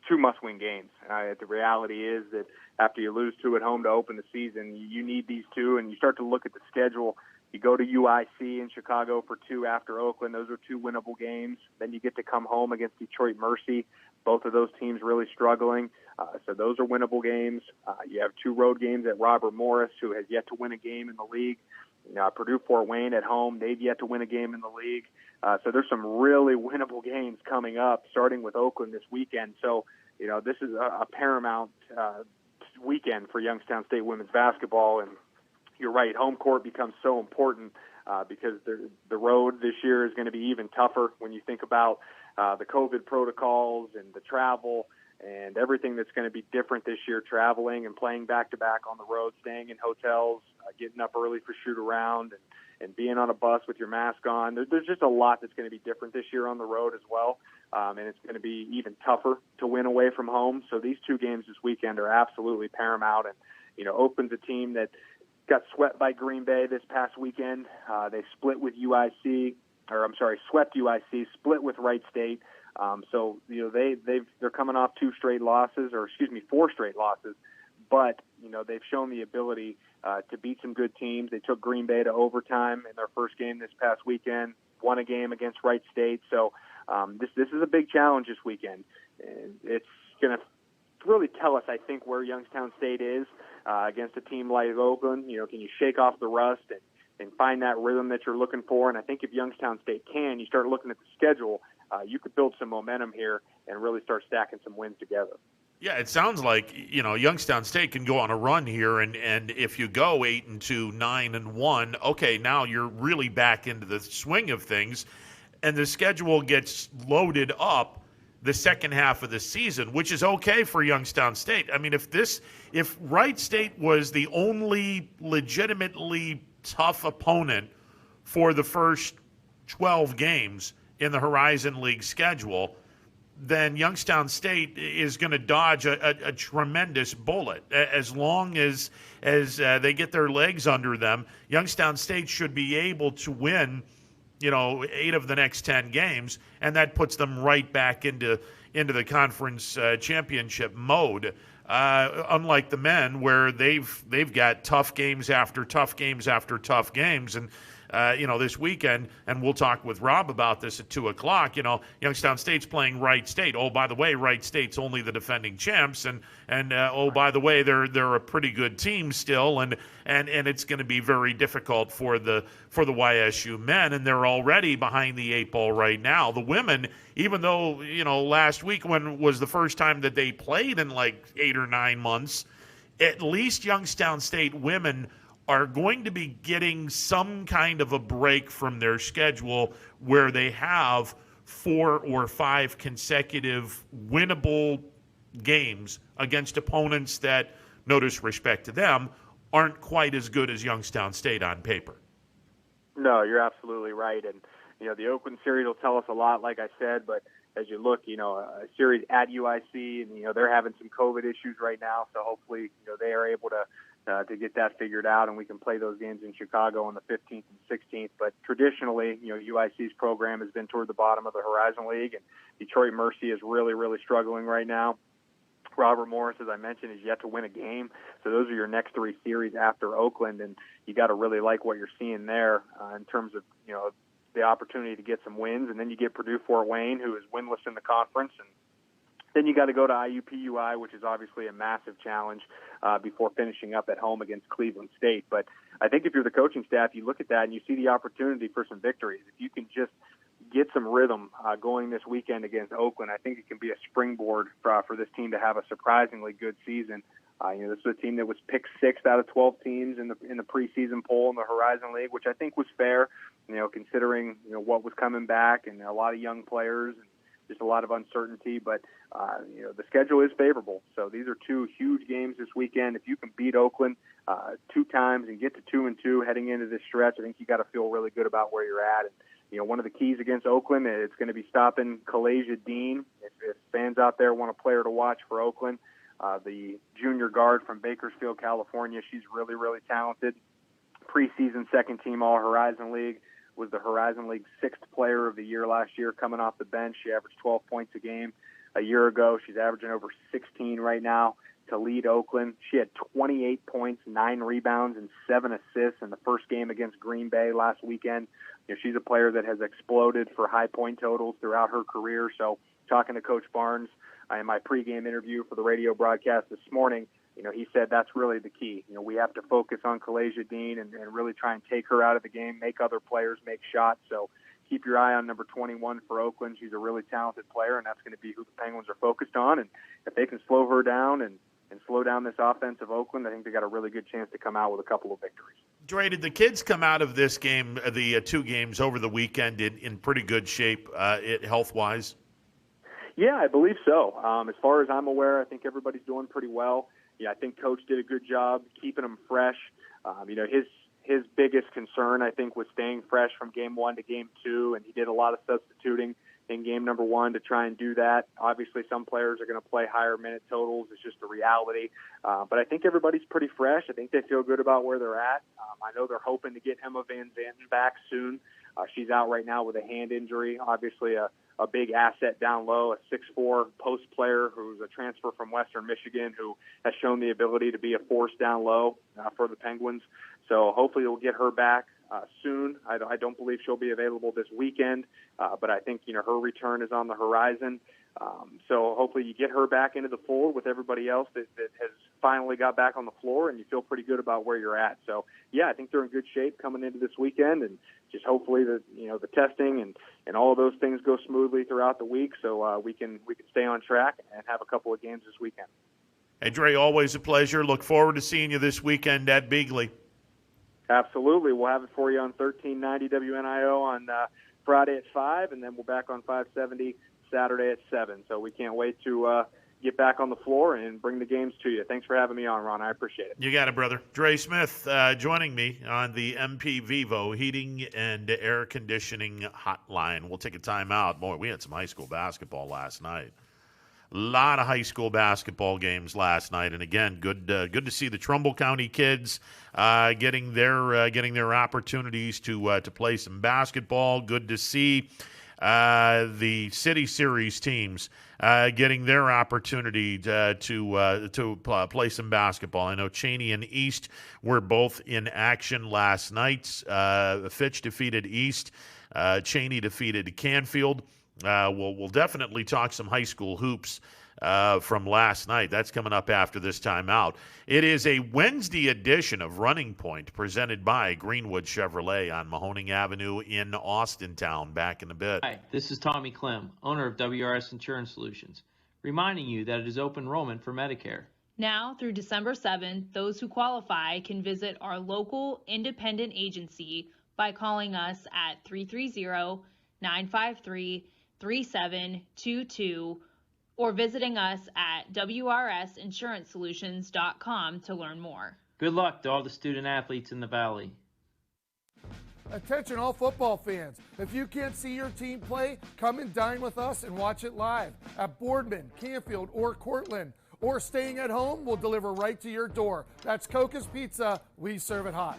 2 must-win games. The reality is that after you lose 2 at home to open the season, you need these 2, and you start to look at the schedule. You go to UIC in Chicago for 2 after Oakland. Those are 2 winnable games. Then you get to come home against Detroit Mercy. Both of those teams really struggling. So those are winnable games. You have 2 road games at Robert Morris, who has yet to win a game in the league. Purdue-Fort Wayne at home, they've yet to win a game in the league. So there's some really winnable games coming up, starting with Oakland this weekend. So, this is a paramount weekend for Youngstown State women's basketball. And you're right, home court becomes so important because the road this year is going to be even tougher when you think about the COVID protocols and the travel and everything that's going to be different this year, traveling and playing back-to-back on the road, staying in hotels, getting up early for shoot-around, and being on a bus with your mask on. There's just a lot that's going to be different this year on the road as well, and it's going to be even tougher to win away from home. So these 2 games this weekend are absolutely paramount, and, Oakland's a team that got swept by Green Bay this past weekend. They swept UIC, split with Wright State. So they're coming off 4 straight losses, but they've shown the ability to beat some good teams. They took Green Bay to overtime in their first game this past weekend, won a game against Wright State. So this is a big challenge this weekend. And it's going to really tell us, I think, where Youngstown State is against a team like Oakland. Can you shake off the rust and find that rhythm that you're looking for? And I think if Youngstown State can, you start looking at the schedule, you could build some momentum here and really start stacking some wins together. Yeah, it sounds like, Youngstown State can go on a run here, and if you go 8-2, 9-1, okay, now you're really back into the swing of things, and the schedule gets loaded up the second half of the season, which is okay for Youngstown State. I mean, if Wright State was the only legitimately tough opponent for the first 12 games in the Horizon League schedule, then Youngstown State is going to dodge a tremendous bullet. As long as they get their legs under them, Youngstown State should be able to win, 8 of the next 10 games, and that puts them right back into the conference championship mode. Unlike the men, where they've got tough games after tough games after tough games, and this weekend, and we'll talk with Rob about this at 2:00. Youngstown State's playing Wright State. Oh, by the way, Wright State's only the defending champs, and oh, by the way, they're a pretty good team still, and it's going to be very difficult for the YSU men, and they're already behind the 8 ball right now. The women, even though last week was the first time that they played in like 8 or 9 months, at least Youngstown State women are going to be getting some kind of a break from their schedule where they have 4 or 5 consecutive winnable games against opponents that, no disrespect to them, aren't quite as good as Youngstown State on paper. No, you're absolutely right. And, the Oakland series will tell us a lot, like I said, but as you look, a series at UIC, and, they're having some COVID issues right now, so hopefully, they are able to get that figured out, and we can play those games in Chicago on the 15th and 16th. But traditionally, UIC's program has been toward the bottom of the Horizon League, and Detroit Mercy is really, really struggling right now. Robert Morris, as I mentioned, is yet to win a game. So those are your next 3 series after Oakland, and you got to really like what you're seeing there in terms of, the opportunity to get some wins. And then you get Purdue-Fort Wayne, who is winless in the conference, and then you got to go to IUPUI, which is obviously a massive challenge before finishing up at home against Cleveland State. But I think if you're the coaching staff, you look at that and you see the opportunity for some victories. If you can just get some rhythm going this weekend against Oakland, I think it can be a springboard for this team to have a surprisingly good season. This was a team that was picked 6th out of 12 teams in the preseason poll in the Horizon League, which I think was fair, considering what was coming back and a lot of young players and just a lot of uncertainty. But the schedule is favorable, so these are 2 huge games this weekend. If you can beat Oakland 2 times and get to 2-2 heading into this stretch, I think you got to feel really good about where you're at. And one of the keys against Oakland, it's going to be stopping Kalasia Dean. If fans out there want a player to watch for Oakland, the junior guard from Bakersfield, California, she's really, really talented. Preseason second-team All-Horizon League, was the Horizon League 6th player of the year last year coming off the bench. She averaged 12 points a game a year ago. She's averaging over 16 right now to lead Oakland. She had 28 points, 9 rebounds, and 7 assists in the first game against Green Bay last weekend. She's a player that has exploded for high point totals throughout her career. So talking to Coach Barnes in my pregame interview for the radio broadcast this morning, he said that's really the key. We have to focus on Kalasia Dean and really try and take her out of the game, make other players make shots. So keep your eye on number 21 for Oakland. She's a really talented player, and that's going to be who the Penguins are focused on. And if they can slow her down and slow down this offense of Oakland, I think they got a really good chance to come out with a couple of victories. Dre, did the kids come out of this game, the 2 games over the weekend, in pretty good shape health-wise? Yeah, I believe so. As far as I'm aware, I think everybody's doing pretty well. Yeah, I think Coach did a good job keeping them fresh. His biggest concern, I think, was staying fresh from game 1 to game 2, and he did a lot of substituting in game number 1 to try and do that. Obviously, some players are going to play higher minute totals. It's just a reality. But I think everybody's pretty fresh. I think they feel good about where they're at. I know they're hoping to get Emma Van Zanten back soon. She's out right now with a hand injury. Obviously, a big asset down low, a 6'4" post player who's a transfer from Western Michigan who has shown the ability to be a force down low for the Penguins. So hopefully we'll get her back soon. I don't believe she'll be available this weekend, but I think her return is on the horizon. So hopefully you get her back into the fold with everybody else that has finally got back on the floor, and you feel pretty good about where you're at. So, yeah, I think they're in good shape coming into this weekend, and just hopefully the testing and all of those things go smoothly throughout the week so we can stay on track and have a couple of games this weekend. Hey, Dre, always a pleasure. Look forward to seeing you this weekend at Beagley. Absolutely. We'll have it for you on 1390 WNIO on Friday at 5, and then we're back on 570 Saturday at 7. So we can't wait to get back on the floor and bring the games to you. Thanks for having me on, Ron. I appreciate it. You got it, brother. Dre Smith joining me on the MP Vivo Heating and Air Conditioning Hotline. We'll take a timeout. Boy, we had some high school basketball last night. A lot of high school basketball games last night, and again, good to see the Trumbull County kids getting their opportunities to play some basketball. Good to see the City Series teams getting their opportunity to play some basketball. I know Cheney and East were both in action last night. Fitch defeated East. Cheney defeated Canfield. We'll definitely talk some high school hoops from last night. That's coming up after this timeout. It is a Wednesday edition of Running Point presented by Greenwood Chevrolet on Mahoning Avenue in Austintown. Back in a bit. Hi, this is Tommy Clem, owner of WRS Insurance Solutions, reminding you that it is open enrollment for Medicare. Now through December 7th, those who qualify can visit our local independent agency by calling us at 330-953-3722 or visiting us at wrsinsurancesolutions.com to learn more. Good luck to all the student athletes in the Valley. Attention all football fans. If you can't see your team play, come and dine with us and watch it live at Boardman, Canfield, or Cortland. Or staying at home, we'll deliver right to your door. That's Coca's Pizza. We serve it hot.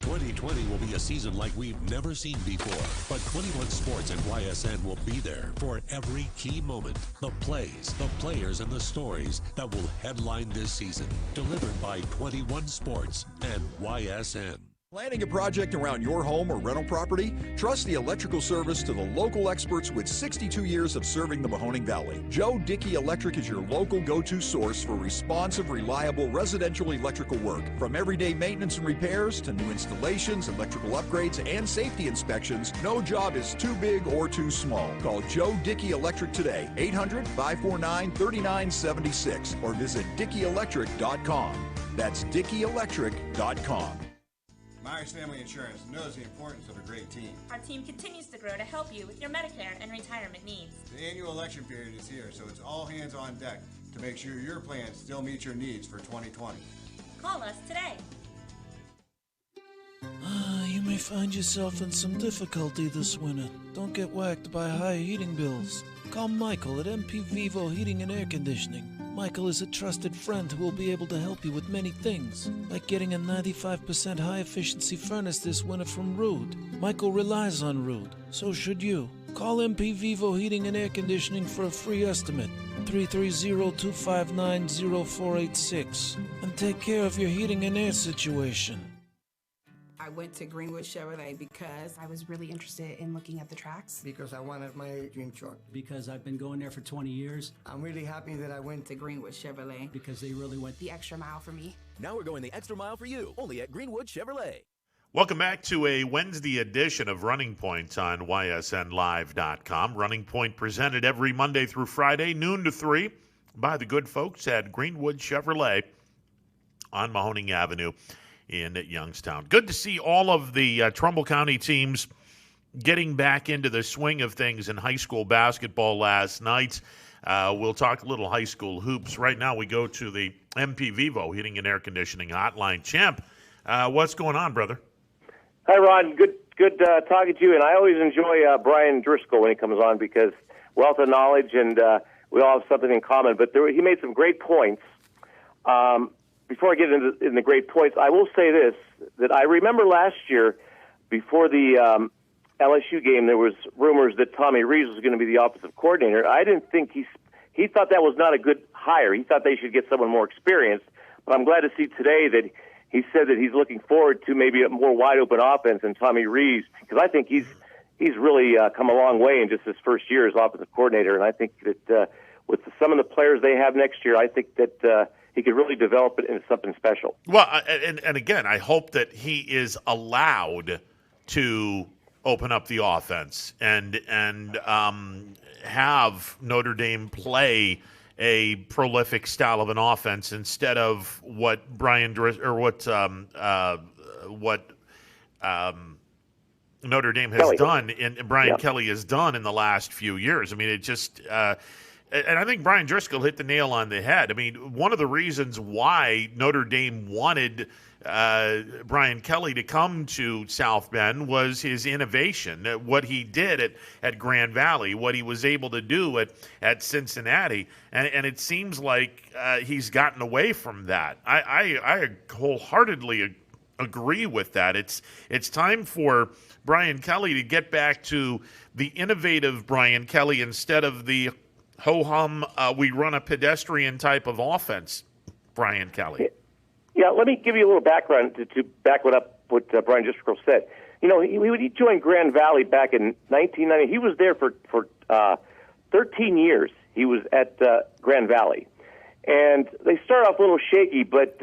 2020 will be a season like we've never seen before, but 21 Sports and YSN will be there for every key moment. The plays, the players, and the stories that will headline this season. Delivered by 21 Sports and YSN. Planning a project around your home or rental property? Trust the electrical service to the local experts with 62 years of serving the Mahoning Valley. Joe Dickey Electric is your local go-to source for responsive, reliable residential electrical work. From everyday maintenance and repairs to new installations, electrical upgrades, and safety inspections, no job is too big or too small. Call Joe Dickey Electric today, 800-549-3976, or visit DickeyElectric.com. That's DickeyElectric.com. Myers Family Insurance knows the importance of a great team. Our team continues to grow to help you with your Medicare and retirement needs. The annual election period is here, so it's all hands on deck to make sure your plans still meet your needs for 2020. Call us today. You may find yourself in some difficulty this winter. Don't get whacked by high heating bills. Call Michael at MP Vivo Heating and Air Conditioning. Michael is a trusted friend who will be able to help you with many things, like getting a 95% high-efficiency furnace this winter from Rude. Michael relies on Rude, so should you. Call MP Vivo Heating and Air Conditioning for a free estimate, 330-259-0486, and take care of your heating and air situation. I went to Greenwood Chevrolet because I was really interested in looking at the tracks. Because I wanted my dream truck. Because I've been going there for 20 years. I'm really happy that I went to Greenwood Chevrolet. Because they really went the extra mile for me. Now we're going the extra mile for you, only at Greenwood Chevrolet. Welcome back to a Wednesday edition of Running Point on YSNLive.com. Running Point presented every Monday through Friday, noon to 3, by the good folks at Greenwood Chevrolet on Mahoning Avenue in Youngstown. Good to see all of the Trumbull County teams getting back into the swing of things in high school basketball last night. We'll talk a little high school hoops. Right now we go to the MP Vivo Heating and Air Conditioning Hotline. Champ, what's going on, brother? Hi, Ron. Good talking to you. And I always enjoy Brian Driscoll when he comes on because wealth of knowledge and we all have something in common. But he made some great points. Before I get into the great points, I will say this, that I remember last year before the LSU game, there was rumors that Tommy Reeves was going to be the offensive coordinator. I didn't think he thought that was not a good hire. He thought they should get someone more experienced. But I'm glad to see today that he said that he's looking forward to maybe a more wide-open offense than Tommy Reeves, because I think he's really come a long way in just his first year as offensive coordinator. And I think that with some of the players they have next year, I think that he could really develop it into something special. Well, and again, I hope that he is allowed to open up the offense and have Notre Dame play a prolific style of an offense instead of what Notre Dame has done and Brian Kelly has done in the last few years. I mean, it just and I think Brian Driscoll hit the nail on the head. I mean, one of the reasons why Notre Dame wanted Brian Kelly to come to South Bend was his innovation, what he did at Grand Valley, what he was able to do at Cincinnati. And it seems like he's gotten away from that. I wholeheartedly agree with that. It's time for Brian Kelly to get back to the innovative Brian Kelly instead of the ho-hum, we run a pedestrian type of offense, Brian Kelly. Yeah, let me give you a little background to back what Brian Driscoll said. You know, he joined Grand Valley back in 1990. He was there for 13 years. He was at Grand Valley. And they started off a little shaky, but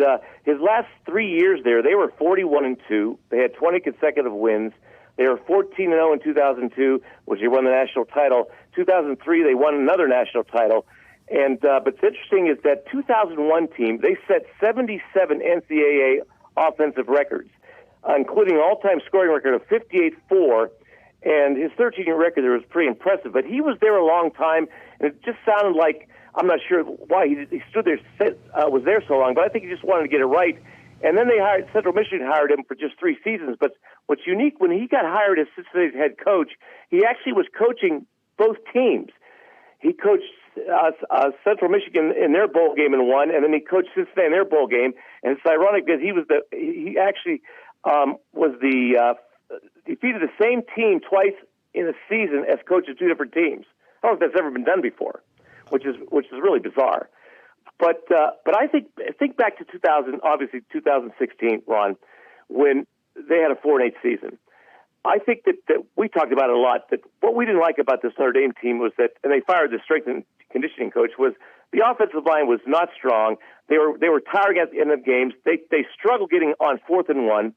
his last 3 years there, they were 41-2. They had 20 consecutive wins. They were 14-0 in 2002, which they won the national title. 2003, they won another national title. And but it's interesting is that 2001 team, they set 77 NCAA offensive records, including all-time scoring record of 58-4, and his 13-year record there was pretty impressive. But he was there a long time, and it just sounded like, I'm not sure why he stood there, was there so long, but I think he just wanted to get it right. And then Central Michigan hired him for just 3 seasons. But what's unique, when he got hired as Cincinnati's head coach, he actually was coaching both teams. He coached Central Michigan in their bowl game and won, and then he coached Cincinnati in their bowl game. And it's ironic because he actually defeated the same team twice in a season as coach of 2 different teams. I don't know if that's ever been done before, which is really bizarre. But I think back to 2016, Ron, when they had a 4-8 season. I think that we talked about it a lot, that what we didn't like about this Notre Dame team was that, and they fired the strength and conditioning coach, was the offensive line was not strong. They were tiring at the end of games. They struggled getting on 4th and 1.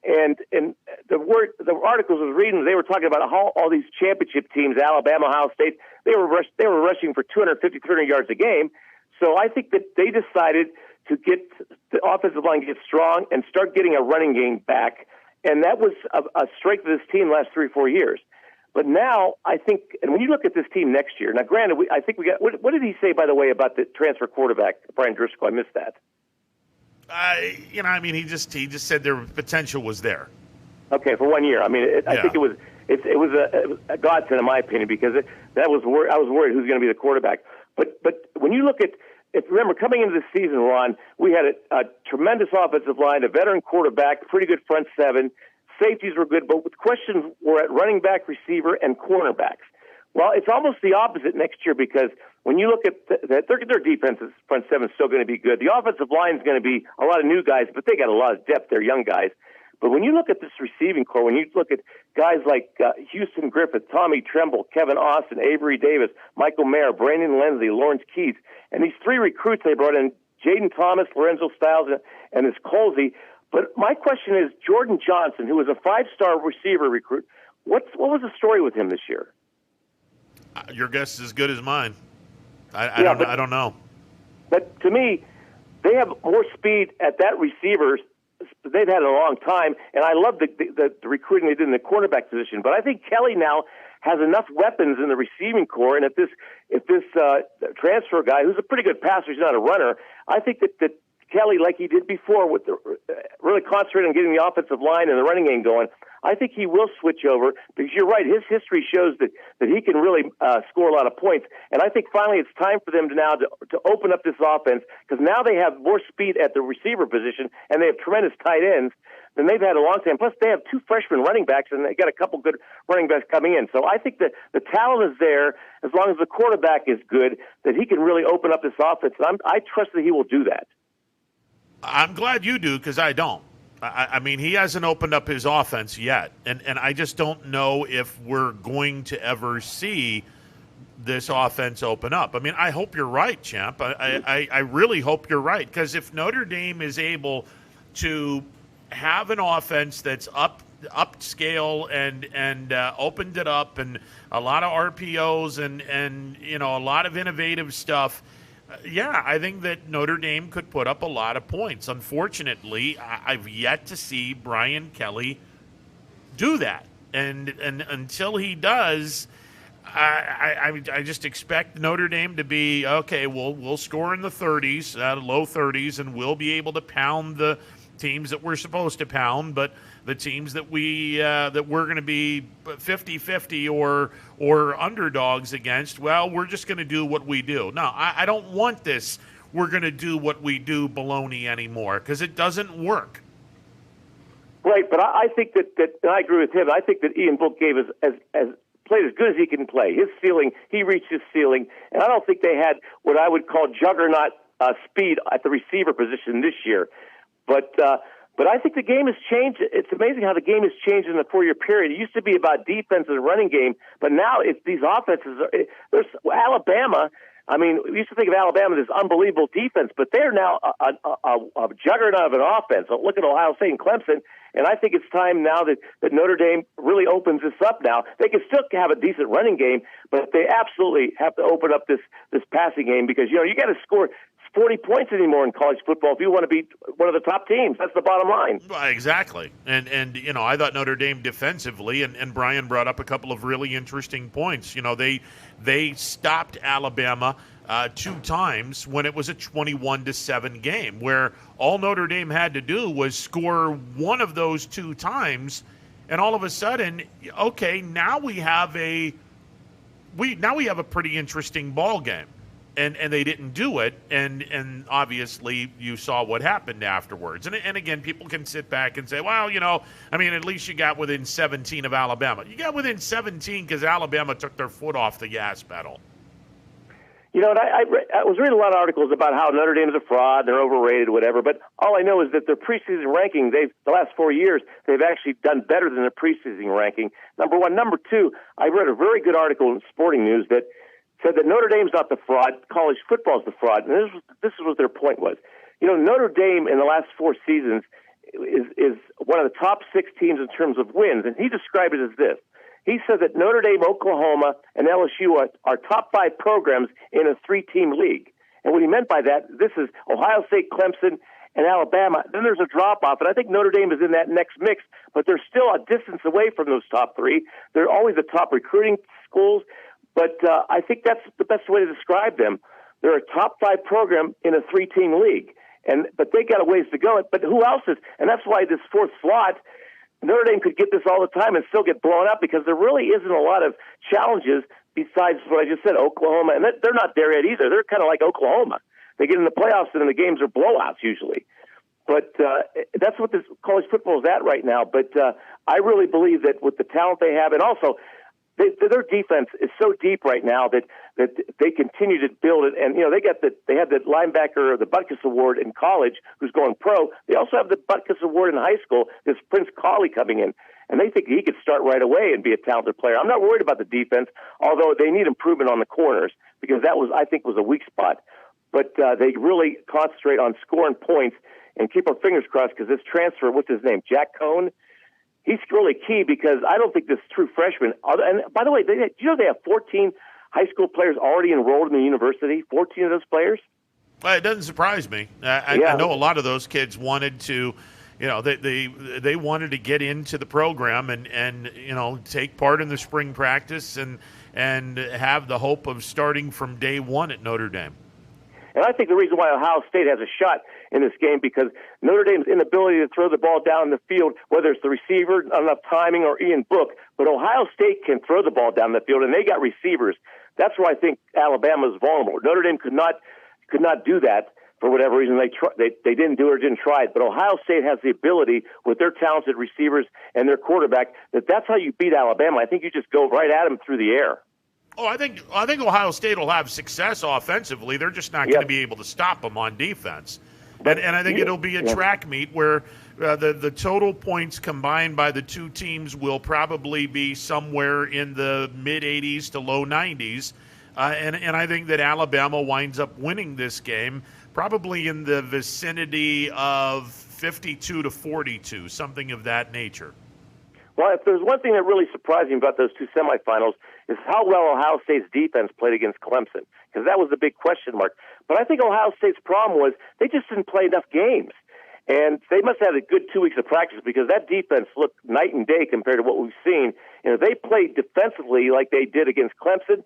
And the articles I was reading, they were talking about how all these championship teams, Alabama, Ohio State, they were rushing for 250, 300 yards a game. So I think that they decided to get the offensive line get strong and start getting a running game back. And that was a strength of this team the last 3 or 4 years. But now I think, and when you look at this team next year, now granted, I think we got, what did he say, by the way, about the transfer quarterback, Brian Driscoll? I missed that. He just said their potential was there. Okay, for 1 year. I mean, I think it was a godsend in my opinion, because I was worried who's going to be the quarterback. But when you look at, remember, coming into the season, Ron, we had a tremendous offensive line, a veteran quarterback, pretty good front seven. Safeties were good, but the questions were at running back, receiver, and cornerbacks. Well, it's almost the opposite next year, because when you look at their defense's front seven is still going to be good. The offensive line is going to be a lot of new guys, but they got a lot of depth. They're young guys. But when you look at this receiving core, when you look at guys like Houston Griffith, Tommy Tremble, Kevin Austin, Avery Davis, Michael Mayer, Brandon Lindsay, Lawrence Keys, and these 3 recruits they brought in, Jaden Thomas, Lorenzo Styles, and this Colsey. But my question is, Jordan Johnson, who was a 5-star receiver recruit, what was the story with him this year? Your guess is as good as mine. I don't know. But to me, they have more speed at that receiver they've had in a long time, and I love the recruiting they did in the cornerback position. But I think Kelly now has enough weapons in the receiving core, and if this transfer guy, who's a pretty good passer, he's not a runner, I think that Kelly, like he did before, with really concentrating on getting the offensive line and the running game going, I think he will switch over, because you're right, his history shows that he can really score a lot of points. And I think finally it's time for them to open up this offense, because now they have more speed at the receiver position, and they have tremendous tight ends than they've had a long time. Plus, they have 2 freshman running backs, and they got a couple good running backs coming in. So I think that the talent is there, as long as the quarterback is good, that he can really open up this offense. And I trust that he will do that. I'm glad you do, because I don't. I mean, he hasn't opened up his offense yet, and I just don't know if we're going to ever see this offense open up. I mean, I hope you're right, Champ. I really hope you're right, because if Notre Dame is able to have an offense that's upscale and opened it up, and a lot of RPOs and a lot of innovative stuff, yeah, I think that Notre Dame could put up a lot of points. Unfortunately, I've yet to see Brian Kelly do that. And until he does, I just expect Notre Dame to be, okay, we'll score in the 30s, low 30s, and we'll be able to pound the teams that we're supposed to pound, but the teams that we're going to be 50-50 or underdogs against, well, we're just going to do what we do. No, I don't want this we're going to do what we do baloney anymore, because it doesn't work. Right, but I think that and I agree with him. I think that Ian Book gave us as played as good as he can play. His ceiling, he reached his ceiling, and I don't think they had what I would call juggernaut speed at the receiver position this year. But I think the game has changed. It's amazing how the game has changed in the 4-year period. It used to be about defense and running game, but now it's these offenses. There's Alabama. I mean, we used to think of Alabama as this unbelievable defense, but they're now a juggernaut of an offense. Look at Ohio State and Clemson, and I think it's time now that Notre Dame really opens this up now. They can still have a decent running game, but they absolutely have to open up this passing game because, you got to score 40 points anymore in college football if you want to be one of the top teams. That's the bottom line. Well, exactly. And I thought Notre Dame defensively, and Brian brought up a couple of really interesting points. They stopped Alabama 2 times when it was a 21-7 game, where all Notre Dame had to do was score one of those 2 times, and all of a sudden, okay, now we have a pretty interesting ball game. And they didn't do it, and obviously you saw what happened afterwards. And again, people can sit back and say, well, at least you got within 17 of Alabama. You got within 17 because Alabama took their foot off the gas pedal. I was reading a lot of articles about how Notre Dame is a fraud, they're overrated, whatever, but all I know is that their preseason ranking, the last 4 years, they've actually done better than their preseason ranking, number one. Number two, I read a very good article in Sporting News that said that Notre Dame's not the fraud, college football's the fraud, and this is what their point was. Notre Dame in the last 4 seasons is one of the top 6 teams in terms of wins, and he described it as this. He said that Notre Dame, Oklahoma, and LSU are top 5 programs in a 3-team league. And what he meant by that, this is Ohio State, Clemson, and Alabama. Then there's a drop-off, and I think Notre Dame is in that next mix, but they're still a distance away from those top 3. They're always the top recruiting schools. But I think that's the best way to describe them. They're a top 5 program in a 3-team league, but they got a ways to go. But who else is? And that's why this 4th slot, Notre Dame could get this all the time and still get blown up because there really isn't a lot of challenges besides what I just said, Oklahoma. And they're not there yet either. They're kind of like Oklahoma. They get in the playoffs and the games are blowouts usually. But that's what this college football is at right now. But I really believe that with the talent they have, and also their defense is so deep right now that they continue to build it. And they had the linebacker, the Butkus Award in college, who's going pro. They also have the Butkus Award in high school. This Prince Colley coming in, and they think he could start right away and be a talented player. I'm not worried about the defense, although they need improvement on the corners because that was a weak spot. But they really concentrate on scoring points and keep our fingers crossed because this transfer, what's his name, Jack Cohn. He's really key because I don't think this true freshman. And by the way, they have 14 high school players already enrolled in the university. 14 of those players. Well, it doesn't surprise me. I know a lot of those kids wanted to, they wanted to get into the program and take part in the spring practice and have the hope of starting from day one at Notre Dame. And I think the reason why Ohio State has a shot in this game because Notre Dame's inability to throw the ball down the field, whether it's the receiver, not enough timing, or Ian Book, but Ohio State can throw the ball down the field, and they got receivers. That's where I think Alabama is vulnerable. Notre Dame could not do that for whatever reason. They didn't do it or didn't try it. But Ohio State has the ability with their talented receivers and their quarterback that's how you beat Alabama. I think you just go right at them through the air. Oh, I think Ohio State will have success offensively. They're just not going to be able to stop them on defense. And I think it'll be a track meet where the total points combined by the 2 teams will probably be somewhere in the mid-80s to low 90s. And I think that Alabama winds up winning this game probably in the vicinity of 52-42, something of that nature. Well, if there's one thing that really surprised me about those 2 semifinals is how well Ohio State's defense played against Clemson, because that was the big question mark. But I think Ohio State's problem was they just didn't play enough games. And they must have had a good 2 weeks of practice because that defense looked night and day compared to what we've seen. And if they played defensively like they did against Clemson,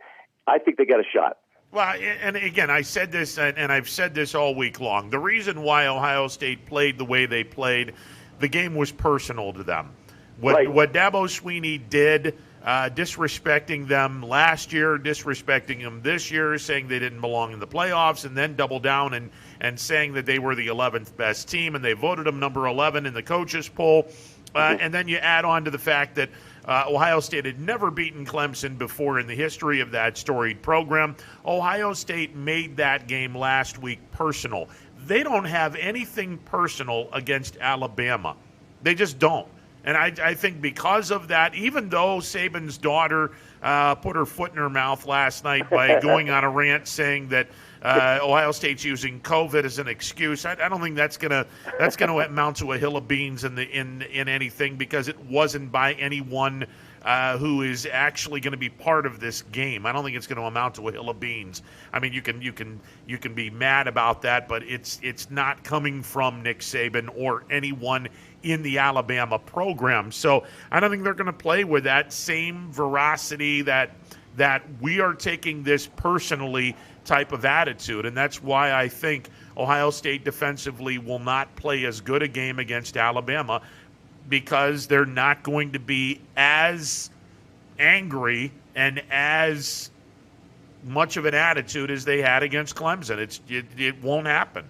I think they got a shot. Well, and again, I said this, and I've said this all week long. The reason why Ohio State played the way they played, the game was personal to them. What Dabo Swinney did, disrespecting them last year, disrespecting them this year, saying they didn't belong in the playoffs, and then double down and saying that they were the 11th best team, and they voted them number 11 in the coaches poll. And then you add on to the fact that Ohio State had never beaten Clemson before in the history of that storied program. Ohio State made that game last week personal. They don't have anything personal against Alabama. They just don't. And I think because of that, even though Saban's daughter put her foot in her mouth last night by going on a rant saying that Ohio State's using COVID as an excuse, I don't think that's gonna amount to a hill of beans in anything, because it wasn't by anyone who is actually going to be part of this game. I don't think it's going to amount to a hill of beans. I mean, you can be mad about that, but it's not coming from Nick Saban or anyone in the Alabama program. So I don't think they're going to play with that same veracity that we are taking this personally type of attitude. And that's why I think Ohio State defensively will not play as good a game against Alabama, because they're not going to be as angry and as much of an attitude as they had against Clemson. It won't happen.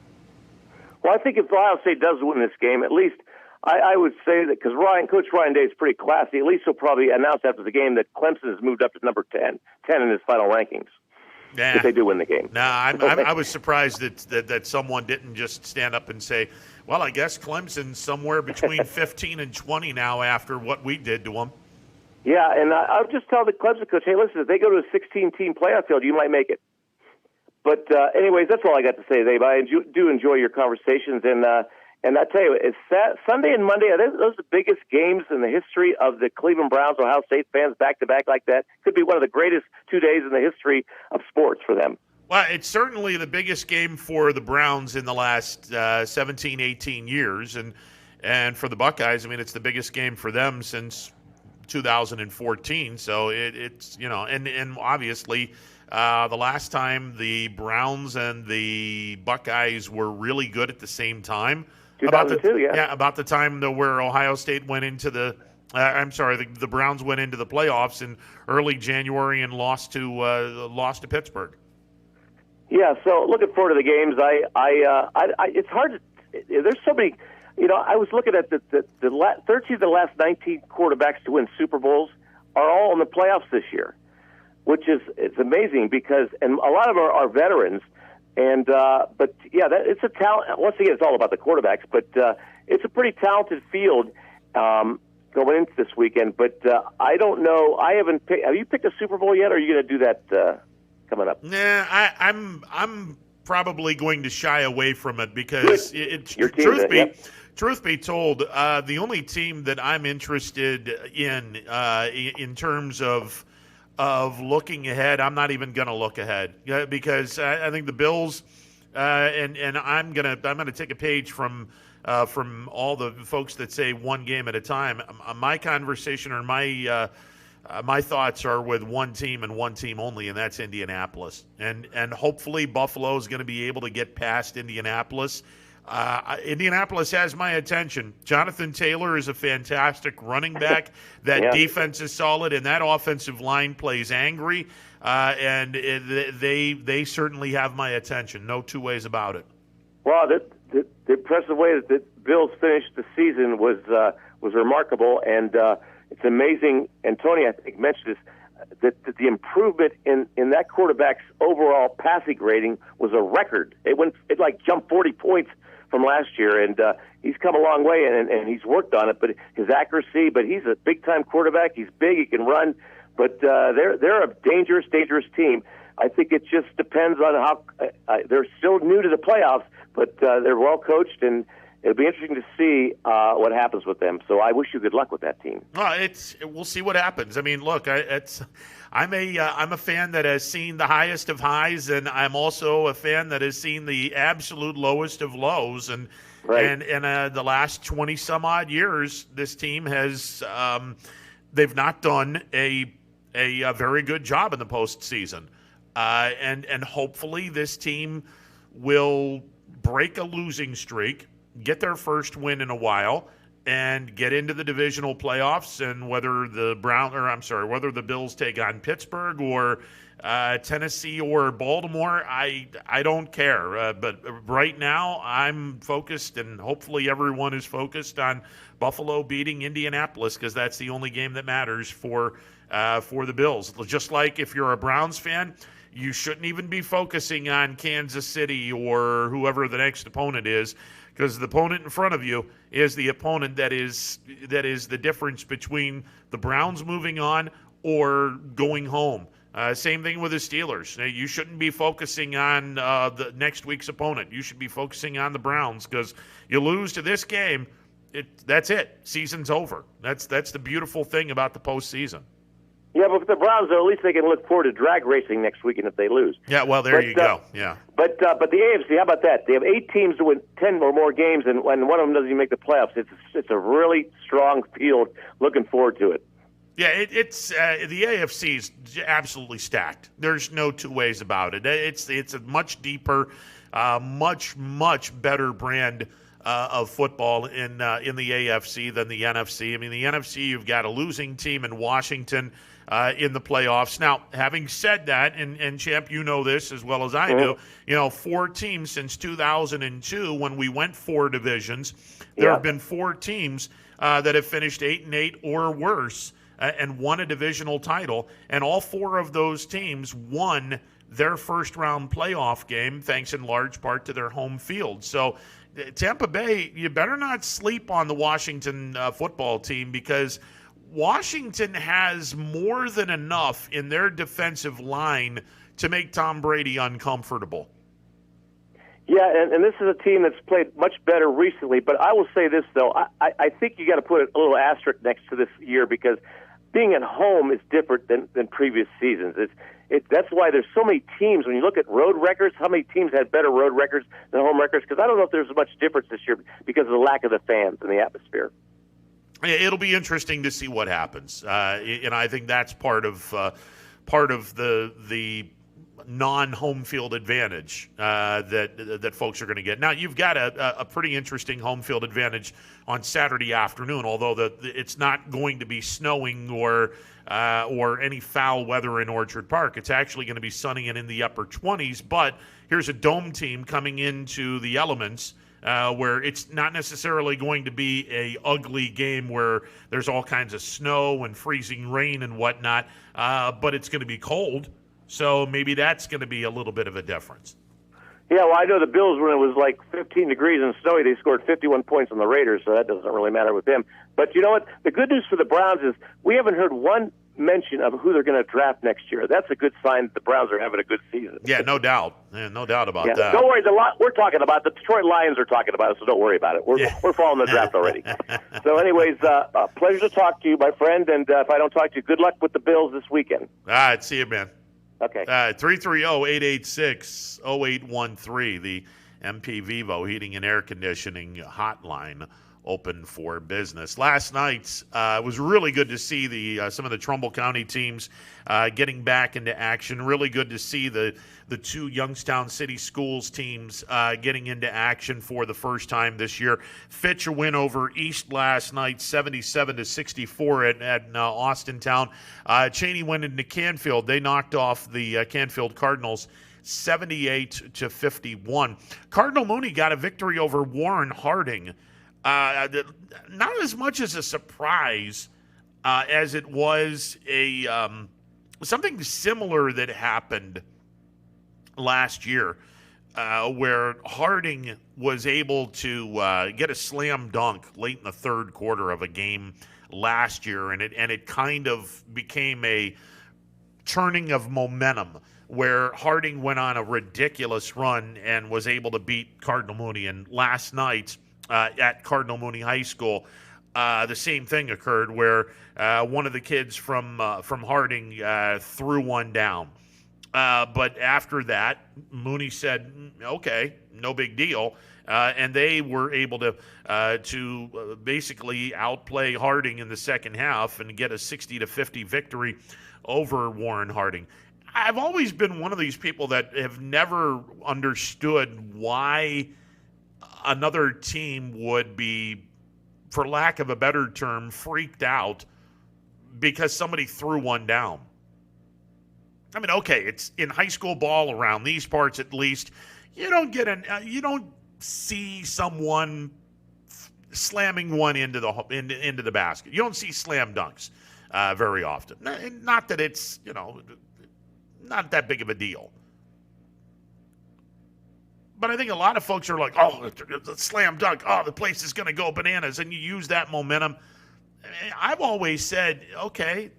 Well, I think if Ohio State does win this game, at least I would say that, because Coach Ryan Day is pretty classy, at least he'll probably announce after the game that Clemson has moved up to number 10 in his final rankings. Yeah. If they do win the game. I was surprised that someone didn't just stand up and say, well, I guess Clemson's somewhere between 15 and 20 now after what we did to them. Yeah, and I'll just tell the Clemson coach, hey, listen, if they go to a 16-team playoff field, you might make it. But anyways, that's all I got to say, Dave. I do enjoy your conversations, and I tell you, it's Sunday and Monday, those are the biggest games in the history of the Cleveland Browns. Ohio State fans back-to-back like that. Could be one of the greatest 2 days in the history of sports for them. Well, it's certainly the biggest game for the Browns in the last 17, 18 years. And for the Buckeyes, I mean, it's the biggest game for them since 2014. So it's, and obviously the last time the Browns and the Buckeyes were really good at the same time, 2002, about the time where Ohio State went into the the Browns went into the playoffs in early January and lost to Pittsburgh. Yeah, so looking forward to the games. It's hard to. There's so many. I was looking at the 13 of the last 19 quarterbacks to win Super Bowls are all in the playoffs this year, which it's amazing because a lot of them are veterans. And but yeah, it's a talent. Once again, it's all about the quarterbacks, but it's a pretty talented field going into this weekend. But I don't know. I haven't. Have you picked a Super Bowl yet? Or are you going to do that coming up? Nah, I'm probably going to shy away from it because truth be told, the only team that I'm interested in terms of looking ahead, I'm not even going to look ahead because I think the Bills and I'm gonna take a page from all the folks that say one game at a time. My conversation or my thoughts are with one team and one team only, and that's Indianapolis. And hopefully Buffalo is going to be able to get past Indianapolis. Indianapolis has my attention. Jonathan Taylor is a fantastic running back. That defense is solid, and that offensive line plays angry. And they certainly have my attention. No two ways about it. Well, the impressive way that the Bills finished the season was remarkable, and it's amazing. And Tony, I think, mentioned this, that the improvement in that quarterback's overall passing rating was a record. It jumped 40 points from last year, and he's come a long way, and he's worked on it. But his accuracy, but he's a big-time quarterback. He's big, he can run, but they're a dangerous team. I think it just depends on how they're still new to the playoffs, but they're well coached, and it'll be interesting to see what happens with them. So I wish you good luck with that team. We'll see what happens. I mean, look, I'm a fan that has seen the highest of highs, and I'm also a fan that has seen the absolute lowest of lows. And the last 20 some odd years, this team has they've not done a very good job in the postseason. And hopefully this team will break a losing streak, get their first win in a while, and get into the divisional playoffs. And whether the Bills take on Pittsburgh or Tennessee or Baltimore, I don't care. But right now, I'm focused, and hopefully everyone is focused on Buffalo beating Indianapolis, because that's the only game that matters for the Bills. Just like if you're a Browns fan, you shouldn't even be focusing on Kansas City or whoever the next opponent is. because the opponent in front of you is the opponent that is the difference between the Browns moving on or going home. Same thing with the Steelers. You shouldn't be focusing on the next week's opponent. You should be focusing on the Browns, because you lose to this game, that's it. Season's over. That's the beautiful thing about the postseason. Yeah, but for the Browns, though, at least they can look forward to drag racing next weekend if they lose. Yeah, well, there you go. Yeah. But the AFC, how about that? They have 8 teams to win 10 or more games, and one of them doesn't even make the playoffs. It's a really strong field. Looking forward to it. Yeah, it's the AFC is absolutely stacked. There's no two ways about it. It's a much deeper, much better brand of football in the AFC than the NFC. I mean, the NFC, you've got a losing team in Washington in the playoffs. Now, having said that, and Champ, you know this as well as I do, 4 teams since 2002 when we went 4 divisions. There have been 4 teams that have finished 8-8 or worse and won a divisional title, and all 4 of those teams won their first-round playoff game, thanks in large part to their home field. So Tampa Bay, you better not sleep on the Washington football team, because Washington has more than enough in their defensive line to make Tom Brady uncomfortable. Yeah, and this is a team that's played much better recently, but I will say this, though. I think you got to put a little asterisk next to this year, because being at home is different than previous seasons. That's why there's so many teams. When you look at road records, how many teams had better road records than home records? Because I don't know if there's much difference this year because of the lack of the fans and the atmosphere. It'll be interesting to see what happens, and I think that's part of the non-home field advantage that folks are going to get. Now, you've got a pretty interesting home field advantage on Saturday afternoon, although it's not going to be snowing or any foul weather in Orchard Park. It's actually going to be sunny and in the upper 20s, but here's a dome team coming into the elements where it's not necessarily going to be a ugly game where there's all kinds of snow and freezing rain and whatnot, but it's going to be cold. So maybe that's going to be a little bit of a difference. Yeah, well, I know the Bills, when it was like 15 degrees and snowy, they scored 51 points on the Raiders, so that doesn't really matter with them. But you know what? The good news for the Browns is we haven't heard one mention of who they're going to draft next year. That's a good sign that the Browns are having a good season. Yeah, no doubt. No doubt about that. Don't worry. We're talking about the Detroit Lions are talking about it, so don't worry about it. We're following the draft already. So anyways, a pleasure to talk to you, my friend, and if I don't talk to you, good luck with the Bills this weekend. All right, see you, man. Okay. 330-886-0813, the MP Vivo Heating and Air Conditioning hotline, open for business. Last night, it was really good to see some of the Trumbull County teams getting back into action. Really good to see the 2 Youngstown City Schools teams getting into action for the first time this year. Fitch a win over East last night, 77-64 at Austintown. Cheney went into Canfield. They knocked off the Canfield Cardinals 78-51. Cardinal Mooney got a victory over Warren Harding. Not as much as a surprise as it was something similar that happened last year, where Harding was able to get a slam dunk late in the third quarter of a game last year, and it kind of became a turning of momentum, where Harding went on a ridiculous run and was able to beat Cardinal Mooney. And last night at Cardinal Mooney High School, the same thing occurred, where one of the kids from Harding threw one down. But after that, Mooney said, okay, no big deal. And they were able to basically outplay Harding in the second half and get a 60-50 victory over Warren Harding. I've always been one of these people that have never understood why another team would be, for lack of a better term, freaked out because somebody threw one down. I mean, okay, it's in high school ball around these parts at least. You don't see someone slamming one into the basket. You don't see slam dunks very often. Not that it's not that big of a deal. But I think a lot of folks are like, oh, it's a slam dunk. Oh, the place is going to go bananas. And you use that momentum. I've always said, okay,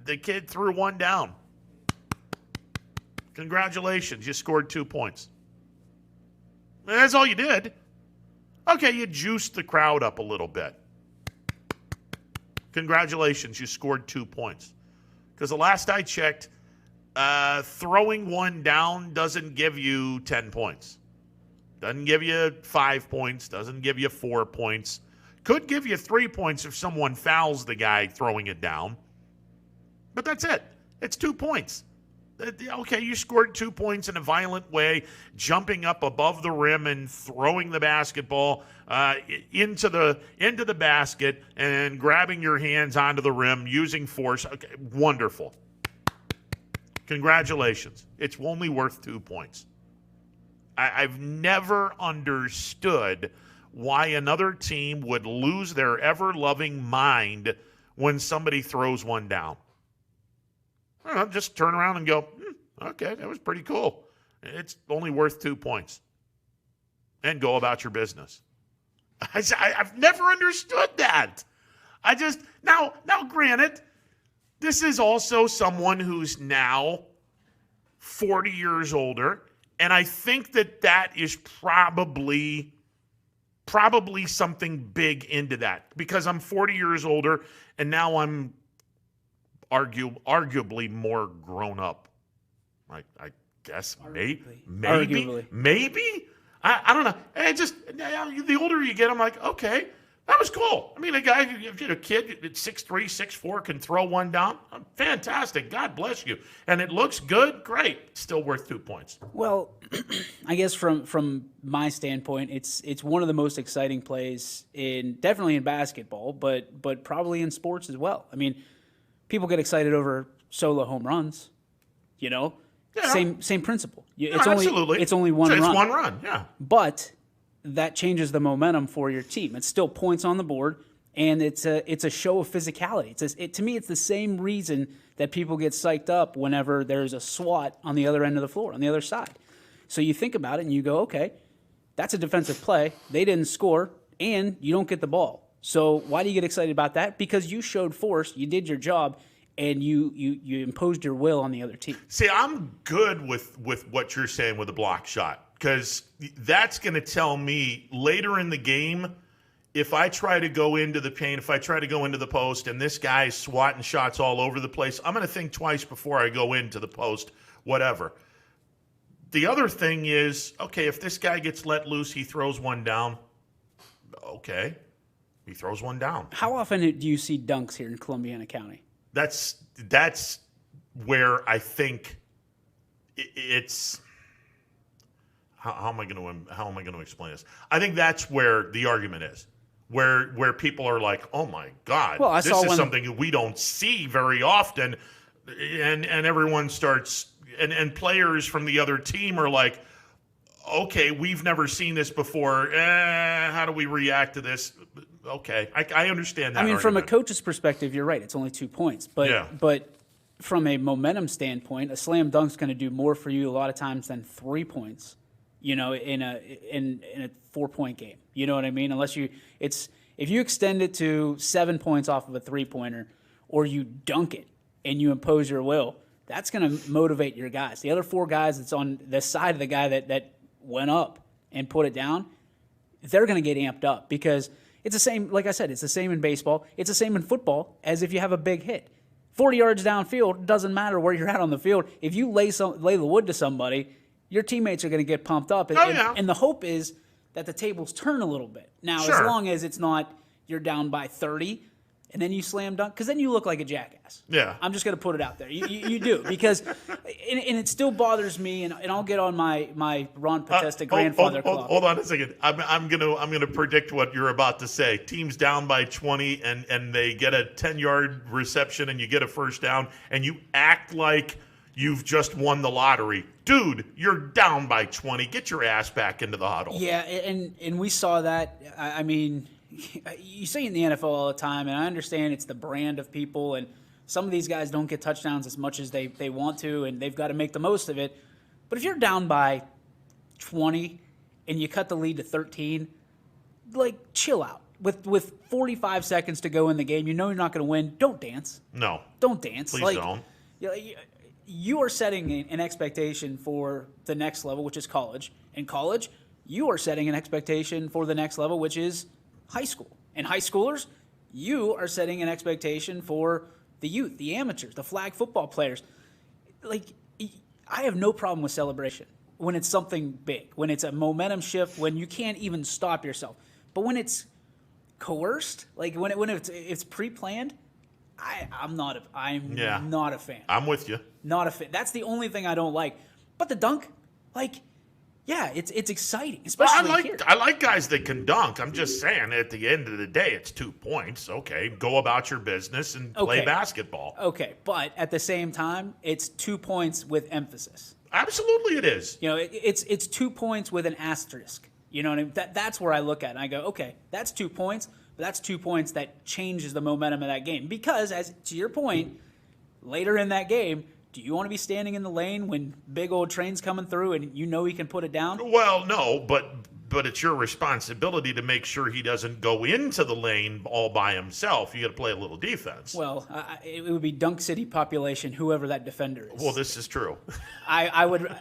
the kid threw one down. Congratulations, you scored 2 points. That's all you did. Okay, you juiced the crowd up a little bit. Congratulations, you scored 2 points. Because the last I checked, throwing one down doesn't give you 10 points. Doesn't give you 5 points. Doesn't give you 4 points. Could give you 3 points if someone fouls the guy throwing it down. But that's it. It's 2 points. Okay, you scored 2 points in a violent way, jumping up above the rim and throwing the basketball into the basket and grabbing your hands onto the rim using force. Okay, wonderful. Congratulations. It's only worth 2 points. I've never understood why another team would lose their ever-loving mind when somebody throws one down. I don't know, just turn around and go, okay, that was pretty cool. It's only worth 2 points. And go about your business. I've never understood that. Now granted, this is also someone who's now 40 years older, and I think that is probably something big into that, because I'm 40 years older, and now I'm arguably more grown up. I guess maybe. I don't know. The older you get, I'm like, okay, that was cool. I mean, a kid at 6'3", 6'4" can throw one down. Fantastic. God bless you. And it looks good. Great. Still worth 2 points. Well, I guess from my standpoint, it's one of the most exciting plays definitely in basketball, but probably in sports as well. I mean, people get excited over solo home runs, Yeah. Same principle. Absolutely. It's only one run. It's one run, yeah. But that changes the momentum for your team. It's still points on the board, and it's a show of physicality. To me, it's the same reason that people get psyched up whenever there's a SWAT on the other end of the floor, on the other side. So you think about it and you go, okay, that's a defensive play. They didn't score, and you don't get the ball. So why do you get excited about that? Because you showed force, you did your job, and you imposed your will on the other team. See, I'm good with what you're saying with the block shot, because that's going to tell me later in the game, if I try to go into the paint, if I try to go into the post, and this guy's swatting shots all over the place, I'm going to think twice before I go into the post, whatever. The other thing is, okay, if this guy gets let loose, he throws one down. Okay, he throws one down. How often do you see dunks here in Columbiana County? That's where I think it's. How am I going to explain this? I think that's where the argument is, where people are like, oh my God, this is something we don't see very often, and everyone starts and players from the other team are like, okay, we've never seen this before. How do we react to this? Okay, I understand that. I mean, argument. From a coach's perspective, you're right. It's only 2 points. But from a momentum standpoint, a slam dunk's going to do more for you a lot of times than 3 points, in a 4-point game. You know what I mean? If you extend it to 7 points off of a 3-pointer, or you dunk it and you impose your will, that's going to motivate your guys. The other 4 guys that's on the side of the guy that went up and put it down, they're going to get amped up, because it's the same, like I said, it's the same in baseball. It's the same in football as if you have a big hit. 40 yards downfield, doesn't matter where you're at on the field. If you lay the wood to somebody, your teammates are going to get pumped up. And the hope is that the tables turn a little bit. Now, as long as it's not you're down by 30 and then you slam dunk, because then you look like a jackass. Yeah. I'm just going to put it out there. You do, because and it still bothers me, and I'll get on my Ron Potesta grandfather club. Hold on a second. I'm gonna predict what you're about to say. Team's down by 20 and they get a 10-yard reception and you get a first down and you act like you've just won the lottery. Dude, you're down by 20. Get your ass back into the huddle. Yeah, and we saw that. I mean, you see in the NFL all the time, and I understand it's the brand of people, and some of these guys don't get touchdowns as much as they want to, and they've got to make the most of it. But if you're down by 20 and you cut the lead to 13, like, chill out. With 45 seconds to go in the game, you know you're not going to win. Don't dance. No. Don't dance. Please don't. You are setting an expectation for the next level, which is college. In college, you are setting an expectation for the next level, which is high school. And high schoolers, you are setting an expectation for the youth, the amateurs, the flag football players. Like, I have no problem with celebration when it's something big, when it's a momentum shift, when you can't even stop yourself. But when it's coerced, like when it's pre-planned, I'm not a fan. I'm with you. Not a fan. That's the only thing I don't like. But the dunk, like, yeah, it's exciting, especially here. I like guys that can dunk. I'm just saying, at the end of the day, it's 2 points. Okay, go about your business and play basketball. Okay, but at the same time, it's 2 points with emphasis. Absolutely, it is. You know, it's 2 points with an asterisk. You know what I mean? That's where I look at it. And I go, okay, that's 2 points, but that's 2 points that changes the momentum of that game. Because, as to your point, later in that game, do you want to be standing in the lane when big old train's coming through and you know he can put it down? Well, no, but it's your responsibility to make sure he doesn't go into the lane all by himself. You got to play a little defense. Well, it would be Dunk City population, whoever that defender is. Well, this is true. I would.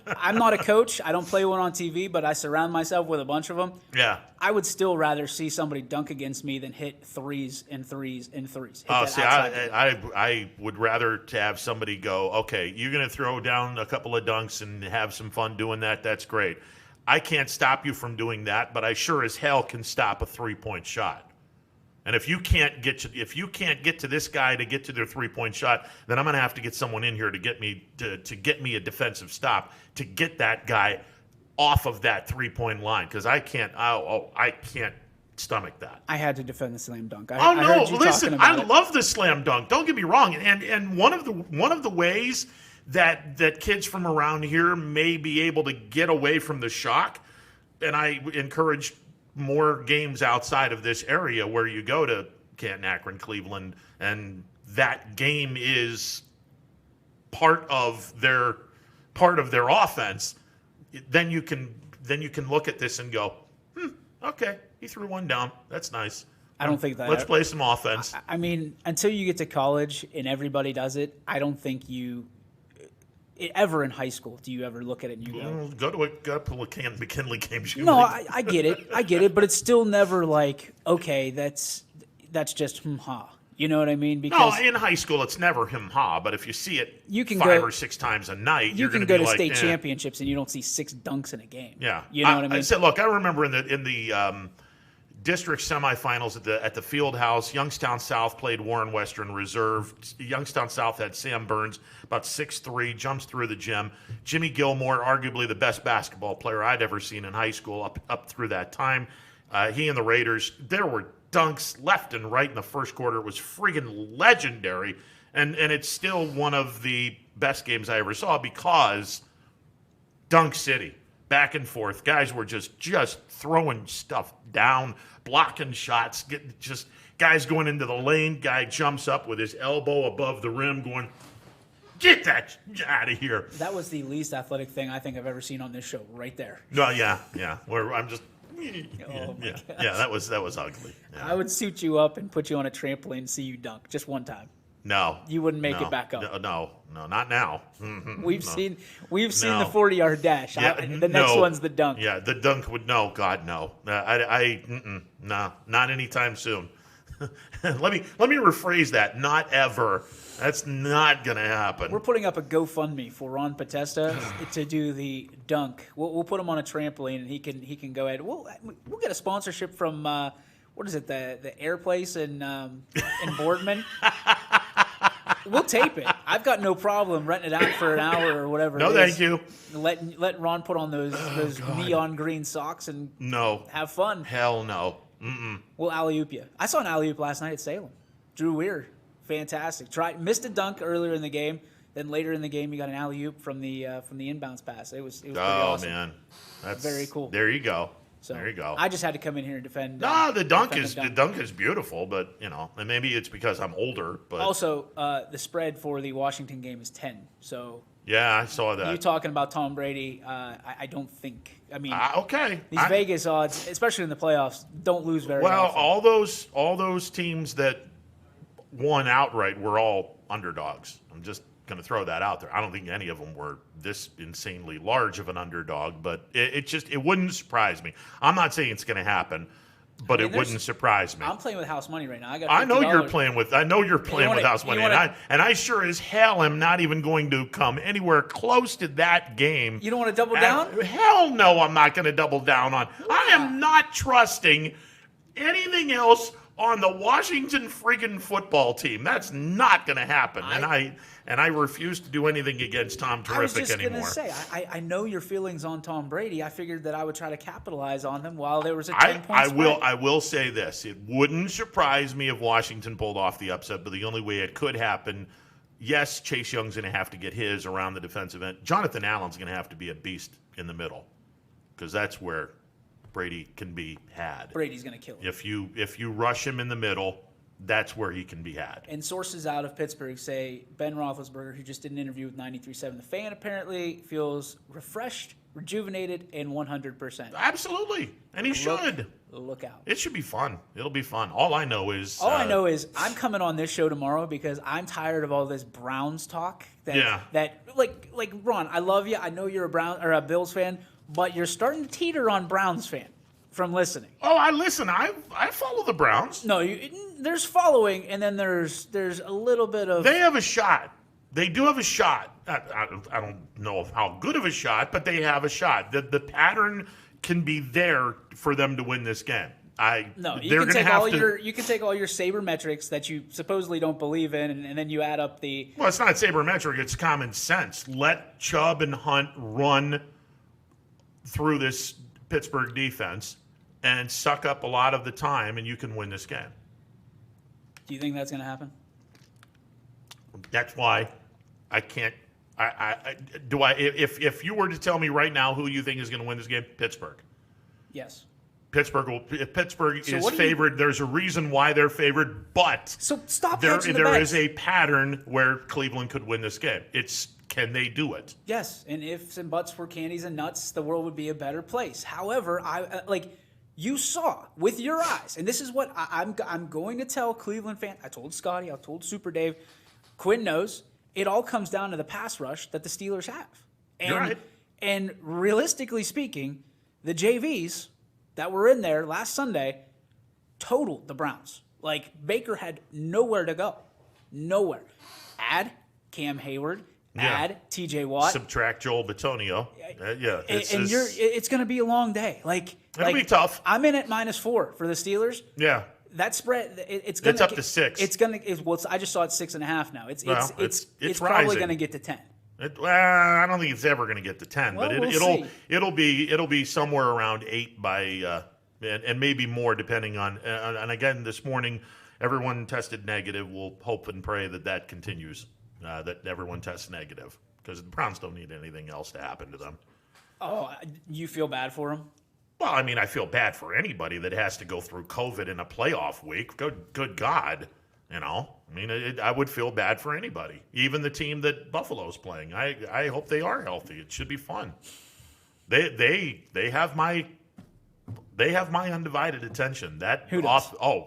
I'm not a coach. I don't play one on TV, but I surround myself with a bunch of them. Yeah. I would still rather see somebody dunk against me than hit threes and threes and threes. I would rather to have somebody go, okay, you're going to throw down a couple of dunks and have some fun doing that. That's great. I can't stop you from doing that, but I sure as hell can stop a 3-point shot. And if you can't get to this guy to get to their 3-point shot, then I'm going to have to get someone in here to get me to get me a defensive stop to get that guy off of that 3-point line, because I can't stomach that. I had to defend the slam dunk. Listen, I love the slam dunk. Don't get me wrong. And one of the ways that kids from around here may be able to get away from the shock, and I encourage more games outside of this area where you go to Canton, Akron, Cleveland, and that game is part of their offense. Then you can look at this and go, okay, he threw one down. That's nice. I don't think that. Let's play some offense. I mean, until you get to college and everybody does it, I don't think ever in high school do you ever look at it and you go to McKinley games. No, I get it, but it's still never like, okay, that's just ha. You know what I mean? Because in high school it's never ha, but if you see it you can 5 or 6 times a night, you can go to state championships and you don't see 6 dunks in a game. Yeah, you know what I mean. I said, look, I remember in the district semifinals at the Field House, Youngstown South played Warren Western Reserve. Youngstown South had Sam Burns, about 6'3", jumps through the gym. Jimmy Gilmore, arguably the best basketball player I'd ever seen in high school up through that time. He and the Raiders, there were dunks left and right in the first quarter. It was friggin' legendary, and it's still one of the best games I ever saw because Dunk City. Back and forth. Guys were just throwing stuff down, blocking shots, guys going into the lane. Guy jumps up with his elbow above the rim going, get that out of here. That was the least athletic thing I think I've ever seen on this show right there. No, yeah. Where I'm just, that was ugly. Yeah. I would suit you up and put you on a trampoline and see you dunk just one time. No. You wouldn't make it back up. No, not now. Mm-hmm. We've seen the 40-yard dash. Yeah, the next one's the dunk. Yeah, the dunk would no. God, no. No, not anytime soon. let me rephrase that. Not ever. That's not going to happen. We're putting up a GoFundMe for Ron Potesta to do the dunk. We'll put him on a trampoline and he can go ahead. We'll get a sponsorship from what is it, the Air Place in Boardman. We'll tape it. I've got no problem renting it out for an hour or whatever. No, thank you. Let Ron put on those neon green socks and have fun. Hell no. Mm-mm. We'll alley-oop you. I saw an alley-oop last night at Salem. Drew Weir, fantastic. Missed a dunk earlier in the game. Then later in the game, you got an alley-oop from the inbounds pass. It was pretty awesome. Man, that's very cool. There you go. So there you go. I just had to come in here and defend. The dunk is beautiful, but and maybe it's because I'm older. But also, the spread for the Washington game is 10. So Yeah, I saw that. You talking about Tom Brady? I don't think. I mean, okay. These Vegas odds, especially in the playoffs, don't lose very well. often. All those teams that won outright were all underdogs. I'm just going to throw that out there. I don't think any of them were this insanely large of an underdog, but it wouldn't surprise me. I'm not saying it's going to happen, but it wouldn't surprise me. I'm playing with house money right now. I know you're playing with house money, and I sure as hell am not even going to come anywhere close to that game. You don't want to double down? Hell no, I'm not going to double down on. I am not trusting anything else on the Washington friggin' football team. That's not going to happen. And I refuse to do anything against Tom Terrific anymore. I was just going to say, I know your feelings on Tom Brady. I figured that I would try to capitalize on them while there was a 10-point spread. I will say this. It wouldn't surprise me if Washington pulled off the upset, but the only way it could happen, yes, Chase Young's going to have to get his around the defensive end. Jonathan Allen's going to have to be a beast in the middle because that's where Brady can be had. Brady's going to kill him. If you rush him in the middle, that's where he can be had. And sources out of Pittsburgh say Ben Roethlisberger, who just did an interview with 93.7 The Fan, apparently feels refreshed, rejuvenated, and 100%. Absolutely. And he should. Look out. It should be fun. It'll be fun. All I know is I'm coming on this show tomorrow because I'm tired of all this Browns talk. That Ron, I love you. I know you're a Bills fan, but you're starting to teeter on Browns fan from listening. Oh, I listen. I follow the Browns. No, there's following, and then there's a little bit of. They have a shot. They do have a shot. I don't know how good of a shot, but they have a shot. The pattern can be there for them to win this game. You can take all your sabermetrics that you supposedly don't believe in, and then you add up the. Well, it's not sabermetric. It's common sense. Let Chubb and Hunt run through this Pittsburgh defense and suck up a lot of the time, and you can win this game. Do you think that's going to happen? That's why I can't. If you were to tell me right now who you think is going to win this game, Pittsburgh. Yes. Pittsburgh is favored. There's a reason why they're favored, but stop. There is a pattern where Cleveland could win this game. Can they do it? Yes, and ifs and buts were candies and nuts, the world would be a better place. However, you saw with your eyes, and this is what I'm going to tell Cleveland fans. I told Scotty, I told Super Dave, Quinn knows. It all comes down to the pass rush that the Steelers have. You're right. And realistically speaking, the JVs that were in there last Sunday totaled the Browns. Baker had nowhere to go. Nowhere. Add Cam Hayward. Add T.J. Watt. Subtract Joel Bitonio. It's going to be a long day. It'll be tough. I'm in at -4 for the Steelers. Yeah. That spread, it's up to 6. I just saw it 6.5 now. It's rising. probably going to get to 10. I don't think it's ever going to get to 10, well, but it'll be somewhere around 8 by and maybe more depending on. And again, this morning, everyone tested negative. We'll hope and pray that continues. That everyone tests negative because the Browns don't need anything else to happen to them. Oh, you feel bad for them? Well, I mean, I feel bad for anybody that has to go through COVID in a playoff week. Good God, I mean, I would feel bad for anybody, even the team that Buffalo's playing. I hope they are healthy. It should be fun. They have my undivided attention.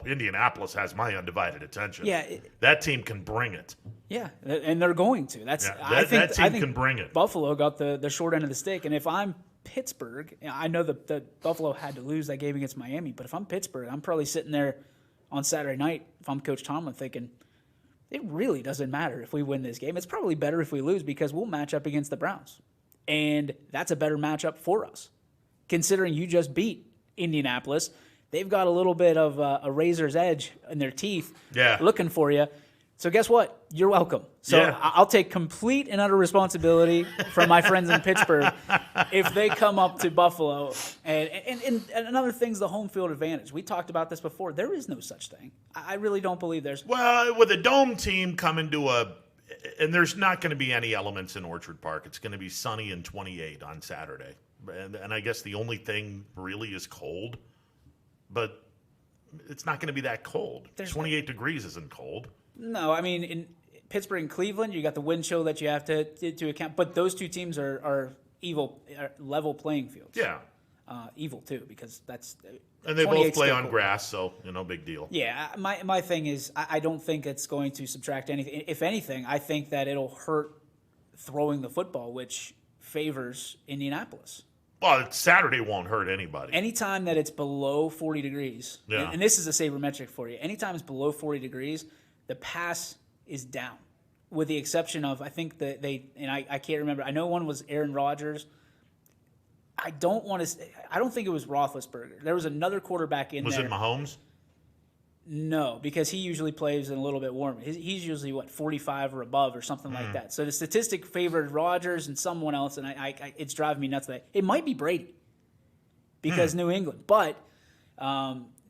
Indianapolis has my undivided attention. Yeah, that team can bring it. Yeah, and they're going to. I think can bring it. Buffalo got the short end of the stick, and if I'm Pittsburgh, I know that Buffalo had to lose that game against Miami, but if I'm Pittsburgh, I'm probably sitting there on Saturday night, if I'm Coach Tomlin, thinking it really doesn't matter if we win this game. It's probably better if we lose because we'll match up against the Browns, and that's a better matchup for us, considering you just beat Indianapolis. They've got a little bit of a razor's edge in their teeth looking for you. So guess what? You're welcome. So I'll take complete and utter responsibility from my friends in Pittsburgh if they come up to Buffalo. And another thing's the home field advantage. We talked about this before. There is no such thing. I really don't believe there's. Well, with a dome team coming to and there's not going to be any elements in Orchard Park. It's going to be sunny and 28 on Saturday. And I guess the only thing really is cold. But it's not going to be that cold. 28 degrees isn't cold. No, I mean, Pittsburgh and Cleveland, you got the wind chill that you have to account. But those two teams are level playing fields. Yeah. Evil too, because that's and they both play on cool. grass, so no big deal. Yeah, my thing is I don't think it's going to subtract anything. If anything, I think that it'll hurt throwing the football, which favors Indianapolis. Well, Saturday won't hurt anybody. Anytime that it's below 40 degrees, and this is a sabermetric for you, anytime it's below 40 degrees, the pass is down, with the exception of, I think that I can't remember. I know one was Aaron Rodgers. I don't think it was Roethlisberger. There was another quarterback in there. Was it Mahomes? No, because he usually plays in a little bit warmer. He's usually, 45 or above or something like that. So the statistic favored Rodgers and someone else, and it's driving me nuts that it might be Brady because New England. But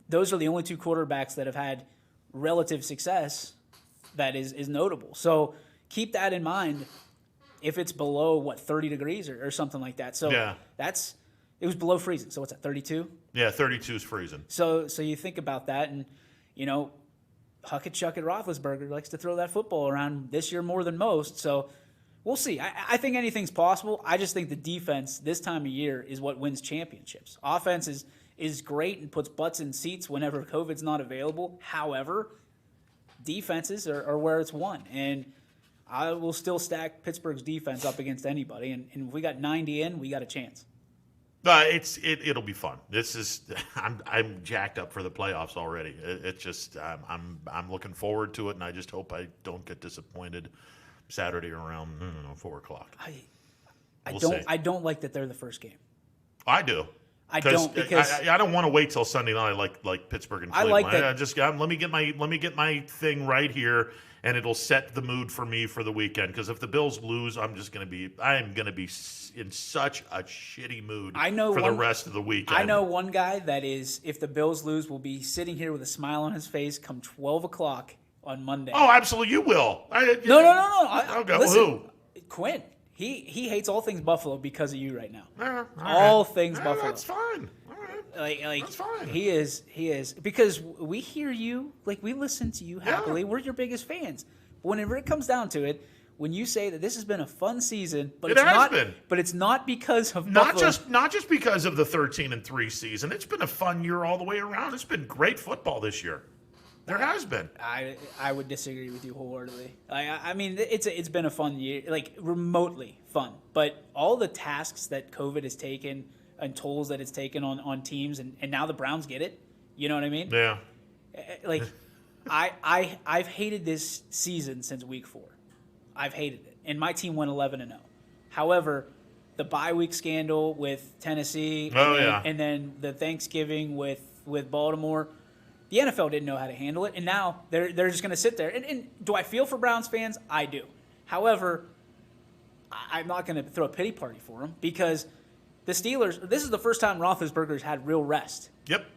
those are the only two quarterbacks that have had relative success that is notable. So keep that in mind if it's below, 30 degrees or something like that. So it was below freezing. So what's that, 32? Yeah, 32 is freezing. So you think about that, and Huckett Chuckett Roethlisberger likes to throw that football around this year more than most. So we'll see. I think anything's possible. I just think the defense this time of year is what wins championships. Offense is great and puts butts in seats whenever COVID's not available. However, defenses are where it's won. And I will still stack Pittsburgh's defense up against anybody. And if we got 90 in, we got a chance. It'll be fun. I'm jacked up for the playoffs already. It's just I'm looking forward to it, and I just hope I don't get disappointed Saturday around 4:00. I don't like that they're the first game. I do. I don't because I don't want to wait till Sunday night like Pittsburgh and Cleveland. I like that. Let me get my thing right here, and it'll set the mood for me for the weekend. Because if the Bills lose, I am gonna be in such a shitty mood the rest of the weekend. I know one guy that is, if the Bills lose, will be sitting here with a smile on his face come 12:00 on Monday. Oh, absolutely, you will. No. Okay, listen, who? Quinn. He hates all things Buffalo because of you right now. All things Buffalo. That's fine. All right. That's fine. He is because we hear you, we listen to you happily. We're your biggest fans. But whenever it comes down to it, when you say that this has been a fun season, but it's not because of Buffalo. Not just because of the 13-3 season. It's been a fun year all the way around. It's been great football this year. There has been. I would disagree with you wholeheartedly. I mean, it's been a fun year, remotely fun. But all the tasks that COVID has taken and tolls that it's taken on teams, and now the Browns get it. You know what I mean? Yeah. I've hated this season since week 4. I've hated it, and my team went 11-0. However, the bye week scandal with Tennessee, and then the Thanksgiving with Baltimore. The NFL didn't know how to handle it, and now they're just going to sit there. And do I feel for Browns fans? I do. However, I'm not going to throw a pity party for them because the Steelers, this is the first time Roethlisberger's had real rest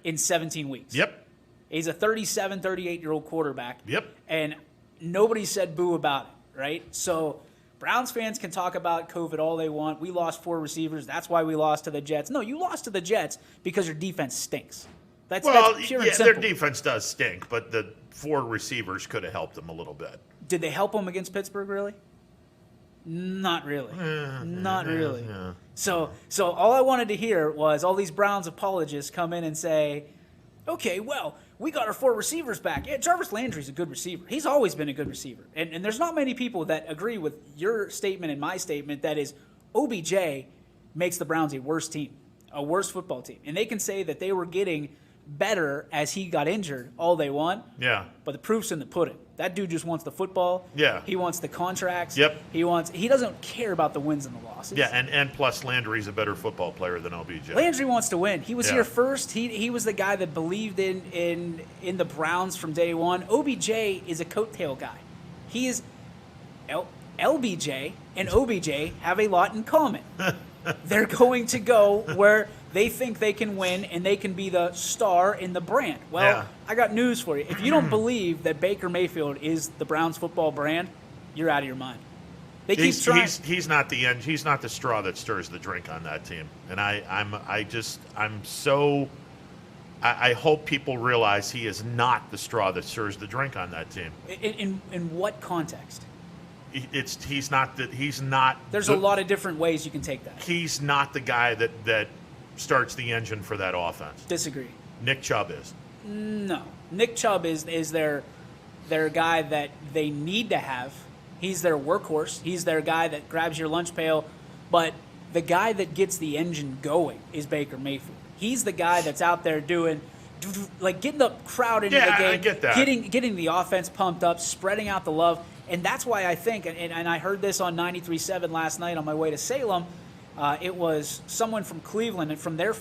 in 17 weeks. Yep. He's a 37, 38-year-old quarterback. Yep. And nobody said boo about it, right? So Browns fans can talk about COVID all they want. We lost 4 receivers. That's why we lost to the Jets. No, you lost to the Jets because your defense stinks. That's pure and simple. Their defense does stink, but the 4 receivers could have helped them a little bit. Did they help them against Pittsburgh, really? Not really. Not really. Yeah. So all I wanted to hear was all these Browns apologists come in and say, okay, well, we got our 4 receivers back. Yeah, Jarvis Landry's a good receiver. He's always been a good receiver. And there's not many people that agree with your statement and my statement that is OBJ makes the Browns a worse team, a worse football team. And they can say that they were getting better as he got injured all they want. Yeah. But the proof's in the pudding. That dude just wants the football. Yeah. He wants the contracts. Yep. He doesn't care about the wins and the losses. Yeah, and plus Landry's a better football player than OBJ. Landry wants to win. He was here first. He was the guy that believed in the Browns from day one. OBJ is a coattail guy. He is LBJ and OBJ have a lot in common. They're going to go where they think they can win and they can be the star in the brand. Well, I got news for you. If you don't believe that Baker Mayfield is the Browns football brand, you're out of your mind. They keep trying. He's not the end. He's not the straw that stirs the drink on that team. And I'm so I hope people realize he is not the straw that stirs the drink on that team. In what context? He's not. There's a lot of different ways you can take that. He's not the guy that starts the engine for that offense. Disagree. Nick Chubb is. No, Nick Chubb is their guy that they need to have. He's their workhorse. He's their guy that grabs your lunch pail. But the guy that gets the engine going is Baker Mayfield. He's the guy that's out there doing, like, getting the crowd into the game. I get that. Getting the offense pumped up, spreading out the love. And that's why I think, and I heard this on 93.7 last night on my way to Salem, it was someone from Cleveland and from their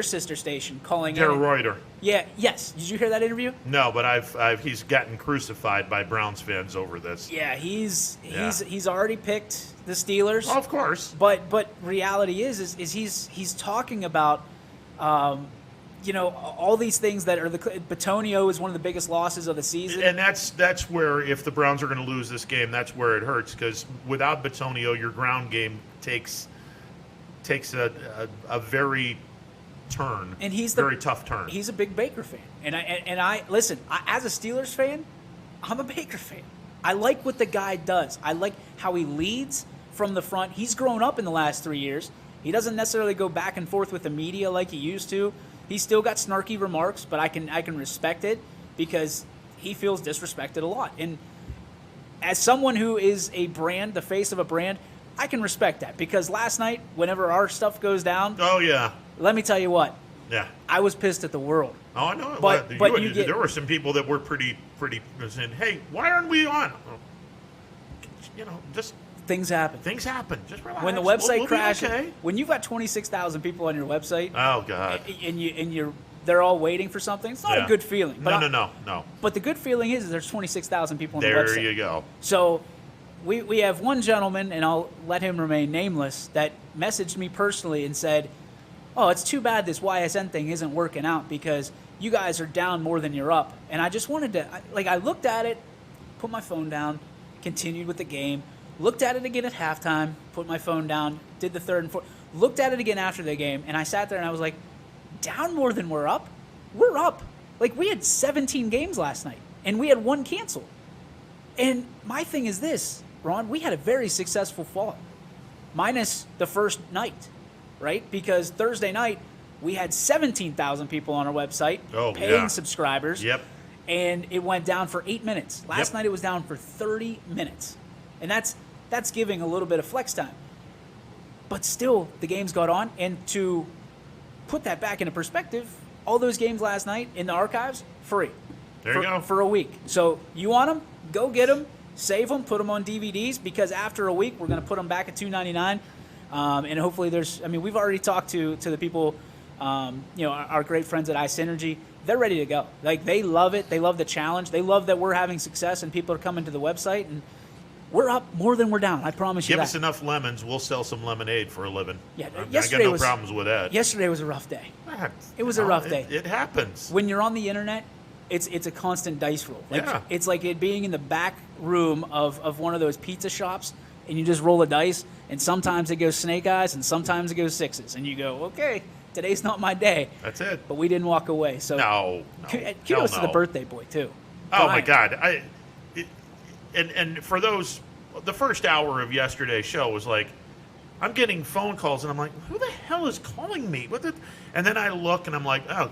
sister station, calling Der in. Reuter. Yeah, yes. Did you hear that interview? No, but he's gotten crucified by Browns fans over this. Yeah, he's already picked the Steelers. Oh, of course. But reality is he's talking about all these things that are Bitonio is one of the biggest losses of the season. And that's where, if the Browns are going to lose this game, that's where it hurts, because without Bitonio, your ground game takes a very turn. And he's very tough turn. He's a big Baker fan, and I listen. As a Steelers fan, I'm a Baker fan. I like what the guy does. I like how he leads from the front. He's grown up in the last 3 years. He doesn't necessarily go back and forth with the media like he used to. He's still got snarky remarks, but I can respect it because he feels disrespected a lot. And as someone who is a brand, the face of a brand, I can respect that, because last night, whenever our stuff goes down, oh yeah, let me tell you what, yeah, I was pissed at the world. Oh, I know. But there were some people that were pretty saying, "Hey, why aren't we on?" Just things happen. Things happen. Just relax. When the website we'll crashes, okay. When you've got 26,000 people on your website, oh god, and they're all waiting for something, it's not a good feeling. But no. But the good feeling is there's 26,000 people on the website. website. There you go. So we have one gentleman, and I'll let him remain nameless, that messaged me personally and said, "Oh, it's too bad this YSN thing isn't working out because you guys are down more than you're up." And I just wanted to, I looked at it, put my phone down, continued with the game, looked at it again at halftime, put my phone down, did the third and fourth, looked at it again after the game, and I sat there and I was like, down more than we're up? We're up. Like, we had 17 games last night, and we had one canceled. And my thing is this, Ron, we had a very successful fall, minus the first night, right? Because Thursday night, we had 17,000 people on our website, paying subscribers. Yep. And it went down for 8 minutes. Last night it was down for 30 minutes. And that's giving a little bit of flex time. But still, the games got on. And to put that back into perspective, all those games last night in the archives, free. There you go. For a week. So you want them, go get them, save them, put them on DVDs, because after a week, we're going to put them back at $2.99. And hopefully we've already talked to the people, our great friends at iSynergy. They're ready to go. Like, they love it. They love the challenge. They love that we're having success and people are coming to the website, and we're up more than we're down. I promise you that. Give us enough lemons, we'll sell some lemonade for a living. Yeah, I got no problems with that. Yesterday was a rough day. It was a rough day. It happens. When you're on the internet, it's a constant dice roll. It's like it being in the back room of one of those pizza shops, and you just roll a dice, and sometimes it goes snake eyes, and sometimes it goes sixes, and you go, okay, today's not my day. That's it. But we didn't walk away. So no. Kudos to the birthday boy too. Oh my God! And for those, the first hour of yesterday's show was like, I'm getting phone calls, and I'm like, who the hell is calling me? And then I look, and I'm like, oh,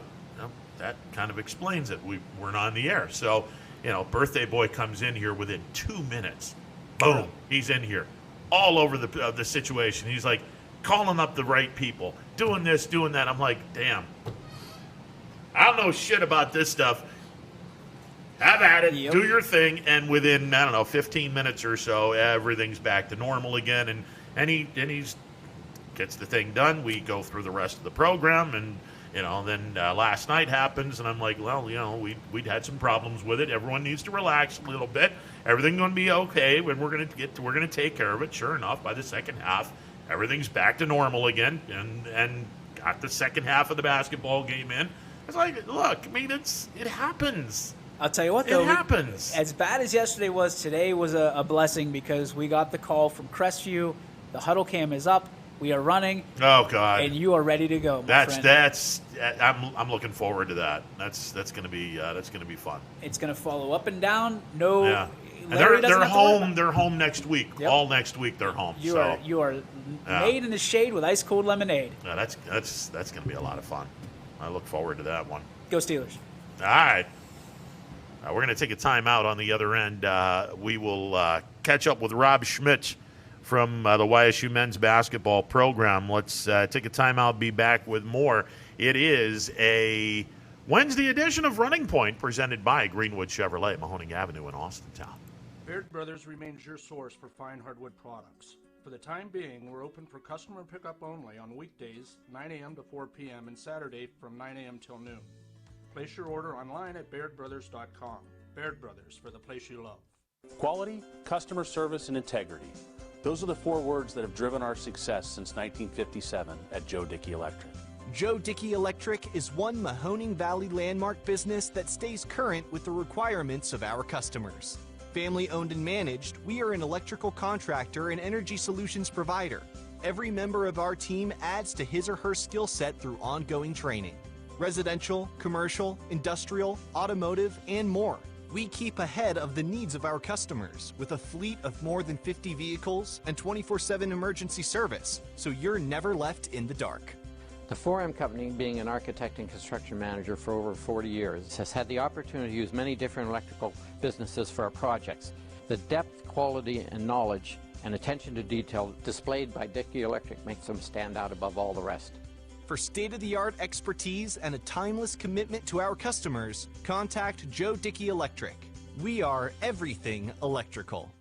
that kind of explains it. We're not on the air. So, birthday boy comes in here within 2 minutes. Boom, he's in here, all over the situation. He's like calling up the right people, doing this, doing that. I'm like, damn, I don't know shit about this stuff. Have at it, do your thing, and within 15 minutes or so, everything's back to normal again, and he's gets the thing done. We go through the rest of the program, and then last night happens, and I'm like, well, we'd had some problems with it. Everyone needs to relax a little bit. Everything's going to be okay, and we're going to take care of it. Sure enough, by the second half, everything's back to normal again, and got the second half of the basketball game in. It's like, look, I mean, it happens. I'll tell you what, though. It happens. As bad as yesterday was, today was a blessing, because we got the call from Crestview. The huddle cam is up. We are running. Oh God! And you are ready to go. My friend. I'm looking forward to that. That's gonna be fun. It's gonna follow up and down. No. Yeah. And they're home. They're home next week. Yep. All next week they're home. You are made in the shade with ice cold lemonade. Yeah, that's gonna be a lot of fun. I look forward to that one. Go Steelers! All right. We're going to take a timeout on the other end. We will catch up with Rob Schmidt from the YSU men's basketball program. Let's take a timeout, be back with more. It is a Wednesday edition of Running Point presented by Greenwood Chevrolet, Mahoning Avenue in Austintown. Baird Brothers remains your source for fine hardwood products. For the time being, we're open for customer pickup only on weekdays, 9 a.m. to 4 p.m., and Saturday from 9 a.m. till noon. Place your order online at BairdBrothers.com. Baird Brothers, for the place you love. Quality, customer service, and integrity. Those are the 4 words that have driven our success since 1957 at Joe Dickey Electric. Joe Dickey Electric is one Mahoning Valley landmark business that stays current with the requirements of our customers. Family owned and managed, we are an electrical contractor and energy solutions provider. Every member of our team adds to his or her skill set through ongoing training. Residential, commercial, industrial, automotive, and more. We keep ahead of the needs of our customers with a fleet of more than 50 vehicles and 24/7 emergency service, so you're never left in the dark. The 4M Company, being an architect and construction manager for over 40 years, has had the opportunity to use many different electrical businesses for our projects. The depth, quality, and knowledge and attention to detail displayed by Dickey Electric makes them stand out above all the rest. For state-of-the-art expertise and a timeless commitment to our customers, contact Joe Dickey Electric. We are everything electrical.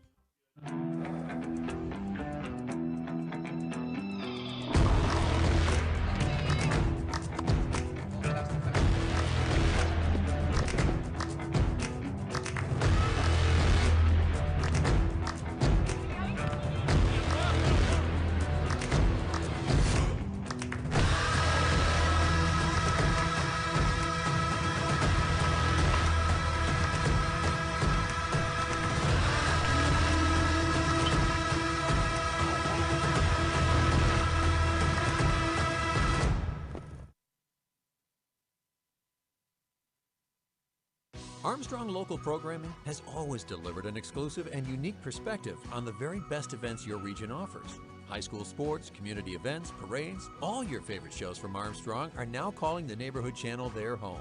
Armstrong Local Programming has always delivered an exclusive and unique perspective on the very best events your region offers. High school sports, community events, parades, all your favorite shows from Armstrong are now calling the Neighborhood Channel their home.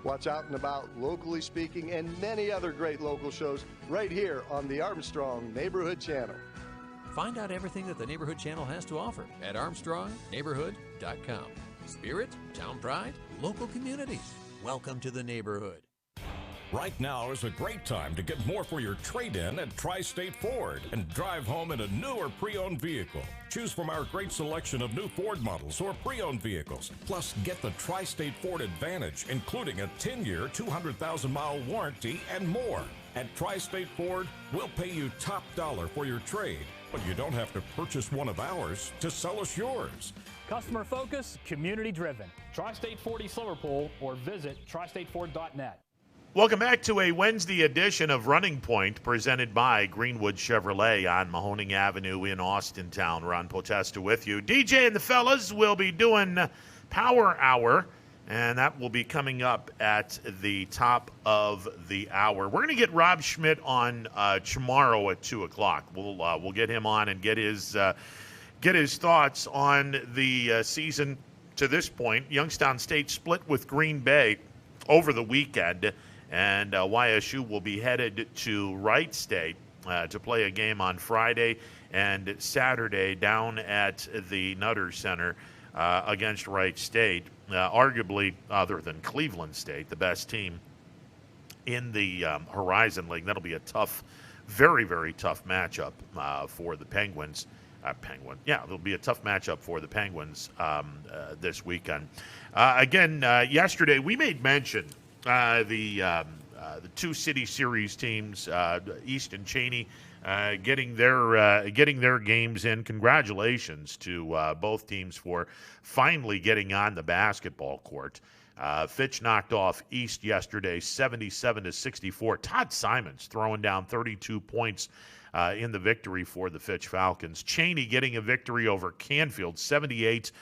Watch Out and About, Locally Speaking, and many other great local shows right here on the Armstrong Neighborhood Channel. Find out everything that the Neighborhood Channel has to offer at ArmstrongNeighborhood.com. Spirit, town pride, local communities. Welcome to the neighborhood. Right now is a great time to get more for your trade-in at Tri-State Ford and drive home in a new or pre-owned vehicle. Choose from our great selection of new Ford models or pre-owned vehicles. Plus, get the Tri-State Ford Advantage, including a 10-year, 200,000-mile warranty and more. At Tri-State Ford, we'll pay you top dollar for your trade, but you don't have to purchase one of ours to sell us yours. Customer focus, community driven. Tri-State Ford East Liverpool or visit tristateford.net. Welcome back to a Wednesday edition of Running Point presented by Greenwood Chevrolet on Mahoning Avenue in Austintown. Ron Potesta with you. DJ and the fellas will be doing Power Hour, and that will be coming up at the top of the hour. We're going to get Rob Schmidt on tomorrow at 2 o'clock. We'll get him on and get his thoughts on the season to this point. Youngstown State split with Green Bay over the weekend. And YSU will be headed to Wright State to play a game on Friday and Saturday down at the Nutter Center against Wright State. Arguably, other than Cleveland State, the best team in the Horizon League. That'll be a tough, very, very tough matchup for the Penguins. It'll be a tough matchup for the Penguins this weekend. Yesterday we made mention the two City Series teams, East and Cheney, getting their games in. Congratulations to both teams for finally getting on the basketball court. Fitch knocked off East yesterday, 77-64. Todd Simons throwing down 32 points in the victory for the Fitch Falcons. Cheney getting a victory over Canfield, 78-51.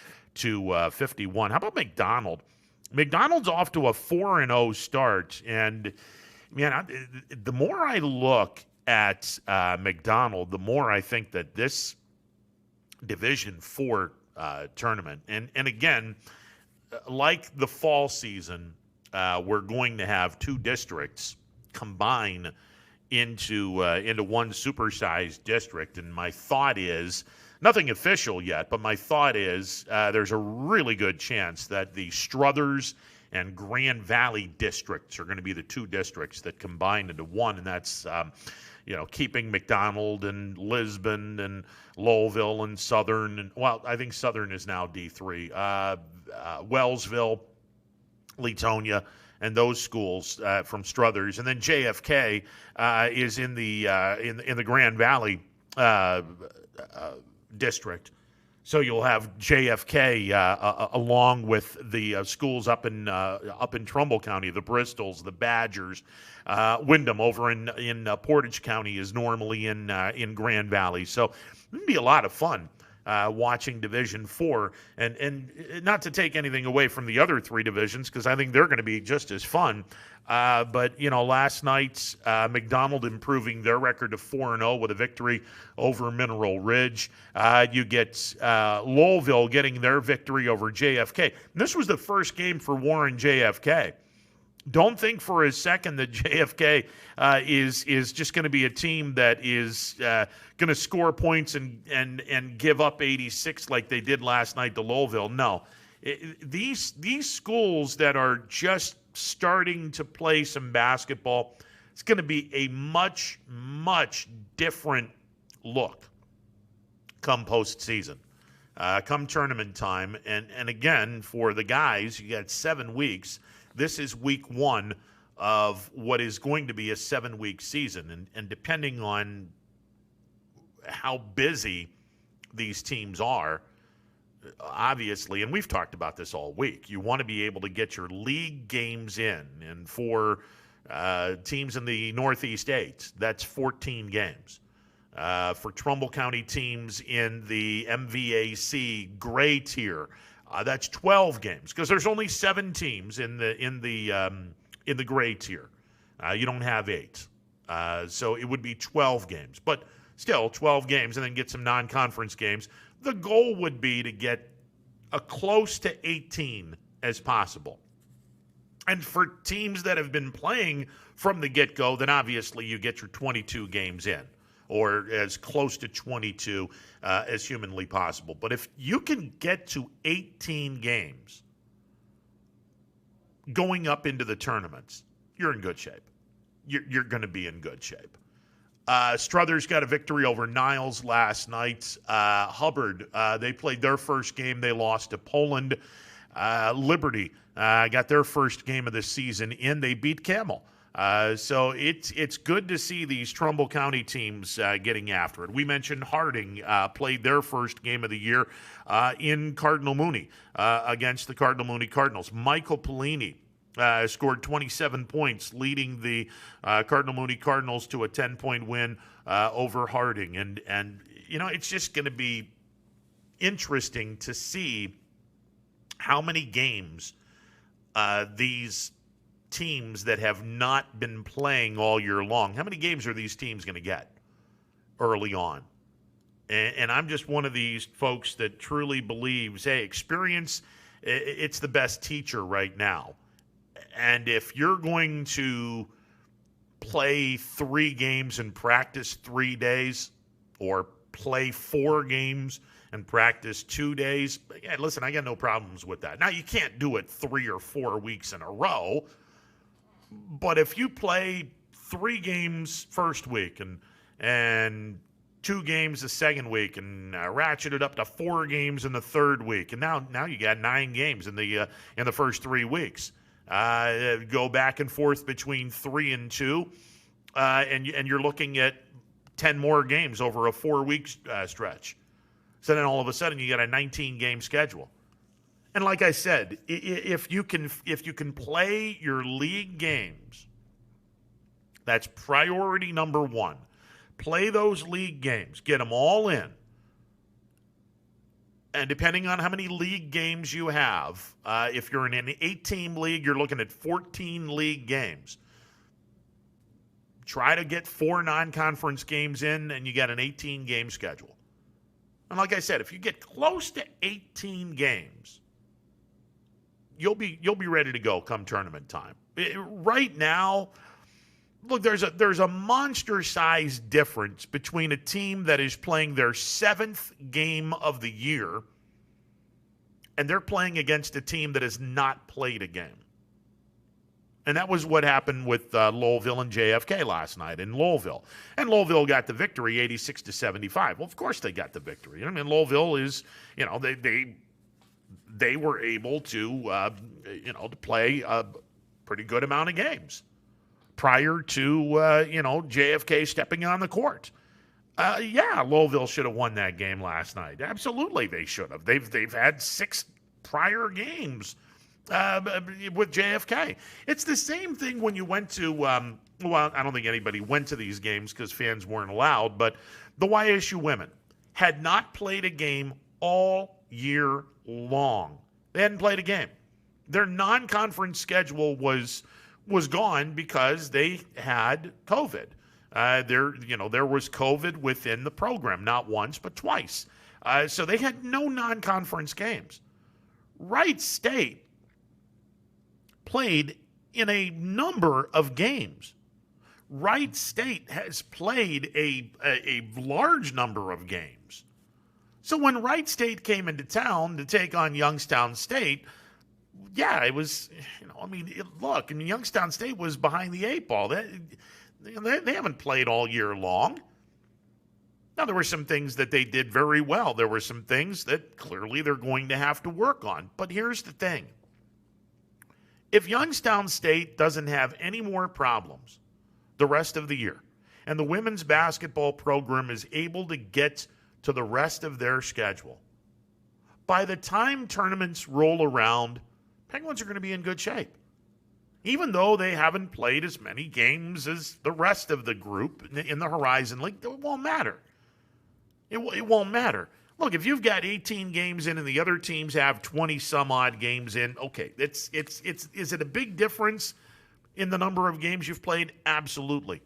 How about McDonald? McDonald's off to a 4-0 start, and man, the more I look at McDonald, the more I think that this Division IV tournament, and again, like the fall season, we're going to have two districts combine into one supersized district, and my thought is, nothing official yet, but my thought is there's a really good chance that the Struthers and Grand Valley districts are going to be the two districts that combine into one, and that's keeping McDonald and Lisbon and Lowellville and Southern, and well, I think Southern is now D3, Wellsville, Leetonia, and those schools from Struthers, and then JFK is in the Grand Valley district. So you'll have JFK along with the schools up in Trumbull County, the Bristols, the Badgers. Wyndham over in Portage County is normally in Grand Valley. So it'd be a lot of fun watching Division IV, and not to take anything away from the other three divisions, because I think they're going to be just as fun. But last night, McDonald improving their record to 4-0 with a victory over Mineral Ridge. You get Lowellville getting their victory over JFK. And this was the first game for Warren JFK. Don't think for a second that JFK is just going to be a team that is going to score points and give up 86 like they did last night to Lowellville. No, these schools that are just starting to play some basketball, it's going to be a much, much different look come postseason, come tournament time. And again, for the guys, you got 7 weeks. This is week 1 of what is going to be a 7-week season. And depending on how busy these teams are, obviously, and we've talked about this all week, you want to be able to get your league games in. And for teams in the Northeast 8, that's 14 games. For Trumbull County teams in the MVAC gray tier, that's 12 games, because there's only 7 teams in the gray tier. You don't have 8, so it would be 12 games. But still, 12 games, and then get some non-conference games. The goal would be to get close to 18 as possible. And for teams that have been playing from the get-go, then obviously you get your 22 games in, or as close to 22 as humanly possible. But if you can get to 18 games going up into the tournaments, you're in good shape. You're going to be in good shape. Struthers got a victory over Niles last night. Hubbard, they played their first game. They lost to Poland. Liberty got their first game of the season in. They beat Camel. So it's good to see these Trumbull County teams getting after it. We mentioned Harding played their first game of the year in Cardinal Mooney against the Cardinal Mooney Cardinals. Michael Pellini scored 27 points, leading the Cardinal Mooney Cardinals to a 10-point win over Harding. And it's just going to be interesting to see how many games these teams that have not been playing all year long, how many games are these teams going to get early on? And I'm just one of these folks that truly believes, hey, experience, it's the best teacher right now. And if you're going to play 3 games and practice 3 days, or play 4 games and practice 2 days, yeah, listen, I got no problems with that. Now, you can't do it 3 or 4 weeks in a row, but if you play 3 games first week and 2 games the second week, and ratchet it up to 4 games in the third week, and now you got 9 games in the first 3 weeks. Go back and forth between 3 and 2, and you're looking at 10 more games over a 4-week stretch. So then all of a sudden you got a 19-game schedule. And like I said, if you can play your league games, that's priority number 1. play those league games, get them all in. And depending on how many league games you have, if you're in an 8-team league, you're looking at 14 league games. Try to get 4 non-conference games in, and you get an 18-game schedule. And like I said, if you get close to 18 games, you'll be ready to go come tournament time. Right now, look, there's a monster-sized difference between a team that is playing their 7th game of the year and they're playing against a team that has not played a game. And that was what happened with Louisville and JFK last night in Louisville. And Louisville got the victory 86-75. Well, of course they got the victory. I mean, Louisville is, they were able to, to play a pretty good amount of games prior to, JFK stepping on the court. Louisville should have won that game last night. Absolutely, they should have. They've had 6 prior games with JFK. It's the same thing when you went to, I don't think anybody went to these games because fans weren't allowed, but the YSU women had not played a game all year long. They hadn't played a game. Their non-conference schedule was gone because they had COVID. There was COVID within the program, not once, but twice. So they had no non-conference games. Wright State played in a number of games. Wright State has played a large number of games. So when Wright State came into town to take on Youngstown State, it was, Youngstown State was behind the 8 ball. They haven't played all year long. Now, there were some things that they did very well. There were some things that clearly they're going to have to work on. But here's the thing. If Youngstown State doesn't have any more problems the rest of the year, and the women's basketball program is able to get to the rest of their schedule, by the time tournaments roll around, Penguins are going to be in good shape. Even though they haven't played as many games as the rest of the group in the Horizon League, it won't matter. It won't matter. Look, if you've got 18 games in and the other teams have 20-some-odd games in, okay, is it a big difference in the number of games you've played? Absolutely.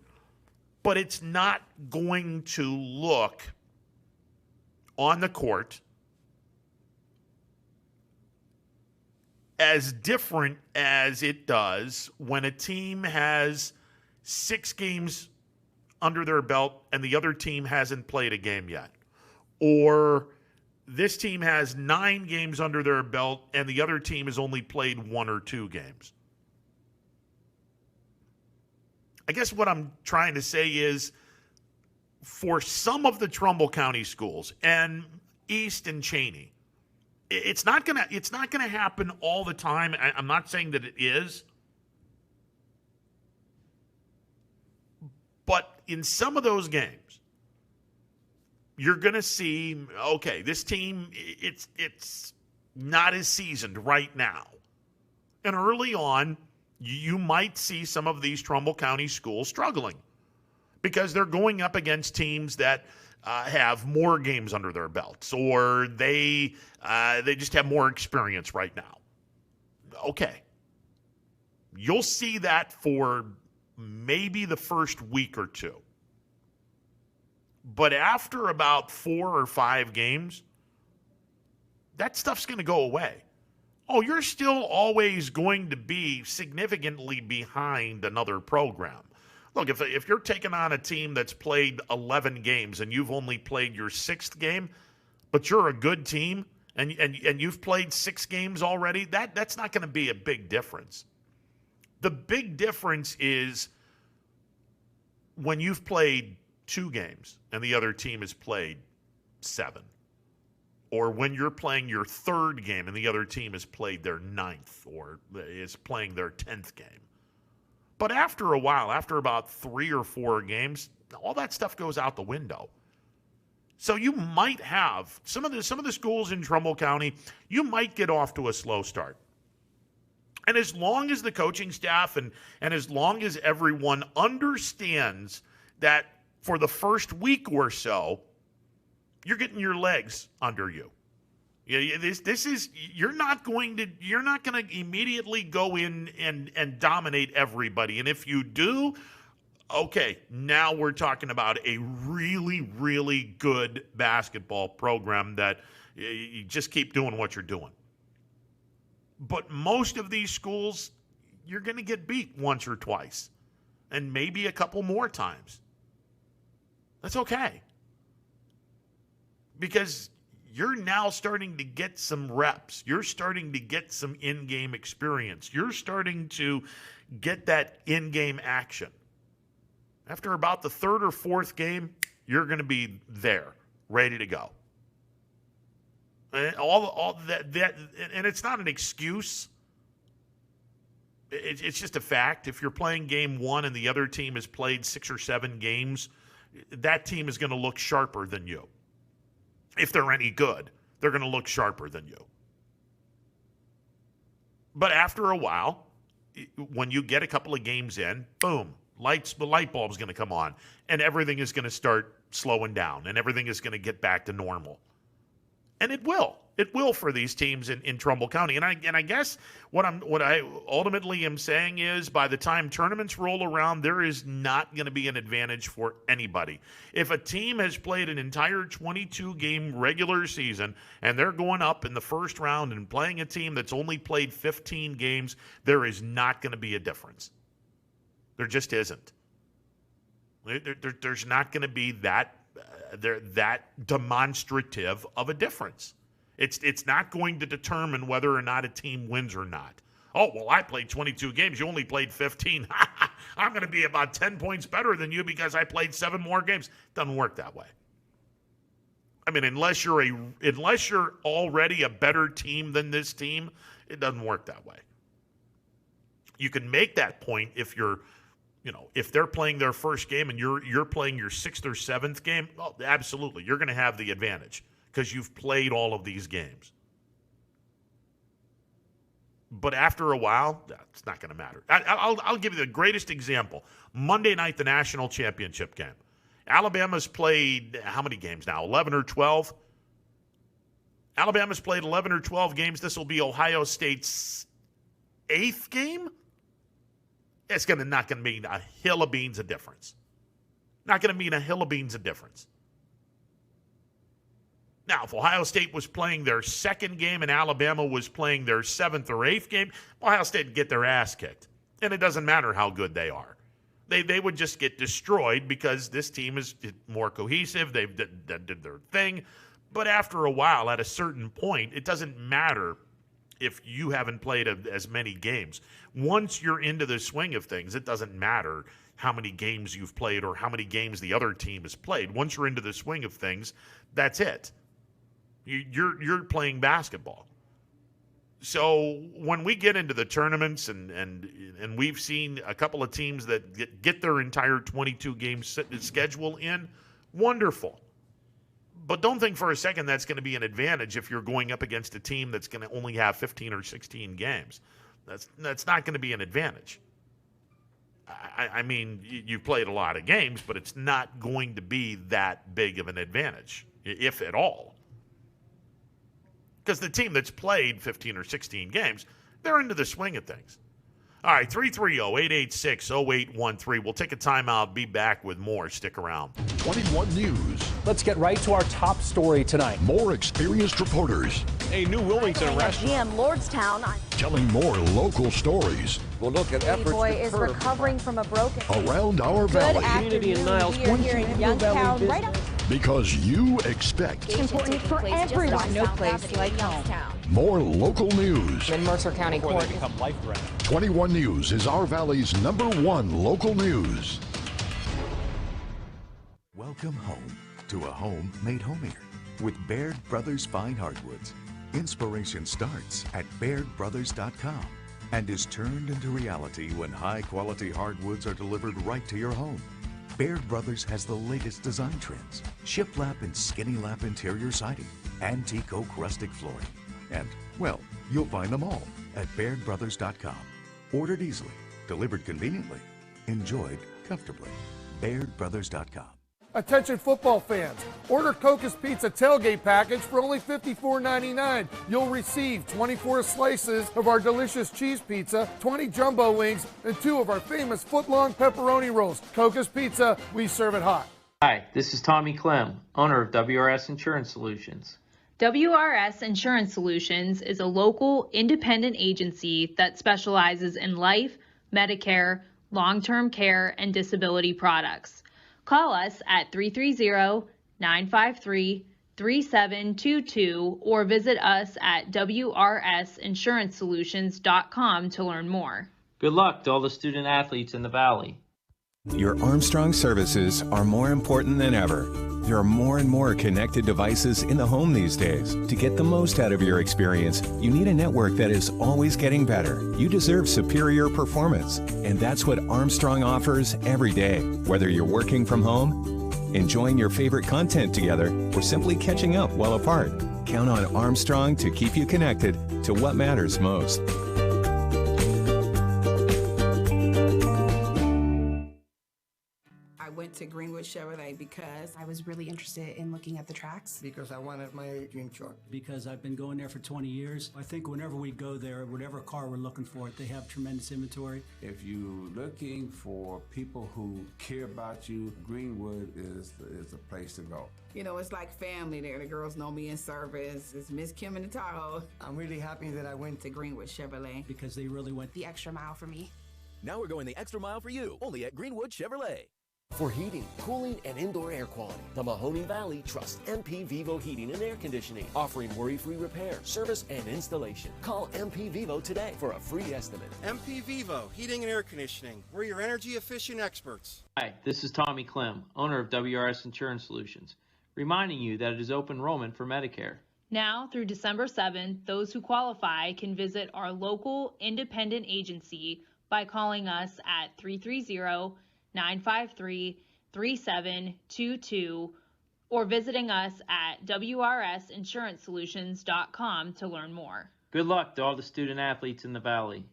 But it's not going to look on the court as different as it does when a team has 6 games under their belt and the other team hasn't played a game yet. Or this team has 9 games under their belt and the other team has only played 1 or 2 games. I guess what I'm trying to say is for some of the Trumbull County schools and East and Cheney, it's not gonna happen all the time. I'm not saying that it is. But in some of those games, you're going to see, okay, this team, it's not as seasoned right now. And early on, you might see some of these Trumbull County schools struggling because they're going up against teams that have more games under their belts, or they just have more experience right now. Okay. You'll see that for maybe the first week or 2. But after about 4 or 5 games, that stuff's going to go away. Oh, you're still always going to be significantly behind another program. Look, if you're taking on a team that's played 11 games and you've only played your 6th game, but you're a good team and you've played 6 games already, that's not going to be a big difference. The big difference is when you've played 2 games and the other team has played 7. Or when you're playing your 3rd game and the other team has played their 9th or is playing their 10th game. But after a while, after about 3 or 4 games, all that stuff goes out the window. So you might have some of the schools in Trumbull County, you might get off to a slow start. And as long as the coaching staff and as long as everyone understands that for the first week or so, you're getting your legs under you. This is you're not going to immediately go in and dominate everybody. And if you do, okay, now we're talking about a really, really good basketball program that you just keep doing what you're doing. But most of these schools, you're going to get beat once or twice, and maybe a couple more times. That's okay. Because you're now starting to get some reps. You're starting to get some in-game experience. You're starting to get that in-game action. After about the third or fourth game, you're going to be there, ready to go. And all that, and it's not an excuse. It's just a fact. If you're playing game one and the other team has played 6 or 7 games, that team is going to look sharper than you. If they're any good, they're going to look sharper than you. But after a while, when you get a couple of games in, boom, the light bulb's going to come on, and everything is going to start slowing down, and everything is going to get back to normal. And it will. It will for these teams in Trumbull County. And I guess what I ultimately am saying is, by the time tournaments roll around, there is not going to be an advantage for anybody. If a team has played an entire 22-game regular season and they're going up in the first round and playing a team that's only played 15 games, there is not going to be a difference. There just isn't. There's not going to be that demonstrative of a difference. It's not going to determine whether or not a team wins or not. Oh, well, I played 22 games. You only played 15. I'm going to be about 10 points better than you because I played 7 more games. Doesn't work that way. I mean, unless you're already a better team than this team, it doesn't work that way. You can make that point if if they're playing their first game and you're playing your 6th or 7th game. Oh, absolutely, you're going to have the advantage because you've played all of these games. But after a while, it's not going to matter. I'll give you the greatest example. Monday night, the national championship game. Alabama's played how many games now? 11 or 12? Alabama's played 11 or 12 games. This will be Ohio State's 8th game? It's not going to mean a hill of beans of difference. Not going to mean a hill of beans of difference. Now, if Ohio State was playing their 2nd game and Alabama was playing their 7th or 8th game, Ohio State would get their ass kicked. And it doesn't matter how good they are. They would just get destroyed because this team is more cohesive. They did their thing. But after a while, at a certain point, it doesn't matter if you haven't played as many games. Once you're into the swing of things, it doesn't matter how many games you've played or how many games the other team has played. Once you're into the swing of things, that's it. You're playing basketball. So when we get into the tournaments and we've seen a couple of teams that get their entire 22-game schedule in, wonderful. But don't think for a second that's going to be an advantage if you're going up against a team that's going to only have 15 or 16 games. That's not going to be an advantage. I mean, you've played a lot of games, but it's not going to be that big of an advantage, if at all. Because the team that's played 15 or 16 games, they're into the swing of things. All right, 330-886-0813. We'll take a timeout, be back with more. Stick around. 21 News. Let's get right to our top story tonight. More experienced reporters. A new Wilmington restaurant. GM Lordstown. Telling more local stories. We'll look at efforts. Boy is recovering from a broken. Around our valley. Community in Niles. We are here in Youngstown, right up. Because you expect. It's important for everyone. No place like home. More local news. In Mercer County Court. 21 News is our valley's #1 local news. Welcome home to a home made homier with Baird Brothers Fine Hardwoods. Inspiration starts at BairdBrothers.com and is turned into reality when high-quality hardwoods are delivered right to your home. Baird Brothers has the latest design trends, shiplap and skinny lap interior siding, antique oak rustic flooring, and, well, you'll find them all at BairdBrothers.com. Ordered easily, delivered conveniently, enjoyed comfortably. BairdBrothers.com. Attention football fans, order Coca's Pizza tailgate package for only $54.99. You'll receive 24 slices of our delicious cheese pizza, 20 jumbo wings, and 2 of our famous foot-long pepperoni rolls. Coca's Pizza, we serve it hot. Hi, this is Tommy Clem, owner of WRS Insurance Solutions. WRS Insurance Solutions is a local independent agency that specializes in life, Medicare, long-term care, and disability products. Call us at 330-953-3722 or visit us at wrsinsuranceSolutions.com to learn more. Good luck to all the student athletes in the Valley. Your Armstrong services are more important than ever. There are more and more connected devices in the home these days. To get the most out of your experience, you need a network that is always getting better. You deserve superior performance, and that's what Armstrong offers every day. Whether you're working from home, enjoying your favorite content together, or simply catching up while apart, count on Armstrong to keep you connected to what matters most. I went to Greenwood Chevrolet because I was really interested in looking at the tracks. Because I wanted my dream truck. Because I've been going there for 20 years. I think whenever we go there, whatever car we're looking for, they have tremendous inventory. If you're looking for people who care about you, Greenwood is the place to go. You know, it's like family there. The girls know me in service. It's Miss Kim in the Tahoe. I'm really happy that I went to Greenwood Chevrolet. Because they really went the extra mile for me. Now we're going the extra mile for you, only at Greenwood Chevrolet. For heating, cooling, and indoor air quality, the Mahoning Valley trusts MP Vivo Heating and Air Conditioning, offering worry-free repair, service, and installation. Call MP Vivo today for a free estimate. MP Vivo Heating and Air Conditioning. We're your energy-efficient experts. Hi, this is Tommy Clem, owner of WRS Insurance Solutions, reminding you that it is open enrollment for Medicare. Now through December 7th, those who qualify can visit our local independent agency by calling us at 330-953-3722 or visiting us at wrsinsuranceSolutions.com to learn more. Good luck to all the student athletes in the Valley.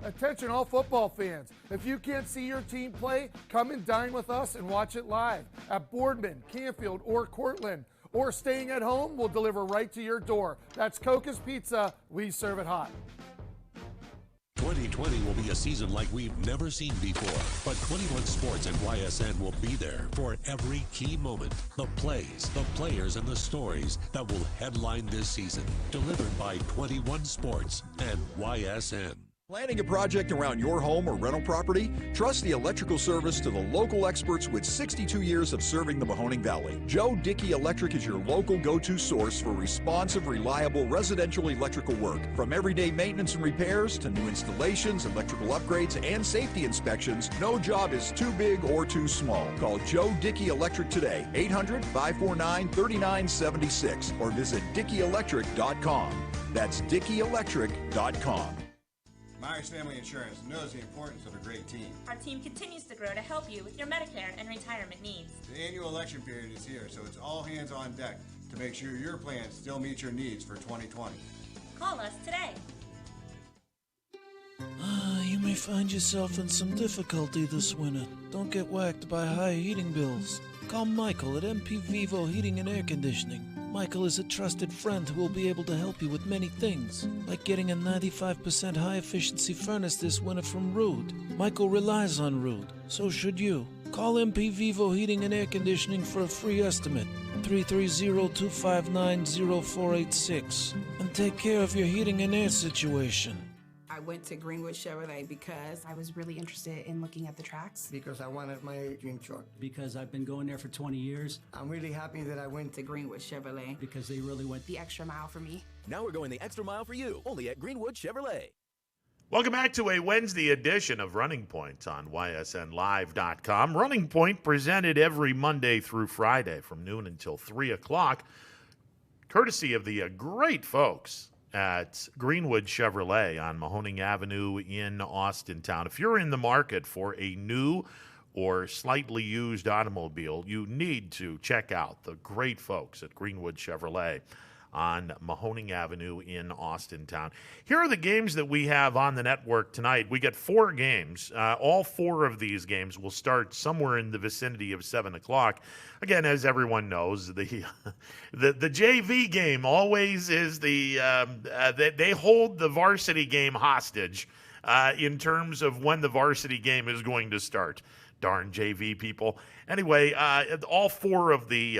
Attention all football fans. If you can't see your team play, come and dine with us and watch it live at Boardman, Canfield, or Cortland. Or staying at home, we'll deliver right to your door. That's Coca's Pizza. We serve it hot. 2020 will be a season like we've never seen before, but 21 Sports and YSN will be there for every key moment. The plays, the players, and the stories that will headline this season. Delivered by 21 Sports and YSN. Planning a project around your home or rental property? Trust the electrical service to the local experts with 62 years of serving the Mahoning Valley. Joe Dickey Electric is your local go-to source for responsive, reliable residential electrical work. From everyday maintenance and repairs to new installations, electrical upgrades, and safety inspections, no job is too big or too small. Call Joe Dickey Electric today, 800-549-3976, or visit DickeyElectric.com. That's DickeyElectric.com. Myers Family Insurance knows the importance of a great team. Our team continues to grow to help you with your Medicare and retirement needs. The annual election period is here, so it's all hands on deck to make sure your plans still meet your needs for 2020. Call us today. You may find yourself in some difficulty this winter. Don't get whacked by high heating bills. Call Michael at MP Vivo Heating and Air Conditioning. Michael is a trusted friend who will be able to help you with many things, like getting a 95% high-efficiency furnace this winter from Ruud. Michael relies on Ruud, so should you. Call MP Vivo Heating and Air Conditioning for a free estimate, 330-259-0486, and take care of your heating and air situation. I went to Greenwood Chevrolet because I was really interested in looking at the tracks. Because I wanted my dream truck. Because I've been going there for 20 years. I'm really happy that I went to Greenwood Chevrolet. Because they really went the extra mile for me. Now we're going the extra mile for you, only at Greenwood Chevrolet. Welcome back to a Wednesday edition of Running Point on YSNLive.com. Running Point presented every Monday through Friday from noon until 3 o'clock, courtesy of the great folks at Greenwood Chevrolet on Mahoning Avenue in Austintown. If you're in the market for a new or slightly used automobile, you need to check out the great folks at Greenwood Chevrolet on Mahoning Avenue in Austintown. Here are the games that we have on the network tonight. We get 4 games. All 4 of these games will start somewhere in the vicinity of 7 o'clock. Again, as everyone knows, the JV game always is they hold the varsity game hostage in terms of when the varsity game is going to start. Darn JV people. Anyway, all four of the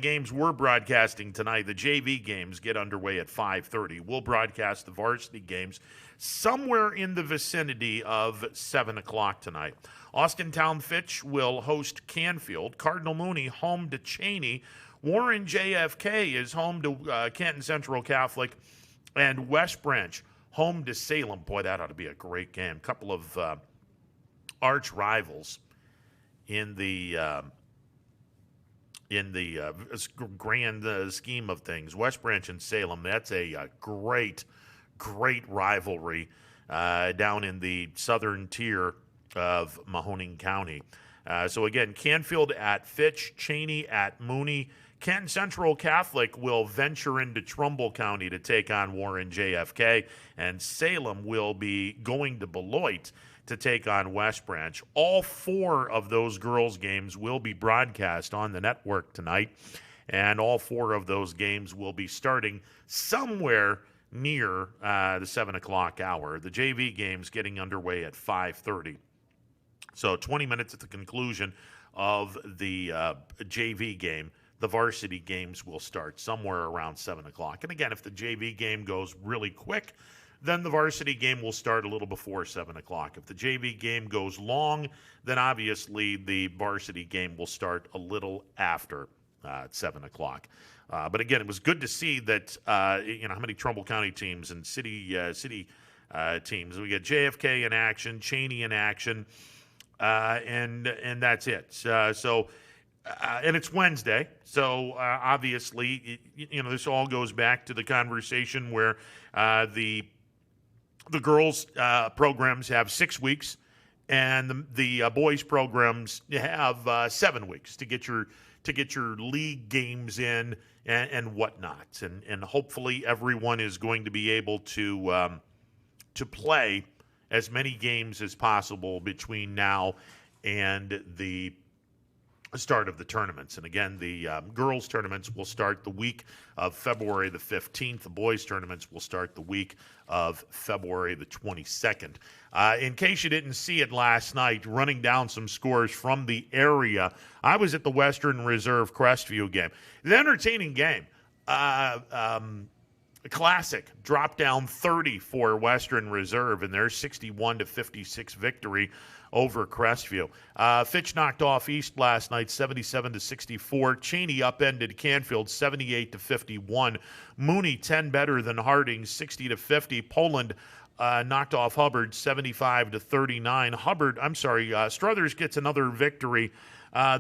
games we're broadcasting tonight. The JV games get underway at 5:30. We'll broadcast the varsity games somewhere in the vicinity of 7 o'clock tonight. Austintown Fitch will host Canfield. Cardinal Mooney home to Cheney. Warren JFK is home to Canton Central Catholic. And West Branch home to Salem. Boy, that ought to be a great game. Couple of arch rivals in the grand scheme of things. West Branch and Salem, that's a great rivalry down in the southern tier of Mahoning County. So again, Canfield at Fitch, Cheney at Mooney. Canton Central Catholic will venture into Trumbull County to take on Warren JFK, and Salem will be going to Beloit to take on West Branch. All 4 of those girls' games will be broadcast on the network tonight, and all 4 of those games will be starting somewhere near the 7 o'clock hour. The JV game's getting underway at 5:30. So 20 minutes at the conclusion of the JV game, the varsity games will start somewhere around 7 o'clock. And again, if the JV game goes really quick, then the varsity game will start a little before 7 o'clock. If the JV game goes long, then obviously the varsity game will start a little after 7 o'clock. But again, it was good to see that, how many Trumbull County teams and city teams. We got JFK in action, Cheney in action, and that's it. And it's Wednesday, so obviously, this all goes back to the conversation where the girls' programs have 6 weeks, and the boys' programs have 7 weeks to get your league games in and whatnot, and hopefully everyone is going to be able to play as many games as possible between now and the start of the tournaments. And again, the girls' tournaments will start the week of February the 15th. The boys' tournaments will start the week of February the 22nd. In case you didn't see it last night, running down some scores from the area, I was at the Western Reserve Crestview game. It's an entertaining game. Classic dropped down 30 for Western Reserve in their 61-56 victory over Crestview. Fitch knocked off East last night 77-64. Cheney upended Canfield 78-51. Mooney 10 better than Harding 60-50. Poland knocked off Hubbard 75-39. Struthers gets another victory.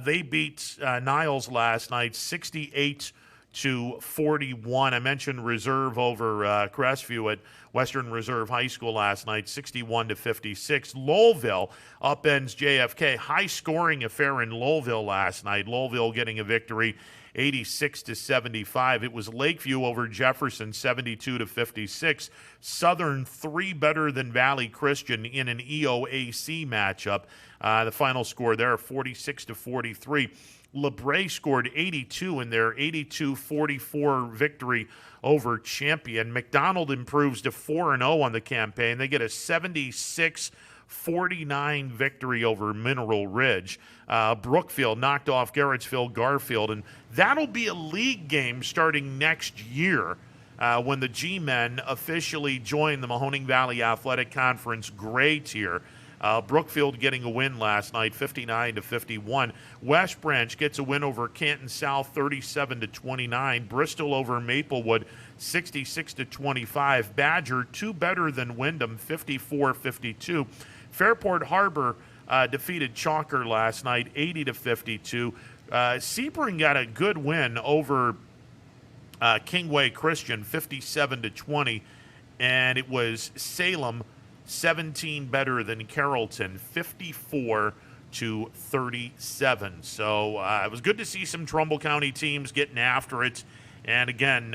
They beat Niles last night 68-41. I mentioned Reserve over Crestview at Western Reserve High School last night, 61-56. Lowellville upends JFK. High-scoring affair in Lowellville last night. Lowellville getting a victory, 86-75. It was Lakeview over Jefferson, 72-56. Southern 3 better than Valley Christian in an EOAC matchup. The final score there, 46-43. LeBray scored 82 in their 82-44 victory over Champion. McDonald improves to 4-0 on the campaign. They get a 76-49 victory over Mineral Ridge. Brookfield knocked off Garrettsville Garfield, and that'll be a league game starting next year when the G-men officially join the Mahoning Valley Athletic Conference gray tier. Brookfield getting a win last night, 59-51. West Branch gets a win over Canton South, 37-29. Bristol over Maplewood, 66-25. Badger 2 better than Wyndham, 54-52. Fairport Harbor defeated Chalker last night, 80-52. Sebring got a good win over Kingway Christian, 57-20, and it was Salem 17 better than Carrollton, 54-37. So it was good to see some Trumbull County teams getting after it And again,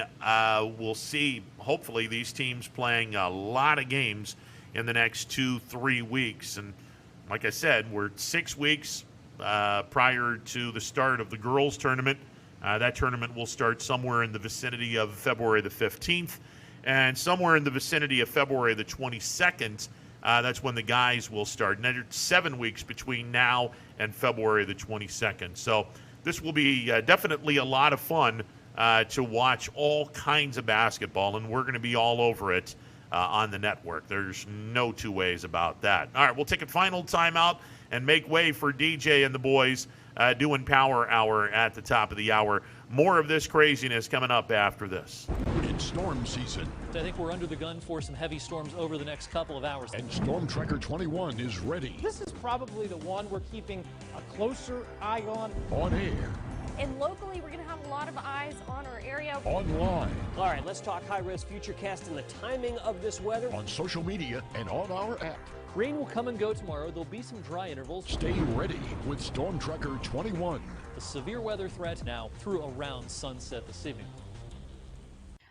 we'll see, hopefully, these teams playing a lot of games in the next 2-3 weeks. And like I said, we're 6 weeks prior to the start of the girls' tournament. That tournament will start somewhere in the vicinity of February the 15th. And somewhere in the vicinity of February the 22nd, that's when the guys will start. And there's 7 weeks between now and February the 22nd. So this will be definitely a lot of fun to watch all kinds of basketball, and we're going to be all over it on the network. There's no two ways about that. All right, we'll take a final timeout and make way for DJ and the boys doing Power Hour at the top of the hour. More of this craziness coming up after this. It's storm season. I think we're under the gun for some heavy storms over the next couple of hours. And Storm Tracker 21 is ready. This is probably the one we're keeping a closer eye on. On air. And locally, we're going to have a lot of eyes on our area. Online. All right, let's talk high-risk futurecast and the timing of this weather. On social media and on our app. Rain will come and go tomorrow. There'll be some dry intervals. Stay ready with Storm Tracker 21. The severe weather threat now through around sunset this evening.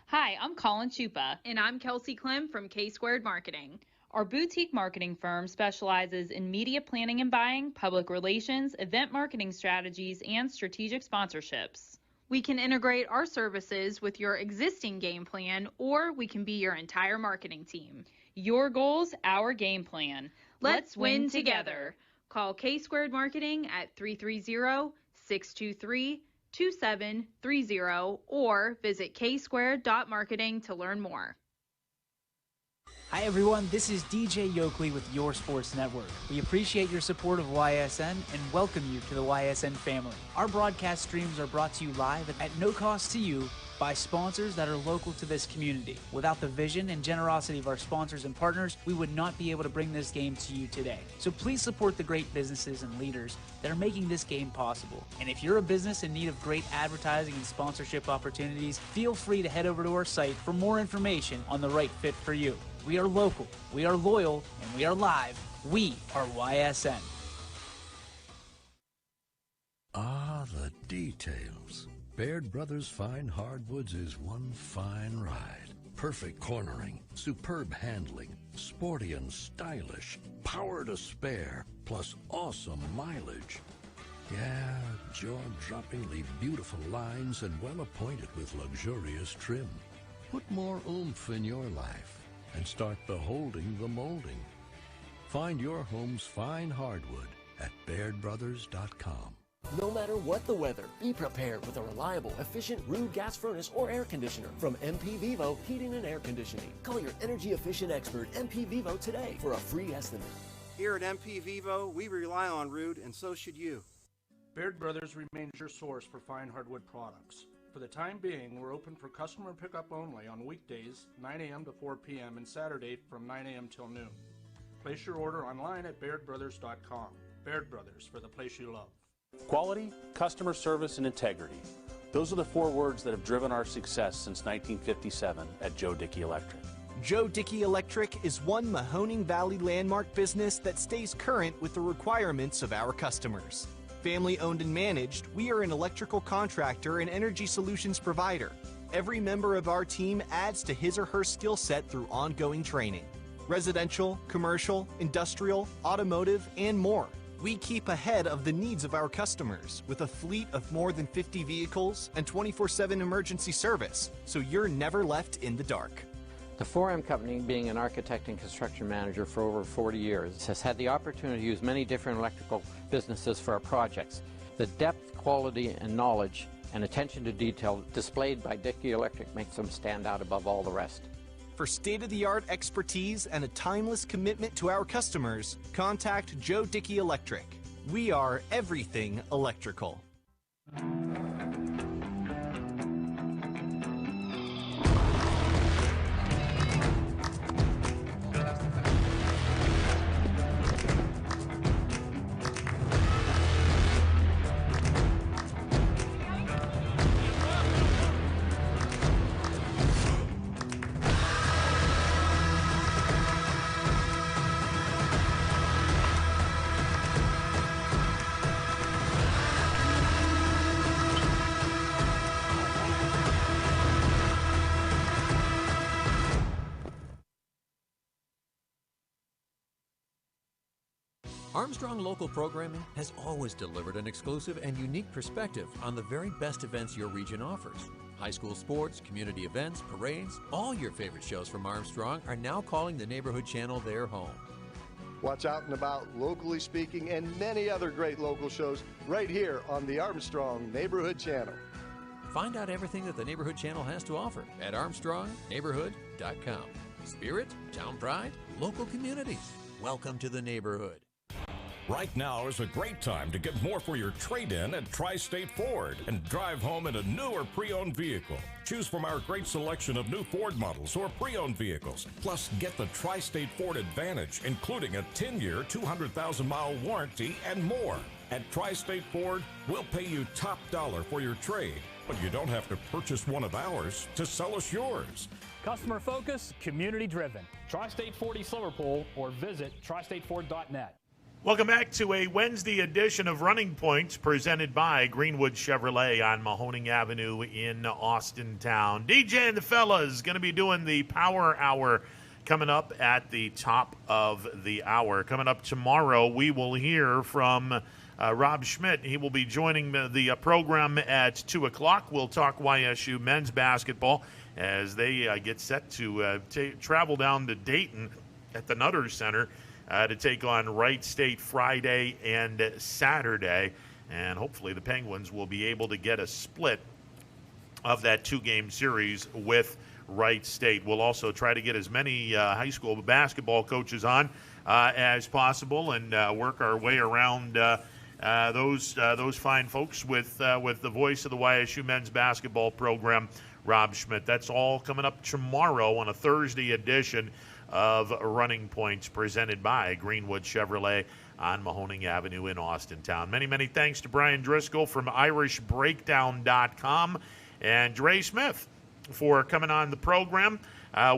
Hi, I'm Colin Chupa. And I'm Kelsey Clem from K-Squared Marketing. Our boutique marketing firm specializes in media planning and buying, public relations, event marketing strategies, and strategic sponsorships. We can integrate our services with your existing game plan, or we can be your entire marketing team. Your goals, our game plan. Let's win together. Call K-Squared Marketing at 330-623-2730 or visit ksquared.marketing to learn more. Hi everyone, this is DJ Yoakley with Your Sports Network. We appreciate your support of YSN and welcome you to the YSN family. Our broadcast streams are brought to you live at no cost to you by sponsors that are local to this community. Without the vision and generosity of our sponsors and partners, we would not be able to bring this game to you today. So please support the great businesses and leaders that are making this game possible. And if you're a business in need of great advertising and sponsorship opportunities, feel free to head over to our site for more information on the right fit for you. We are local, we are loyal, and we are live. We are YSN. Ah, the details. Baird Brothers Fine Hardwoods is one fine ride. Perfect cornering, superb handling, sporty and stylish, power to spare, plus awesome mileage. Yeah, jaw-droppingly beautiful lines and well appointed with luxurious trim. Put more oomph in your life and start beholding the molding. Find your home's fine hardwood at BairdBrothers.com. No matter what the weather, be prepared with a reliable, efficient Ruud gas furnace or air conditioner from MP Vivo Heating and Air Conditioning. Call your energy-efficient expert, MP Vivo, today for a free estimate. Here at MP Vivo, we rely on Ruud, and so should you. Baird Brothers remains your source for fine hardwood products. For the time being, we're open for customer pickup only on weekdays, 9 a.m. to 4 p.m. and Saturday from 9 a.m. till noon. Place your order online at BairdBrothers.com. Baird Brothers, for the place you love. Quality, customer service, and integrity. Those are the 4 words that have driven our success since 1957 at Joe Dickey Electric. Joe Dickey Electric is one Mahoning Valley landmark business that stays current with the requirements of our customers. Family owned and managed, we are an electrical contractor and energy solutions provider. Every member of our team adds to his or her skill set through ongoing training. Residential, commercial, industrial, automotive, and more. We keep ahead of the needs of our customers with a fleet of more than 50 vehicles and 24/7 emergency service, so you're never left in the dark. The 4M Company, being an architect and construction manager for over 40 years, has had the opportunity to use many different electrical businesses for our projects. The depth, quality, and knowledge and attention to detail displayed by Dickey Electric makes them stand out above all the rest. For state-of-the-art expertise and a timeless commitment to our customers, contact Joe Dickey Electric. We are everything electrical. Armstrong Local Programming has always delivered an exclusive and unique perspective on the very best events your region offers. High school sports, community events, parades, all your favorite shows from Armstrong are now calling the Neighborhood Channel their home. Watch Out and About, Locally Speaking, and many other great local shows right here on the Armstrong Neighborhood Channel. Find out everything that the Neighborhood Channel has to offer at ArmstrongNeighborhood.com. Spirit, town pride, local communities. Welcome to the neighborhood. Right now is a great time to get more for your trade-in at Tri-State Ford and drive home in a new or pre-owned vehicle. Choose from our great selection of new Ford models or pre-owned vehicles. Plus, get the Tri-State Ford Advantage, including a 10-year, 200,000-mile warranty and more. At Tri-State Ford, we'll pay you top dollar for your trade, but you don't have to purchase one of ours to sell us yours. Customer focus, community driven. Tri-State Ford East Liverpool or visit tristateford.net. Welcome back to a Wednesday edition of Running Points presented by Greenwood Chevrolet on Mahoning Avenue in Austintown. DJ and the fellas going to be doing the Power Hour coming up at the top of the hour. Coming up tomorrow, we will hear from Rob Schmidt. He will be joining the program at 2 o'clock. We'll talk YSU men's basketball as they get set to travel down to Dayton at the Nutter Center to take on Wright State Friday and Saturday. And hopefully the Penguins will be able to get a split of that two-game series with Wright State. We'll also try to get as many high school basketball coaches on as possible and work our way around those fine folks with the voice of the YSU men's basketball program, Rob Schmidt. That's all coming up tomorrow on a Thursday edition of Running Points presented by Greenwood Chevrolet on Mahoning Avenue in Austintown. Many, many thanks to Brian Driscoll from IrishBreakdown.com and Dre Smith for coming on the program.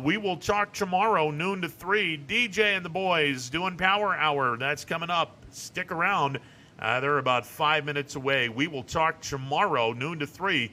We will talk tomorrow, noon to 3. DJ and the boys doing Power Hour. That's coming up. Stick around. They're about 5 minutes away. We will talk tomorrow, noon to 3.